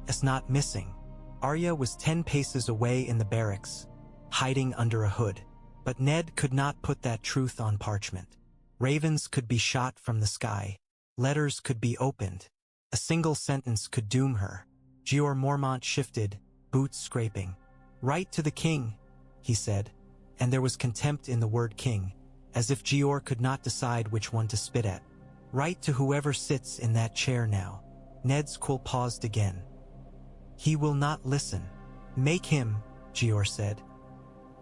is not missing. Arya was 10 paces away in the barracks, hiding under a hood. But Ned could not put that truth on parchment. Ravens could be shot from the sky. Letters could be opened. A single sentence could doom her. Jeor Mormont shifted, boots scraping. "Write to the king," he said, and there was contempt in the word king, as if Jeor could not decide which one to spit at. "Write to whoever sits in that chair now." Ned's quill paused again. "He will not listen." "Make him," Jeor said.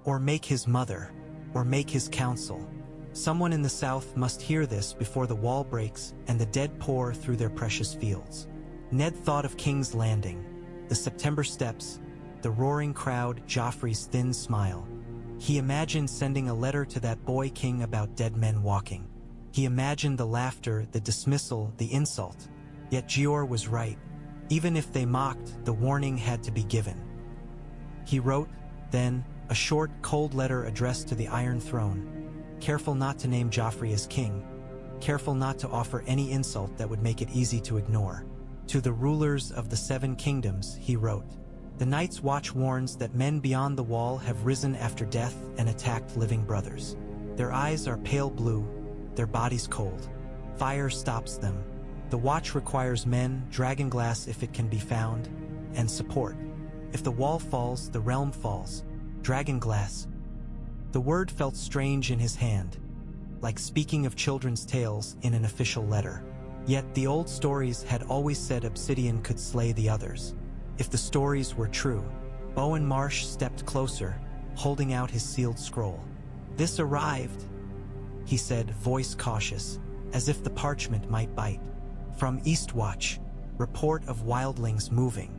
"Or make his mother, or make his council. Someone in the south must hear this before the wall breaks and the dead pour through their precious fields." Ned thought of King's Landing, the September steps, the roaring crowd, Joffrey's thin smile. He imagined sending a letter to that boy king about dead men walking. He imagined the laughter, the dismissal, the insult. Yet Jeor was right. Even if they mocked, the warning had to be given. He wrote, then, a short, cold letter addressed to the Iron Throne. Careful not to name Joffrey as king. Careful not to offer any insult that would make it easy to ignore. To the rulers of the 7 kingdoms, he wrote, "The Night's Watch warns that men beyond the wall have risen after death and attacked living brothers. Their eyes are pale blue, their bodies cold. Fire stops them. The watch requires men, dragonglass if it can be found, and support. If the wall falls, the realm falls. Dragonglass." The word felt strange in his hand, like speaking of children's tales in an official letter. Yet the old stories had always said obsidian could slay the others. If the stories were true, Bowen Marsh stepped closer, holding out his sealed scroll. "This arrived," he said, voice cautious, as if the parchment might bite. "From Eastwatch, report of wildlings moving,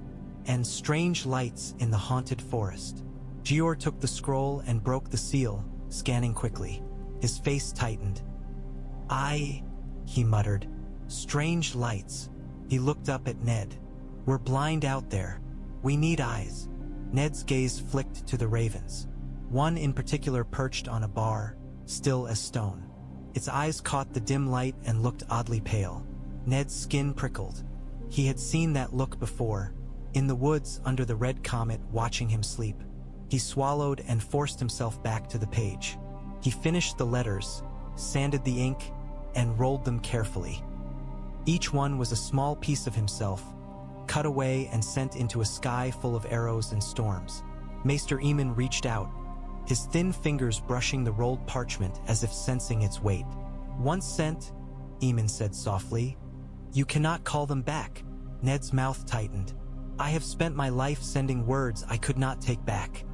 and strange lights in the haunted forest." Jeor took the scroll and broke the seal, scanning quickly. His face tightened. He muttered. "Strange lights." He looked up at Ned. "We're blind out there. We need eyes." Ned's gaze flicked to the ravens. One in particular perched on a bar, still as stone. Its eyes caught the dim light and looked oddly pale. Ned's skin prickled. He had seen that look before, in the woods under the red comet, watching him sleep. He swallowed and forced himself back to the page. He finished the letters, sanded the ink, and rolled them carefully. Each one was a small piece of himself, cut away and sent into a sky full of arrows and storms. Maester Aemon reached out, his thin fingers brushing the rolled parchment as if sensing its weight. "Once sent," Aemon said softly, "you cannot call them back." Ned's mouth tightened. "I have spent my life sending words I could not take back,"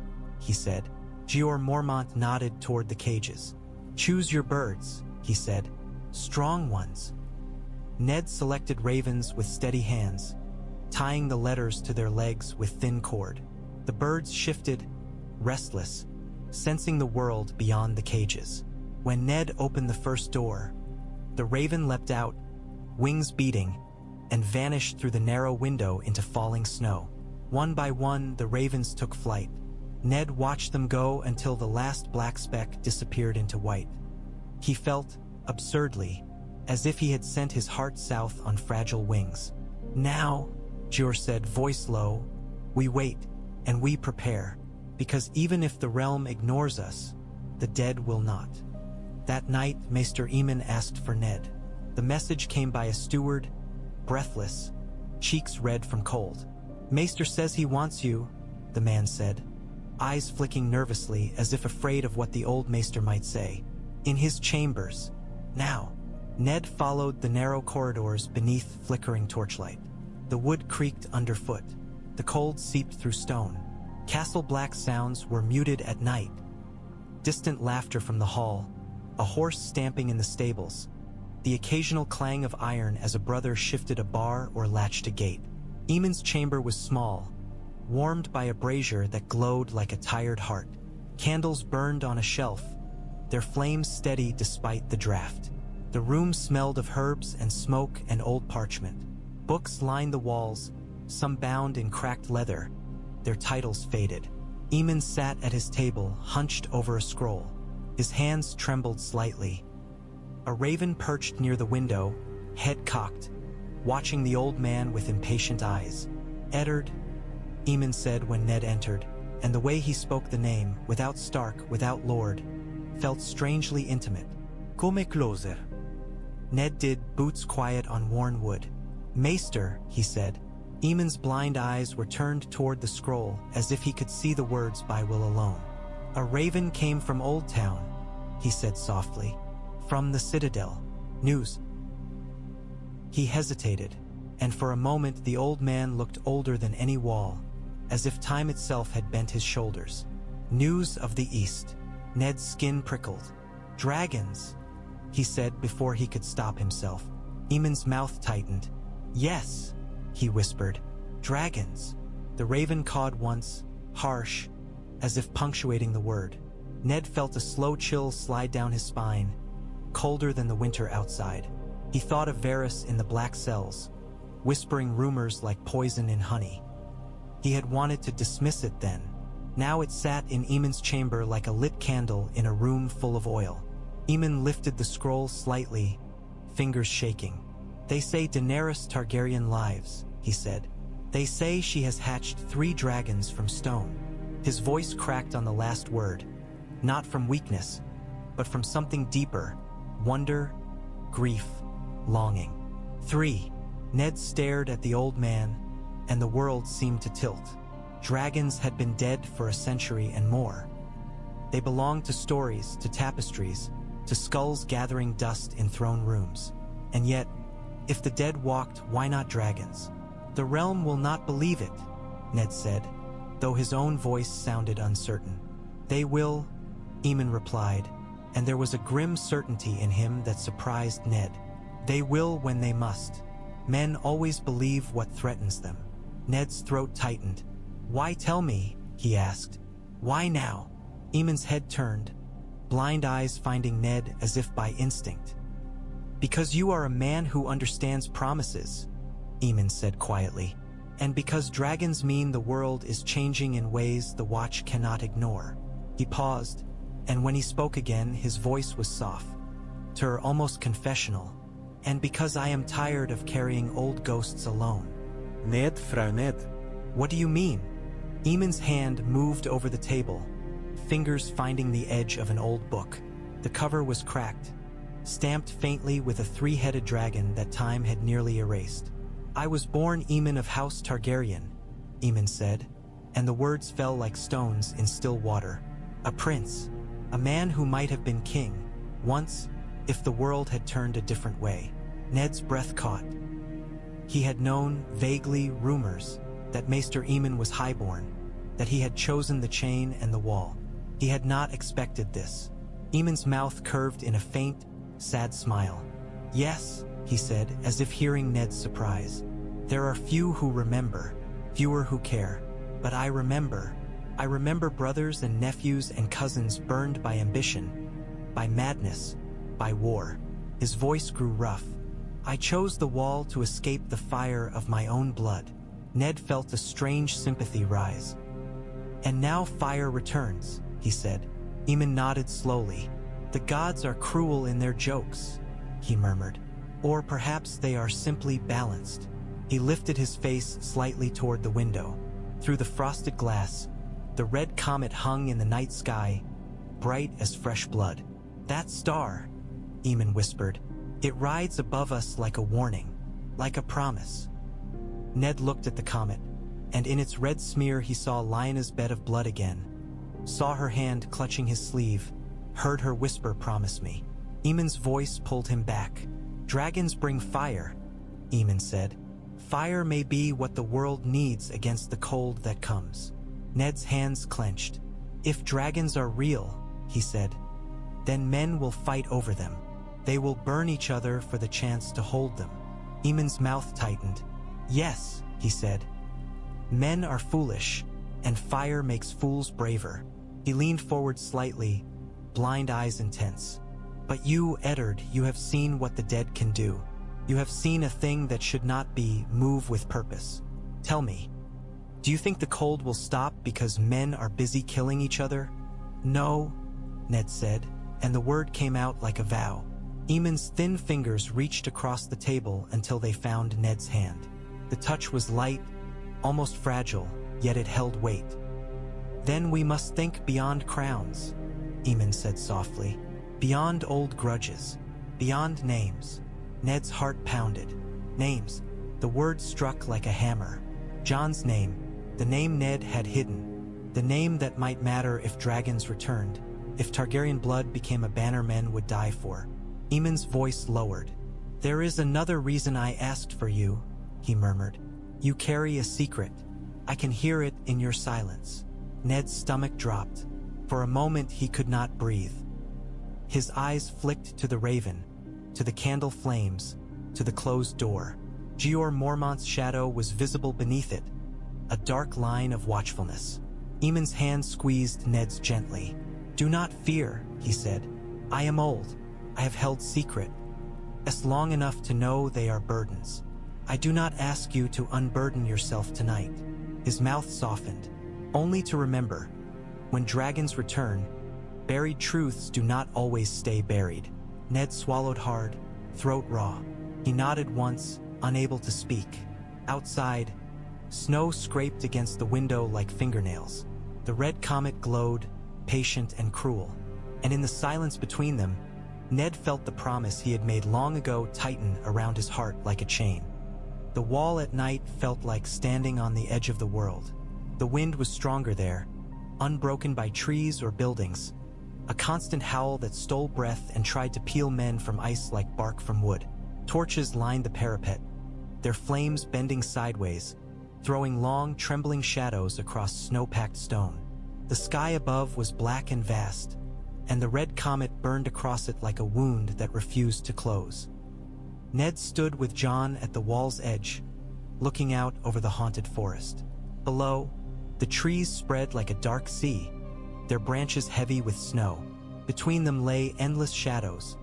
he said. Jeor Mormont nodded toward the cages. "Choose your birds," he said. "Strong ones." Ned selected ravens with steady hands, tying the letters to their legs with thin cord. The birds shifted, restless, sensing the world beyond the cages. When Ned opened the first door, the raven leapt out, wings beating, and vanished through the narrow window into falling snow. One by one, the ravens took flight. Ned watched them go until the last black speck disappeared into white. He felt, absurdly, as if he had sent his heart south on fragile wings. "Now," Jeor said, voice low, "we wait, and we prepare, because even if the realm ignores us, the dead will not." That night, Maester Aemon asked for Ned. The message came by a steward, breathless, cheeks red from cold. "Maester says he wants you," the man said, eyes flicking nervously as if afraid of what the old maester might say. "In his chambers. Now." Ned followed the narrow corridors beneath flickering torchlight. The wood creaked underfoot. The cold seeped through stone. Castle-black sounds were muted at night. Distant laughter from the hall, a horse stamping in the stables, the occasional clang of iron as a brother shifted a bar or latched a gate. Aemon's chamber was small, warmed by a brazier that glowed like a tired heart. Candles burned on a shelf, their flames steady despite the draft. The room smelled of herbs and smoke and old parchment. Books lined the walls, some bound in cracked leather, their titles faded. Aemon sat at his table, hunched over a scroll. His hands trembled slightly. A raven perched near the window, head cocked, watching the old man with impatient eyes. "Eddard," Eamon said when Ned entered, and the way he spoke the name, without Stark, without Lord, felt strangely intimate. Come closer. Ned did, boots quiet on worn wood. "Maester," he said. Eamon's blind eyes were turned toward the scroll, as if he could see the words by will alone. "A raven came from Old Town," he said softly. "From the Citadel. News." He hesitated, and for a moment the old man looked older than any wall, as if time itself had bent his shoulders. "News of the East." Ned's skin prickled. "Dragons," he said before he could stop himself. Eamon's mouth tightened. "Yes," he whispered. "Dragons." The raven cawed once, harsh, as if punctuating the word. Ned felt a slow chill slide down his spine, colder than the winter outside. He thought of Varys in the black cells, whispering rumors like poison in honey. He had wanted to dismiss it then. Now it sat in Eamon's chamber like a lit candle in a room full of oil. Eamon lifted the scroll slightly, fingers shaking. "They say Daenerys Targaryen lives," he said. "They say she has hatched 3 dragons from stone." His voice cracked on the last word, not from weakness, but from something deeper: wonder, grief, longing. 3. Ned stared at the old man, and the world seemed to tilt. Dragons had been dead for a century and more. They belonged to stories, to tapestries, to skulls gathering dust in throne rooms. And yet, if the dead walked, why not dragons? "The realm will not believe it," Ned said, though his own voice sounded uncertain. "They will," Eamon replied, and there was a grim certainty in him that surprised Ned. "They will when they must. Men always believe what threatens them." Ned's throat tightened. "Why tell me?" he asked. "Why now?" Eamon's head turned, blind eyes finding Ned as if by instinct. "Because you are a man who understands promises," Eamon said quietly. "And because dragons mean the world is changing in ways the Watch cannot ignore." He paused, and when he spoke again, his voice was soft, almost confessional. "And because I am tired of carrying old ghosts alone." Ned, Frau Ned. "What do you mean?" Eamon's hand moved over the table, fingers finding the edge of an old book. The cover was cracked, stamped faintly with a 3-headed dragon that time had nearly erased. "I was born Eamon of House Targaryen," Eamon said, and the words fell like stones in still water. "A prince, a man who might have been king, once, if the world had turned a different way." Ned's breath caught. He had known, vaguely, rumors that Maester Eamon was highborn, that he had chosen the chain and the wall. He had not expected this. Eamon's mouth curved in a faint, sad smile. "Yes," he said, as if hearing Ned's surprise. "There are few who remember, fewer who care. But I remember. I remember brothers and nephews and cousins burned by ambition, by madness, by war." His voice grew rough. "I chose the wall to escape the fire of my own blood." Ned felt a strange sympathy rise. "And now fire returns," he said. Eamon nodded slowly. "The gods are cruel in their jokes," he murmured. "Or perhaps they are simply balanced." He lifted his face slightly toward the window. Through the frosted glass, the red comet hung in the night sky, bright as fresh blood. "That star," Eamon whispered. "It rides above us like a warning, like a promise." Ned looked at the comet, and in its red smear he saw Lyanna's bed of blood again, saw her hand clutching his sleeve, heard her whisper, "Promise me." Eamon's voice pulled him back. "Dragons bring fire," Eamon said. "Fire may be what the world needs against the cold that comes." Ned's hands clenched. "If dragons are real," he said, "then men will fight over them. They will burn each other for the chance to hold them." Eamon's mouth tightened. "Yes," he said. "Men are foolish, and fire makes fools braver." He leaned forward slightly, blind eyes intense. "But you, Eddard, you have seen what the dead can do. You have seen a thing that should not be, move with purpose. Tell me, do you think the cold will stop because men are busy killing each other?" "No," Ned said, and the word came out like a vow. Eamon's thin fingers reached across the table until they found Ned's hand. The touch was light, almost fragile, yet it held weight. "Then we must think beyond crowns," Eamon said softly. "Beyond old grudges. Beyond names." Ned's heart pounded. Names. The word struck like a hammer. Jon's name. The name Ned had hidden. The name that might matter if dragons returned. If Targaryen blood became a banner men would die for. Eamon's voice lowered. "There is another reason I asked for you," he murmured. "You carry a secret. I can hear it in your silence." Ned's stomach dropped. For a moment he could not breathe. His eyes flicked to the raven, to the candle flames, to the closed door. Jeor Mormont's shadow was visible beneath it, a dark line of watchfulness. Eamon's hand squeezed Ned's gently. "Do not fear," he said. "I am old. I have held secret as long enough to know they are burdens. I do not ask you to unburden yourself tonight." His mouth softened. "Only to remember, when dragons return, buried truths do not always stay buried." Ned swallowed hard, throat raw. He nodded once, unable to speak. Outside, snow scraped against the window like fingernails. The red comet glowed, patient and cruel. And in the silence between them, Ned felt the promise he had made long ago tighten around his heart like a chain. The wall at night felt like standing on the edge of the world. The wind was stronger there, unbroken by trees or buildings, a constant howl that stole breath and tried to peel men from ice like bark from wood. Torches lined the parapet, their flames bending sideways, throwing long, trembling shadows across snow-packed stone. The sky above was black and vast, and the red comet burned across it like a wound that refused to close. Ned stood with Jon at the wall's edge, looking out over the haunted forest. Below, the trees spread like a dark sea, their branches heavy with snow. Between them lay endless shadows,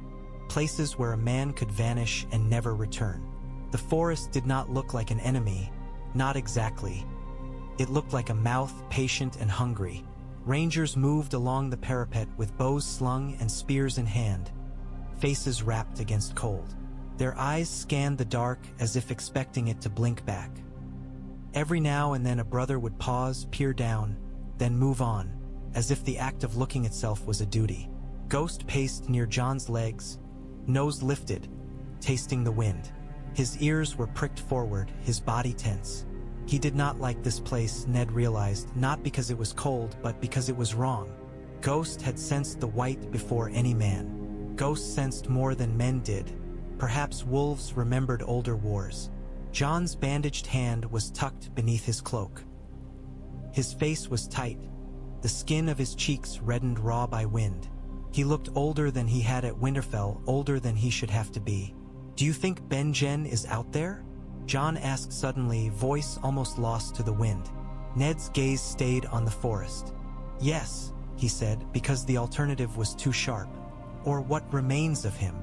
places where a man could vanish and never return. The forest did not look like an enemy, not exactly. It looked like a mouth, patient and hungry. Rangers moved along the parapet with bows slung and spears in hand, faces wrapped against cold. Their eyes scanned the dark as if expecting it to blink back. Every now and then a brother would pause, peer down, then move on, as if the act of looking itself was a duty. Ghost paced near Jon's legs, nose lifted, tasting the wind. His ears were pricked forward, his body tense. He did not like this place, Ned realized, not because it was cold, but because it was wrong. Ghost had sensed the wight before any man. Ghost sensed more than men did. Perhaps wolves remembered older wars. Jon's bandaged hand was tucked beneath his cloak. His face was tight, the skin of his cheeks reddened raw by wind. He looked older than he had at Winterfell, older than he should have to be. "Do you think Benjen is out there?" Jon asked suddenly, voice almost lost to the wind. Ned's gaze stayed on the forest. "Yes," he said, because the alternative was too sharp. "Or what remains of him."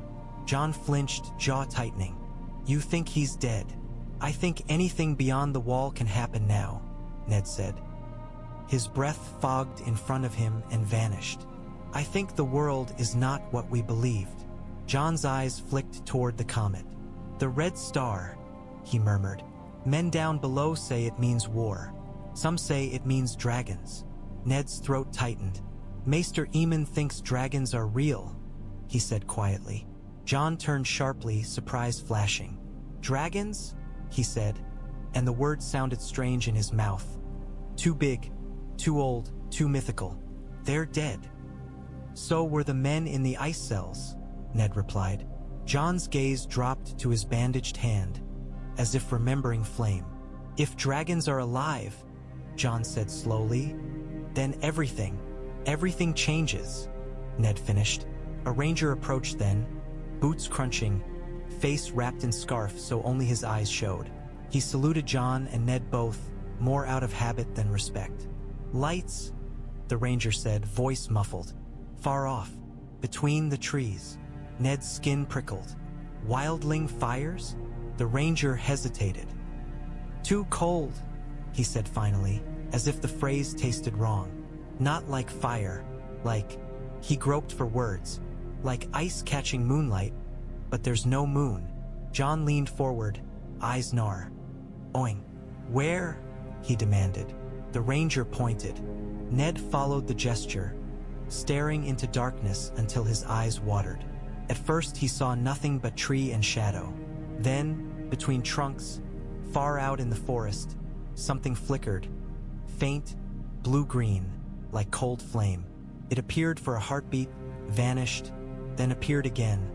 Jon flinched, jaw tightening. "You think he's dead?" "I think anything beyond the wall can happen now," Ned said. His breath fogged in front of him and vanished. "I think the world is not what we believed." Jon's eyes flicked toward the comet. "The red star," he murmured. "Men down below say it means war. Some say it means dragons." Ned's throat tightened. "Maester Aemon thinks dragons are real," he said quietly. Jon turned sharply, surprise flashing. "Dragons?" he said, and the word sounded strange in his mouth. "Too big, too old, too mythical. They're dead." "So were the men in the ice cells," Ned replied. Jon's gaze dropped to his bandaged hand, as if remembering flame. "If dragons are alive," Jon said slowly, "then everything changes," Ned finished. A ranger approached then, boots crunching, face wrapped in scarf so only his eyes showed. He saluted Jon and Ned both, more out of habit than respect. "Lights," the ranger said, voice muffled. "Far off, between the trees." Ned's skin prickled. "Wildling fires?" The ranger hesitated. "Too cold," he said finally, as if the phrase tasted wrong. "Not like fire, like," he groped for words, "like ice catching moonlight, but there's no moon. Jon leaned forward, eyes narrow. Oing. Where? He demanded. The ranger pointed. Ned followed the gesture, staring into darkness until his eyes watered. At first he saw nothing but tree and shadow. Then, between trunks, far out in the forest, something flickered, faint, blue-green, like cold flame. It appeared for a heartbeat, vanished, then appeared again,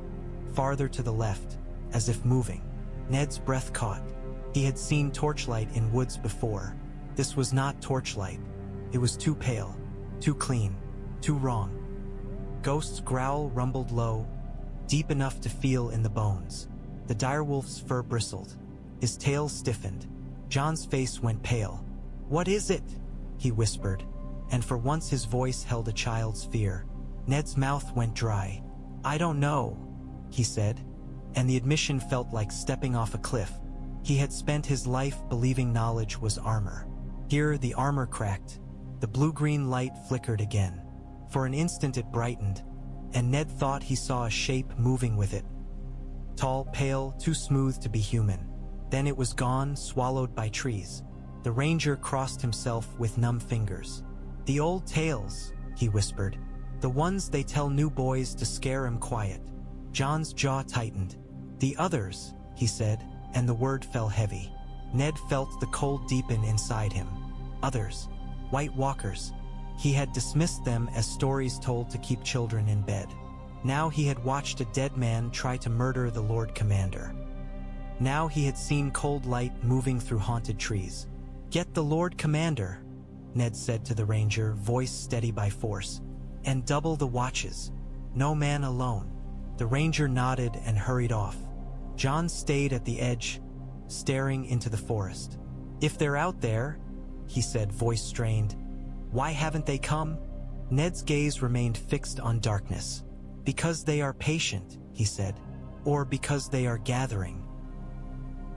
farther to the left, as if moving. Ned's breath caught. He had seen torchlight in woods before. This was not torchlight. It was too pale, too clean, too wrong. Ghost's growl rumbled low, deep enough to feel in the bones. The direwolf's fur bristled. His tail stiffened. Jon's face went pale. "What is it?" he whispered, and for once his voice held a child's fear. Ned's mouth went dry. "I don't know," he said, and the admission felt like stepping off a cliff. He had spent his life believing knowledge was armor. Here the armor cracked. The blue-green light flickered again. For an instant it brightened, and Ned thought he saw a shape moving with it. Tall, pale, too smooth to be human. Then it was gone, swallowed by trees. The ranger crossed himself with numb fingers. "The old tales," he whispered. "The ones they tell new boys to scare 'em quiet." Jon's jaw tightened. "The others," he said, and the word fell heavy. Ned felt the cold deepen inside him. Others. White walkers. He had dismissed them as stories told to keep children in bed. Now he had watched a dead man try to murder the Lord Commander. Now he had seen cold light moving through haunted trees. "Get the Lord Commander," Ned said to the ranger, voice steady by force. "And double the watches. No man alone." The ranger nodded and hurried off. Jon stayed at the edge, staring into the forest. "If they're out there," he said, voice strained, "why haven't they come?" Ned's gaze remained fixed on darkness. "Because they are patient," he said, "or because they are gathering."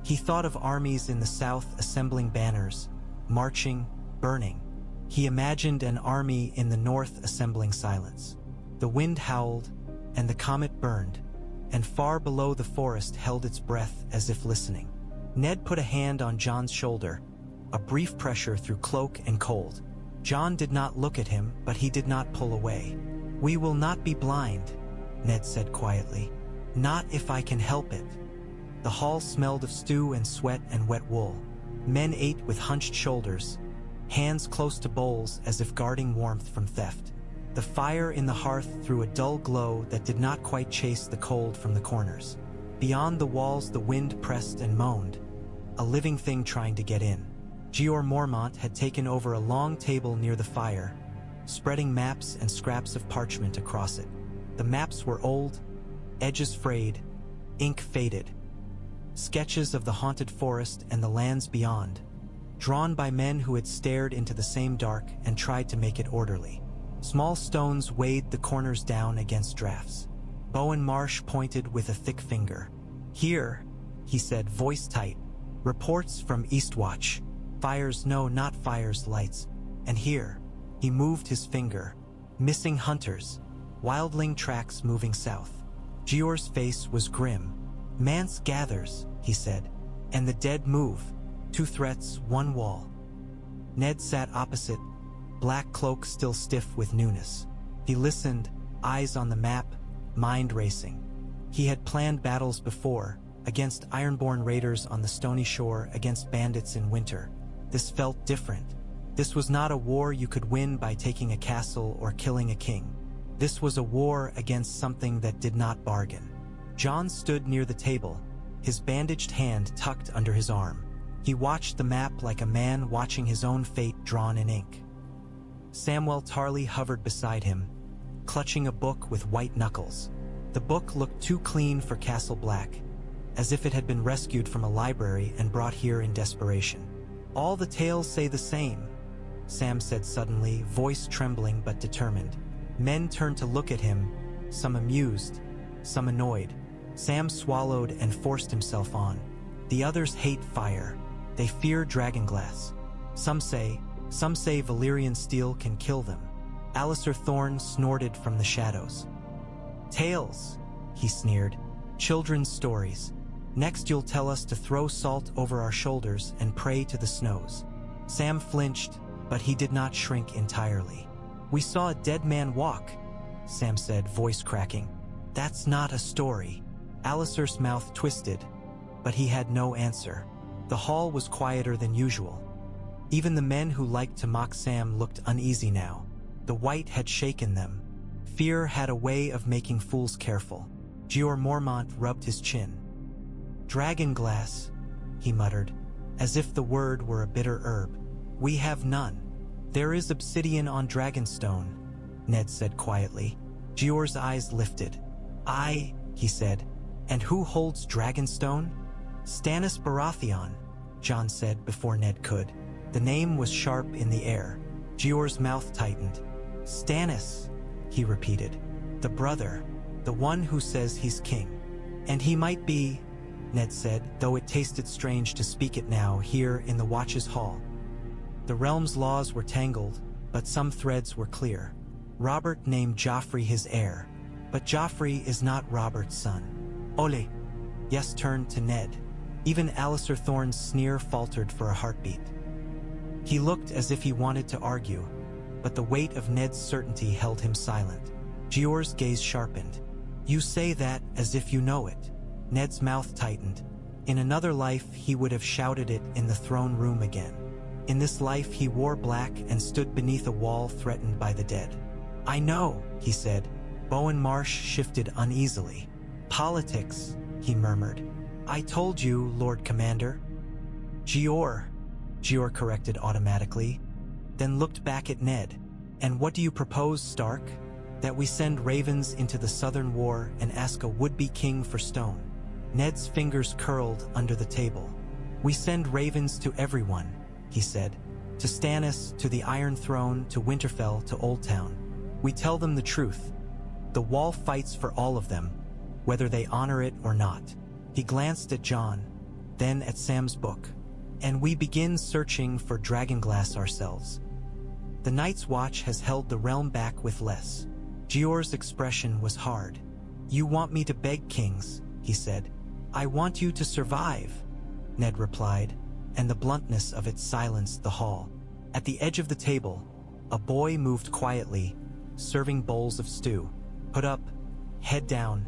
He thought of armies in the south assembling banners, marching, burning. He imagined an army in the north assembling silence. The wind howled, and the comet burned, and far below the forest held its breath as if listening. Ned put a hand on Jon's shoulder, a brief pressure through cloak and cold. Jon did not look at him, but he did not pull away. "We will not be blind," Ned said quietly. "Not if I can help it." The hall smelled of stew and sweat and wet wool. Men ate with hunched shoulders, hands close to bowls as if guarding warmth from theft. The fire in the hearth threw a dull glow that did not quite chase the cold from the corners. Beyond the walls the wind pressed and moaned, a living thing trying to get in. Jeor Mormont had taken over a long table near the fire, spreading maps and scraps of parchment across it. The maps were old, edges frayed, ink faded. Sketches of the haunted forest and the lands beyond, drawn by men who had stared into the same dark and tried to make it orderly. Small stones weighed the corners down against drafts. Bowen Marsh pointed with a thick finger. "Here," he said, voice tight, "reports from Eastwatch. Fires, no, not fires, lights. And here," he moved his finger, "missing hunters, wildling tracks moving south." Jeor's face was grim. "Mance gathers," he said, "and the dead move. 2 threats, 1 wall." Ned sat opposite, black cloak still stiff with newness. He listened, eyes on the map, mind racing. He had planned battles before, against Ironborn raiders on the stony shore, against bandits in winter. This felt different. This was not a war you could win by taking a castle or killing a king. This was a war against something that did not bargain. Jon stood near the table, his bandaged hand tucked under his arm. He watched the map like a man watching his own fate drawn in ink. Samwell Tarly hovered beside him, clutching a book with white knuckles. The book looked too clean for Castle Black, as if it had been rescued from a library and brought here in desperation. "All the tales say the same," Sam said suddenly, voice trembling but determined. Men turned to look at him, some amused, some annoyed. Sam swallowed and forced himself on. "The others hate fire. They fear dragonglass. Some say Valyrian steel can kill them." Alistair Thorne snorted from the shadows. "Tales," he sneered. Children's stories. Next you'll tell us to throw salt over our shoulders and pray to the snows. Sam flinched, but he did not shrink entirely. We saw a dead man walk, Sam said, voice cracking. That's not a story. Alistair's mouth twisted, but he had no answer. The hall was quieter than usual. Even the men who liked to mock Sam looked uneasy now. The wight had shaken them. Fear had a way of making fools careful. Jeor Mormont rubbed his chin. Dragonglass, he muttered, as if the word were a bitter herb. We have none. There is obsidian on Dragonstone, Ned said quietly. Jeor's eyes lifted. Aye, he said. And who holds Dragonstone? Stannis Baratheon, Jon said before Ned could. The name was sharp in the air. Jeor's mouth tightened. Stannis, he repeated. The brother, the one who says he's king. And he might be, Ned said, though it tasted strange to speak it now here in the Watch's hall. The realm's laws were tangled, but some threads were clear. Robert named Joffrey his heir, but Joffrey is not Robert's son. Ole. Yes turned to Ned. Even Alistair Thorne's sneer faltered for a heartbeat. He looked as if he wanted to argue, but the weight of Ned's certainty held him silent. Jeor's gaze sharpened. You say that as if you know it. Ned's mouth tightened. In another life, he would have shouted it in the throne room again. In this life, he wore black and stood beneath a wall threatened by the dead. I know, he said. Bowen Marsh shifted uneasily. Politics, he murmured. I told you, Lord Commander. Jeor corrected automatically, then looked back at Ned. And what do you propose, Stark? That we send ravens into the Southern War and ask a would-be king for stone? Ned's fingers curled under the table. We send ravens to everyone, he said. To Stannis, to the Iron Throne, to Winterfell, to Old Town. We tell them the truth. The Wall fights for all of them, whether they honor it or not. He glanced at Jon, then at Sam's book. And we begin searching for Dragonglass ourselves. The Night's Watch has held the realm back with less. Jeor's expression was hard. You want me to beg kings, he said. I want you to survive, Ned replied, and the bluntness of it silenced the hall. At the edge of the table, a boy moved quietly, serving bowls of stew. Put up, head down,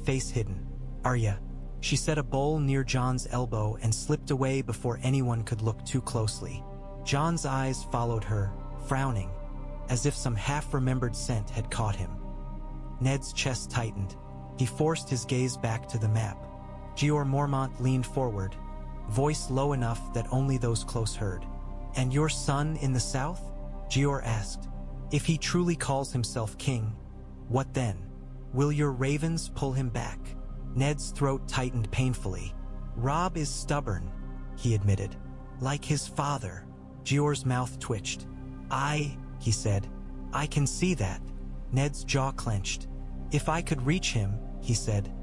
face hidden. Arya. She set a bowl near Jon's elbow and slipped away before anyone could look too closely. Jon's eyes followed her, frowning, as if some half-remembered scent had caught him. Ned's chest tightened. He forced his gaze back to the map. Jeor Mormont leaned forward, voice low enough that only those close heard. And your son in the south? Jeor asked. If he truly calls himself king, what then? Will your ravens pull him back? Ned's throat tightened painfully. Robb is stubborn, he admitted. Like his father. Jeor's mouth twitched. He said. I can see that. Ned's jaw clenched. If I could reach him, he said,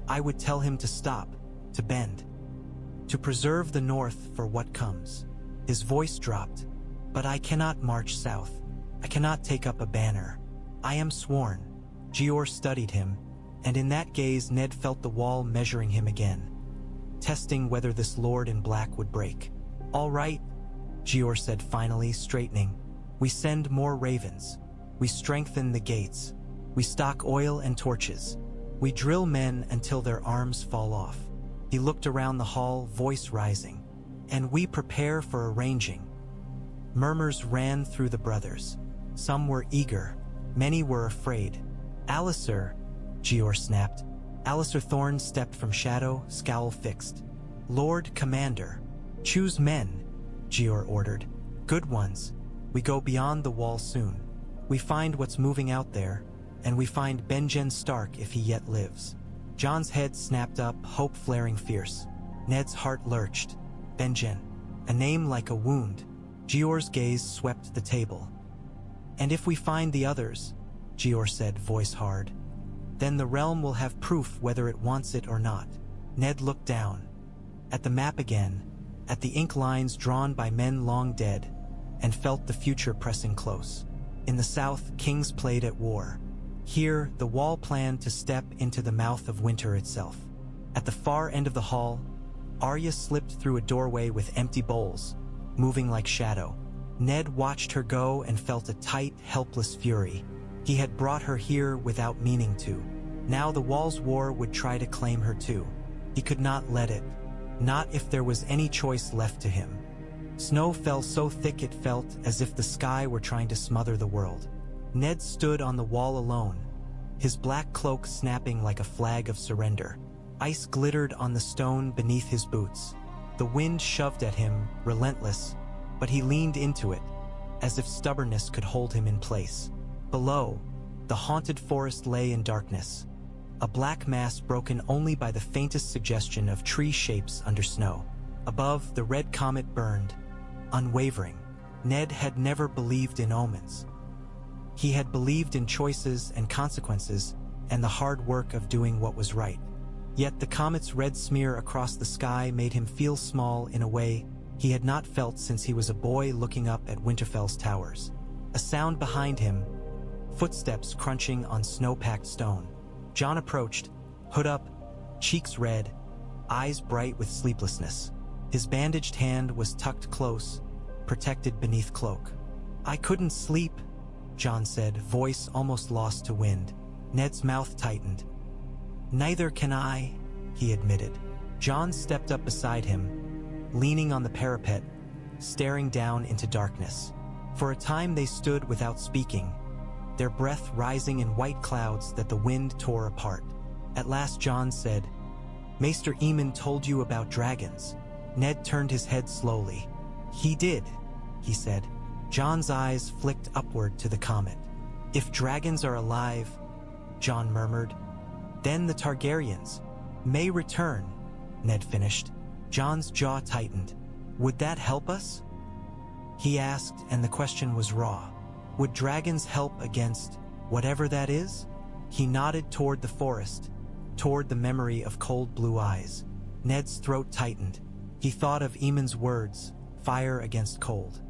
I would tell him to stop, to bend. To preserve the north for what comes. His voice dropped. But I cannot march south. I cannot take up a banner. I am sworn. Jeor studied him, and in that gaze Ned felt the wall measuring him again, testing whether this lord in black would break. All right, Jeor said finally, straightening. We send more ravens. We strengthen the gates. We stock oil and torches. We drill men until their arms fall off. He looked around the hall, voice rising. And we prepare for arranging. Murmurs ran through the brothers. Some were eager. Many were afraid. Alistair, Jeor snapped. Alistair Thorne stepped from shadow, scowl fixed. Lord Commander. Choose men, Jeor ordered. Good ones. We go beyond the wall soon. We find what's moving out there, and we find Benjen Stark if he yet lives. Jon's head snapped up, hope flaring fierce. Ned's heart lurched. Benjen. A name like a wound. Jeor's gaze swept the table. And if we find the others, Jeor said, voice hard, then the realm will have proof whether it wants it or not. Ned looked down. At the map again, at the ink lines drawn by men long dead, and felt the future pressing close. In the south, kings played at war. Here, the wall planned to step into the mouth of winter itself. At the far end of the hall, Arya slipped through a doorway with empty bowls, moving like shadow. Ned watched her go and felt a tight, helpless fury. He had brought her here without meaning to. Now the wall's war would try to claim her too. He could not let it. Not if there was any choice left to him. Snow fell so thick it felt as if the sky were trying to smother the world. Ned stood on the wall alone, his black cloak snapping like a flag of surrender. Ice glittered on the stone beneath his boots. The wind shoved at him, relentless, but he leaned into it, as if stubbornness could hold him in place. Below, the haunted forest lay in darkness, a black mass broken only by the faintest suggestion of tree shapes under snow. Above, the red comet burned, unwavering. Ned had never believed in omens. He had believed in choices and consequences and the hard work of doing what was right. Yet the comet's red smear across the sky made him feel small in a way he had not felt since he was a boy looking up at Winterfell's towers. A sound behind him, footsteps crunching on snow-packed stone. Jon approached, hood up, cheeks red, eyes bright with sleeplessness. His bandaged hand was tucked close, protected beneath cloak. "I couldn't sleep," Jon said, voice almost lost to wind. Ned's mouth tightened. "Neither can I," he admitted. Jon stepped up beside him, leaning on the parapet, staring down into darkness. For a time they stood without speaking, their breath rising in white clouds that the wind tore apart. At last Jon said, "Maester Aemon told you about dragons." Ned turned his head slowly. "He did," he said. Jon's eyes flicked upward to the comet. "If dragons are alive," Jon murmured, "then the Targaryens may return," Ned finished. Jon's jaw tightened. "Would that help us?" he asked, and the question was raw. Would dragons help against whatever that is? He nodded toward the forest, toward the memory of cold blue eyes. Ned's throat tightened. He thought of Aemon's words, fire against cold.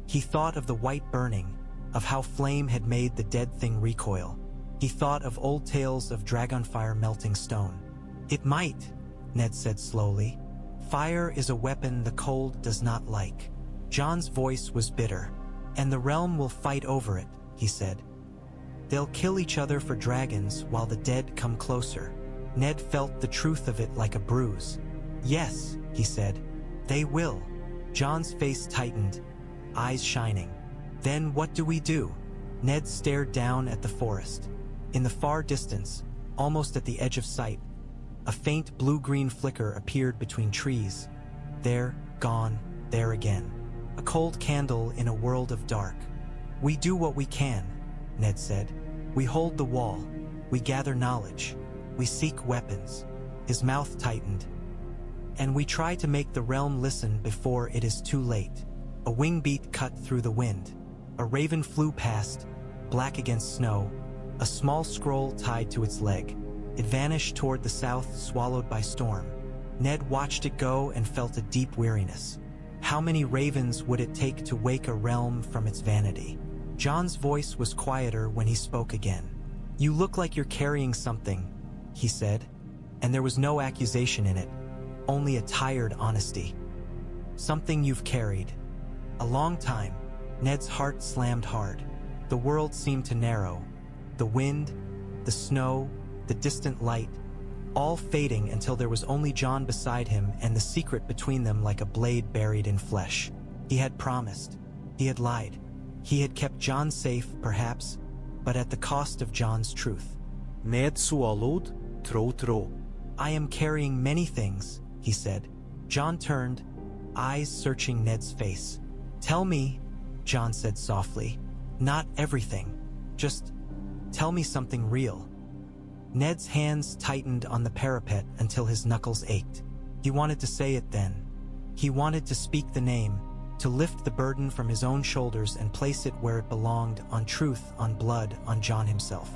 He thought of the white burning, of how flame had made the dead thing recoil. He thought of old tales of dragonfire melting stone. "It might," Ned said slowly. "Fire is a weapon the cold does not like." Jon's voice was bitter. "And the realm will fight over it," he said. "They'll kill each other for dragons while the dead come closer." Ned felt the truth of it like a bruise. "Yes," he said, "they will." Jon's face tightened, eyes shining. "Then what do we do?" Ned stared down at the forest. In the far distance, almost at the edge of sight, a faint blue-green flicker appeared between trees. There, gone, there again. A cold candle in a world of dark. "We do what we can," Ned said. "We hold the wall. We gather knowledge. We seek weapons." His mouth tightened. "And we try to make the realm listen before it is too late." A wing beat cut through the wind. A raven flew past, black against snow, a small scroll tied to its leg. It vanished toward the south, swallowed by storm. Ned watched it go and felt a deep weariness. How many ravens would it take to wake a realm from its vanity? Jon's voice was quieter when he spoke again. "You look like you're carrying something," he said, and there was no accusation in it, only a tired honesty. "Something you've carried a long time." Ned's heart slammed hard. The world seemed to narrow. The wind, the snow, the distant light, all fading until there was only Jon beside him and the secret between them like a blade buried in flesh. He had promised. He had lied. He had kept Jon safe, perhaps, but at the cost of Jon's truth. Ned swallowed, throw. "I am carrying many things," he said. Jon turned, eyes searching Ned's face. "Tell me," Jon said softly. "Not everything. Just tell me something real." Ned's hands tightened on the parapet until his knuckles ached. He wanted to say it then. He wanted to speak the name, to lift the burden from his own shoulders and place it where it belonged, on truth, on blood, on Jon himself.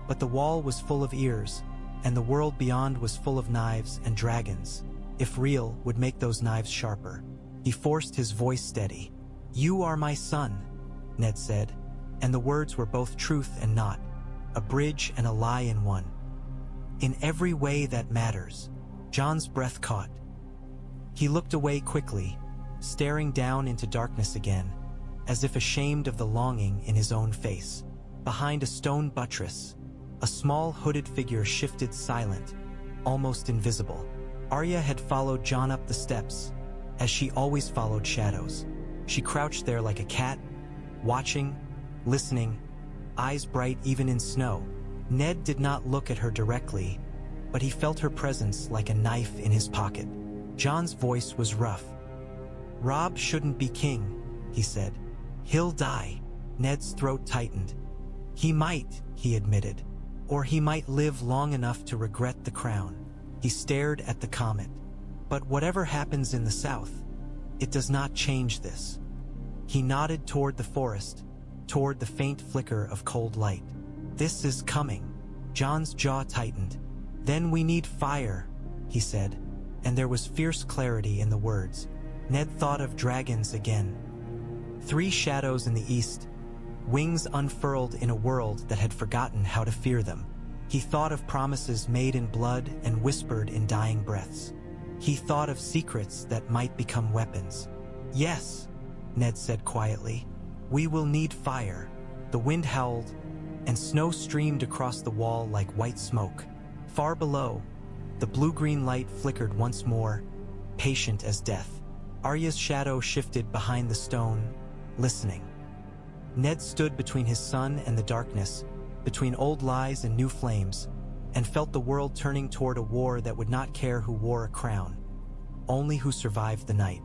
But the wall was full of ears, and the world beyond was full of knives and dragons. If real, would make those knives sharper. He forced his voice steady. "You are my son," Ned said, and the words were both truth and not. a bridge and a lie in one. In every way that matters. Jon's breath caught. He looked away quickly, staring down into darkness again, as if ashamed of the longing in his own face. Behind a stone buttress, a small hooded figure shifted silent, almost invisible. Arya had followed Jon up the steps, as she always followed shadows. She crouched there like a cat, watching, listening, eyes bright even in snow. Ned did not look at her directly, but he felt her presence like a knife in his pocket. Jon's voice was rough. "Robb shouldn't be king," he said. "He'll die." Ned's throat tightened. "He might," he admitted. "Or he might live long enough to regret the crown." He stared at the comet. "But whatever happens in the south, it does not change this." He nodded toward the forest, toward the faint flicker of cold light. "This is coming." Jon's jaw tightened. "Then we need fire," he said, and there was fierce clarity in the words. Ned thought of dragons again. 3 shadows in the east, wings unfurled in a world that had forgotten how to fear them. He thought of promises made in blood and whispered in dying breaths. He thought of secrets that might become weapons. "Yes," Ned said quietly. "We will need fire." The wind howled, and snow streamed across the wall like white smoke. Far below, the blue-green light flickered once more, patient as death. Arya's shadow shifted behind the stone, listening. Ned stood between his son and the darkness, between old lies and new flames, and felt the world turning toward a war that would not care who wore a crown, only who survived the night.